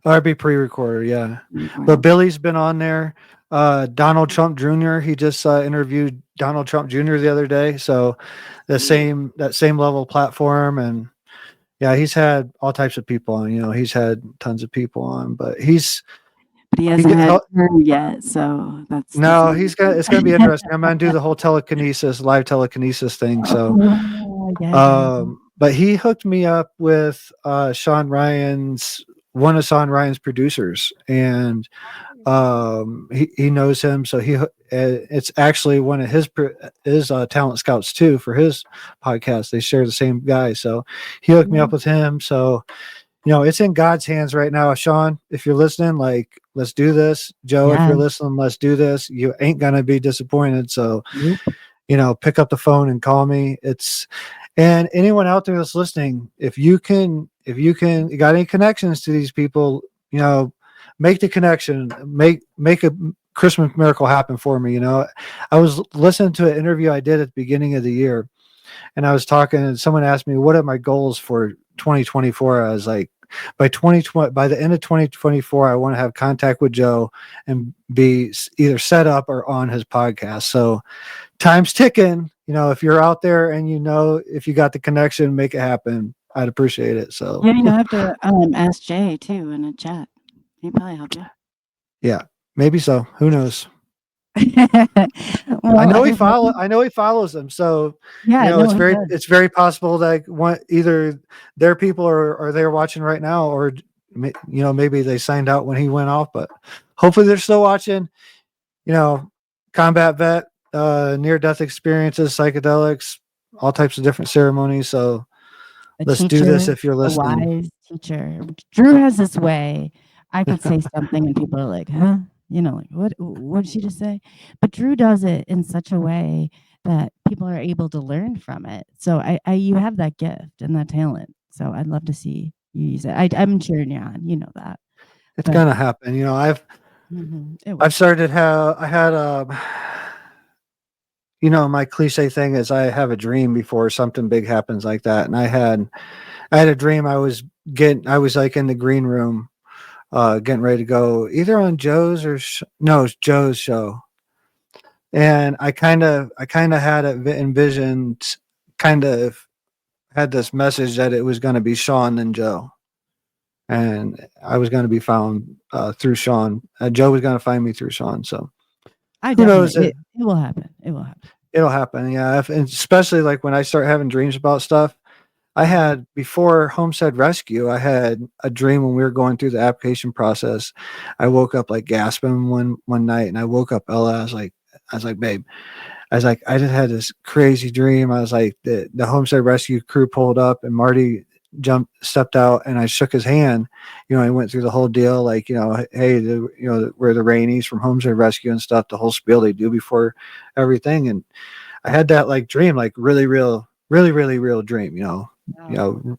Oh, it'd be pre-recorded, yeah. But Pre-recorded. Billy's been on there. Donald Trump Jr. He just interviewed Donald Trump Jr. the other day, so that same level of platform, and yeah, he's had all types of people on. He's had tons of people on, but But he he hasn't gets had Drew yet, so that's no, amazing. it's gonna be interesting. I'm gonna do the whole live telekinesis thing. So, Oh, yeah. but he hooked me up with one of Sean Ryan's producers, and he knows him, so it's actually one of his talent scouts too for his podcast. They share the same guy, so he hooked me up with him. So it's in God's hands right now. Sean, if you're listening, like, let's do this. Joe, if you're listening, let's do this. You ain't gonna be disappointed. So pick up the phone and call me. And anyone out there that's listening, if you got any connections to these people, make the connection, make a Christmas miracle happen for me. I was listening to an interview I did at the beginning of the year, and I was talking, and someone asked me, what are my goals for 2024? I was like, by the end of 2024, I want to have contact with Joe and be either set up or on his podcast. So time's ticking. If you're out there and if you got the connection, make it happen. I'd appreciate it. So Yeah, you have to ask Jay too in a chat. He'd probably help you. Yeah, maybe so. Who knows? Well, I know he follows them. So Yeah, it's very possible that either their people or they're watching right now, or maybe they signed out when he went off, but hopefully they're still watching. Combat vet, near-death experiences, psychedelics, all types of different ceremonies. So let's do this if you're a listening. wise teacher. Drew has this way. I could say something and people are like, huh? Like, what did she just say? But Drew does it in such a way that people are able to learn from it. So you have that gift and that talent. So I'd love to see you use it. I'm cheering you on. You know that. It's gonna happen. I've started I had my cliche thing is I have a dream before something big happens like that. And I had a dream. I was like in the green room, getting ready to go either on Joe's it's Joe's show. And I kind of had it envisioned, kind of had this message that it was going to be Sean and Joe. And I was going to be found through Sean. Joe was going to find me through Sean. So who knows? It will happen. It will happen. It'll happen. Yeah. And especially like when I start having dreams about stuff. I had, before Homestead Rescue, I had a dream when we were going through the application process. I woke up like gasping one night, and I woke up Ella. I was like, babe, I just had this crazy dream. I was like, the Homestead Rescue crew pulled up, and Marty stepped out, and I shook his hand. I went through the whole deal, like, hey, we're the Rainies from Homestead Rescue and stuff, the whole spiel they do before everything. And I had that like dream, like really real dream,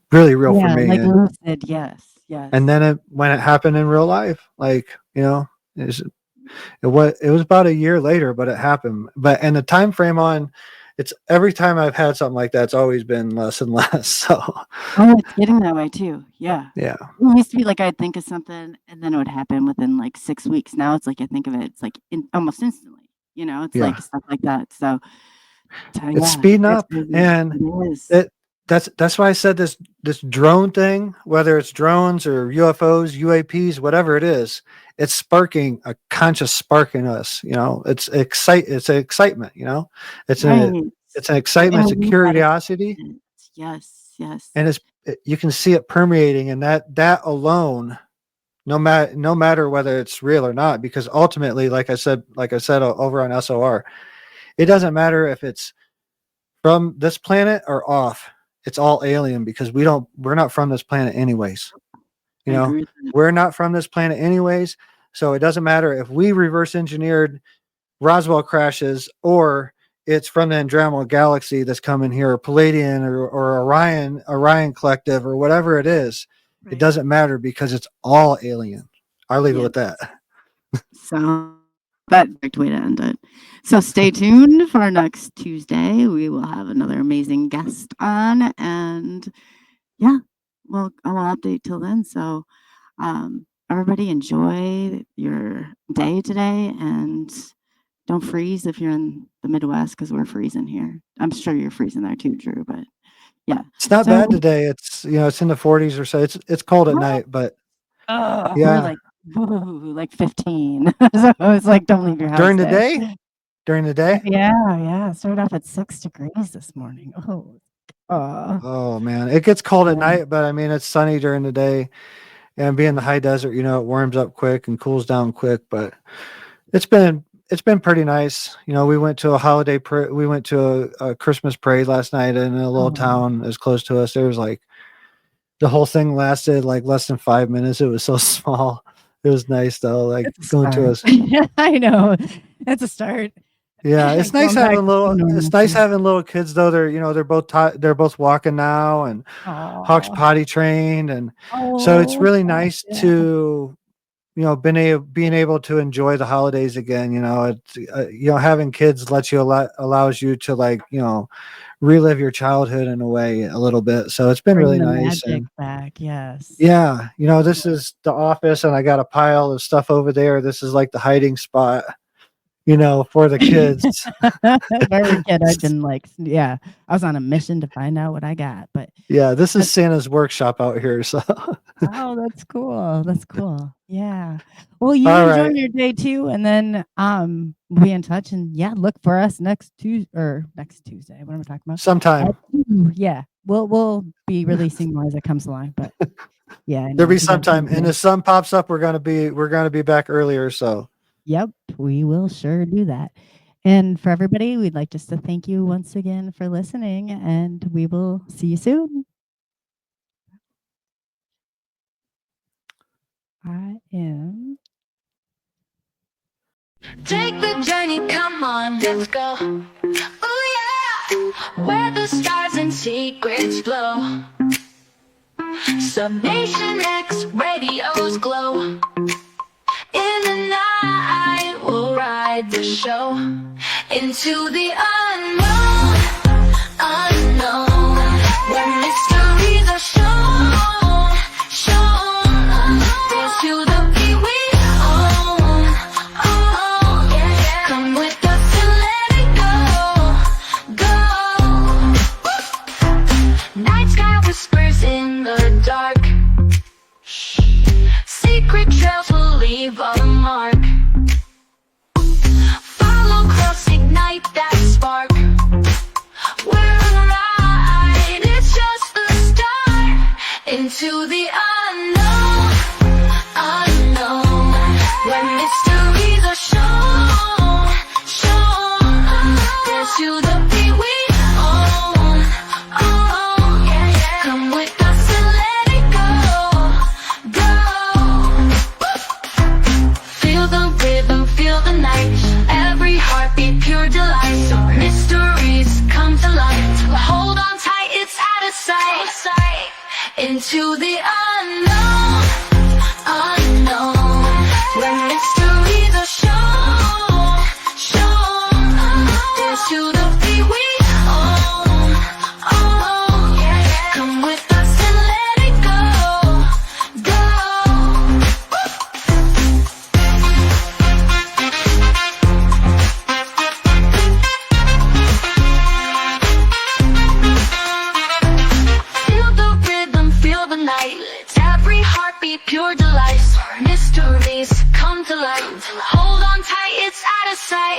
really real for me. Like lucid, yes. And then when it happened in real life, like, it was about a year later, but it happened. And the time frame on it's every time I've had something like that, it's always been less and less. So it's getting that way too. Yeah. Yeah. It used to be like I'd think of something and then it would happen within like 6 weeks. Now it's like I think of it, it's like almost instantly. It's like stuff like that. So it's speeding up, and that's why I said this drone thing, whether it's drones or UFOs, UAPs, whatever it is, it's sparking a conscious spark in us. It's an excitement. It's Right. it's an excitement, it's a And we gotta curiosity, keep it. Yes, yes. and you can see it permeating, and that alone, no matter whether it's real or not, because ultimately, like I said over on SOR, it doesn't matter if it's from this planet or off. It's all alien, because we're not from this planet anyways. I agree with that. We're not from this planet anyways. So it doesn't matter if we reverse engineered Roswell crashes, or it's from the Andromeda galaxy that's coming here, or Palladian, or Orion collective, or whatever it is. It Right. doesn't matter, because it's all alien. I'll leave it with that. So that's the perfect way to end it. So stay tuned for our next Tuesday. We will have another amazing guest on, and yeah, well, I will update till then. So everybody enjoy your day today, and don't freeze if you're in the Midwest, because we're freezing here. I'm sure you're freezing there too, Drew, but yeah. It's not So- bad today. It's it's in the 40s or so. It's cold at night, but Oh, yeah. we're like, woo, like 15. So it's like, don't leave your house During the today. day? During the day? Yeah. Started off at 6 degrees this morning. Oh man, it gets cold at night, but I mean it's sunny during the day, and being the high desert, it warms up quick and cools down quick. But it's been pretty nice. We went to a Christmas parade last night in a little town as close to us. There was like, the whole thing lasted like less than 5 minutes. It was so small. It was nice though, like going to us. I know. That's a start. Yeah, it's nice Going back having to it's nice having little kids though. They're both walking now, and Hawk's potty trained, and so it's really nice to being able to enjoy the holidays again. Having kids allows you to relive your childhood in a way a little bit. So it's been Bring really the nice. magic And back. Yes. yeah, this is the office, and I got a pile of stuff over there. This is like the hiding spot, for the kids. If I were a kid, I'd been like, I was on a mission to find out what I got. But Yeah, this is Santa's workshop out here. So oh, that's cool. That's cool. Yeah. Well, you All enjoy right. your day too, and then we'll be in touch. And look for us next Tuesday. What am I talking about? sometime Yeah, we'll be releasing more as it comes along. But yeah, I know. there'll be We got sometime, things and to- if sun pops up, we're gonna be back earlier. So Yep, we will sure do that. And for everybody, we'd like just to thank you once again for listening, and we will see you soon. I am. Take the journey, come on, let's go. Oh yeah, where the stars and secrets flow. Subnation X radios glow. In the night, we'll ride the show into the unknown, where mysteries are shown. Dance to the beat we own. Come with us and let it go. Night sky whispers in the dark. Secret trails will leave a mark. Follow, cross, ignite that spark.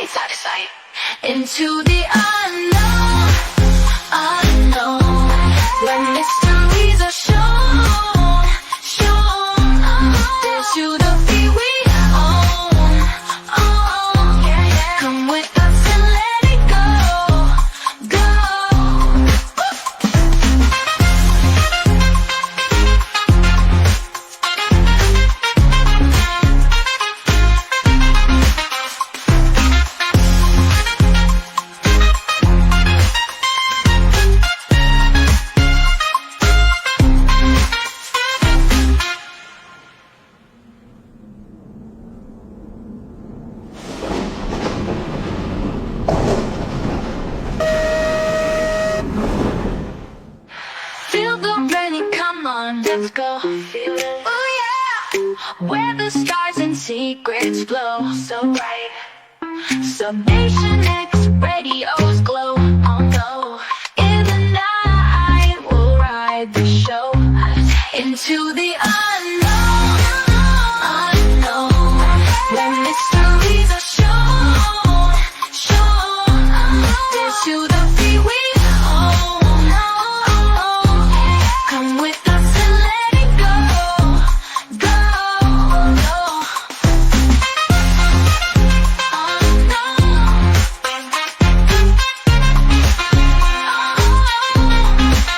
sight, out of sight. Into the unknown, unknown. Where mysteries are shown, shown. Dance to the beat we own, own. Come with us and let it go, go. Feel the rain, come on, let's go. Feel it. Oh yeah. Where the stars and secrets flow so bright. Summation X radios glow. Oh no. In the night we'll ride the show into the unknown, unknown. Where mysteries are shown, shown. Dance to the beat we own. Come with us and let it go, go, go.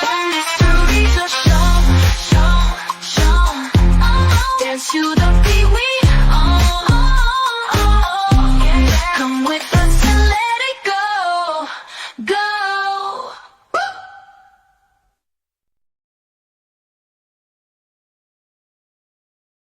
When mysteries are shown, shown, shown. Dance to the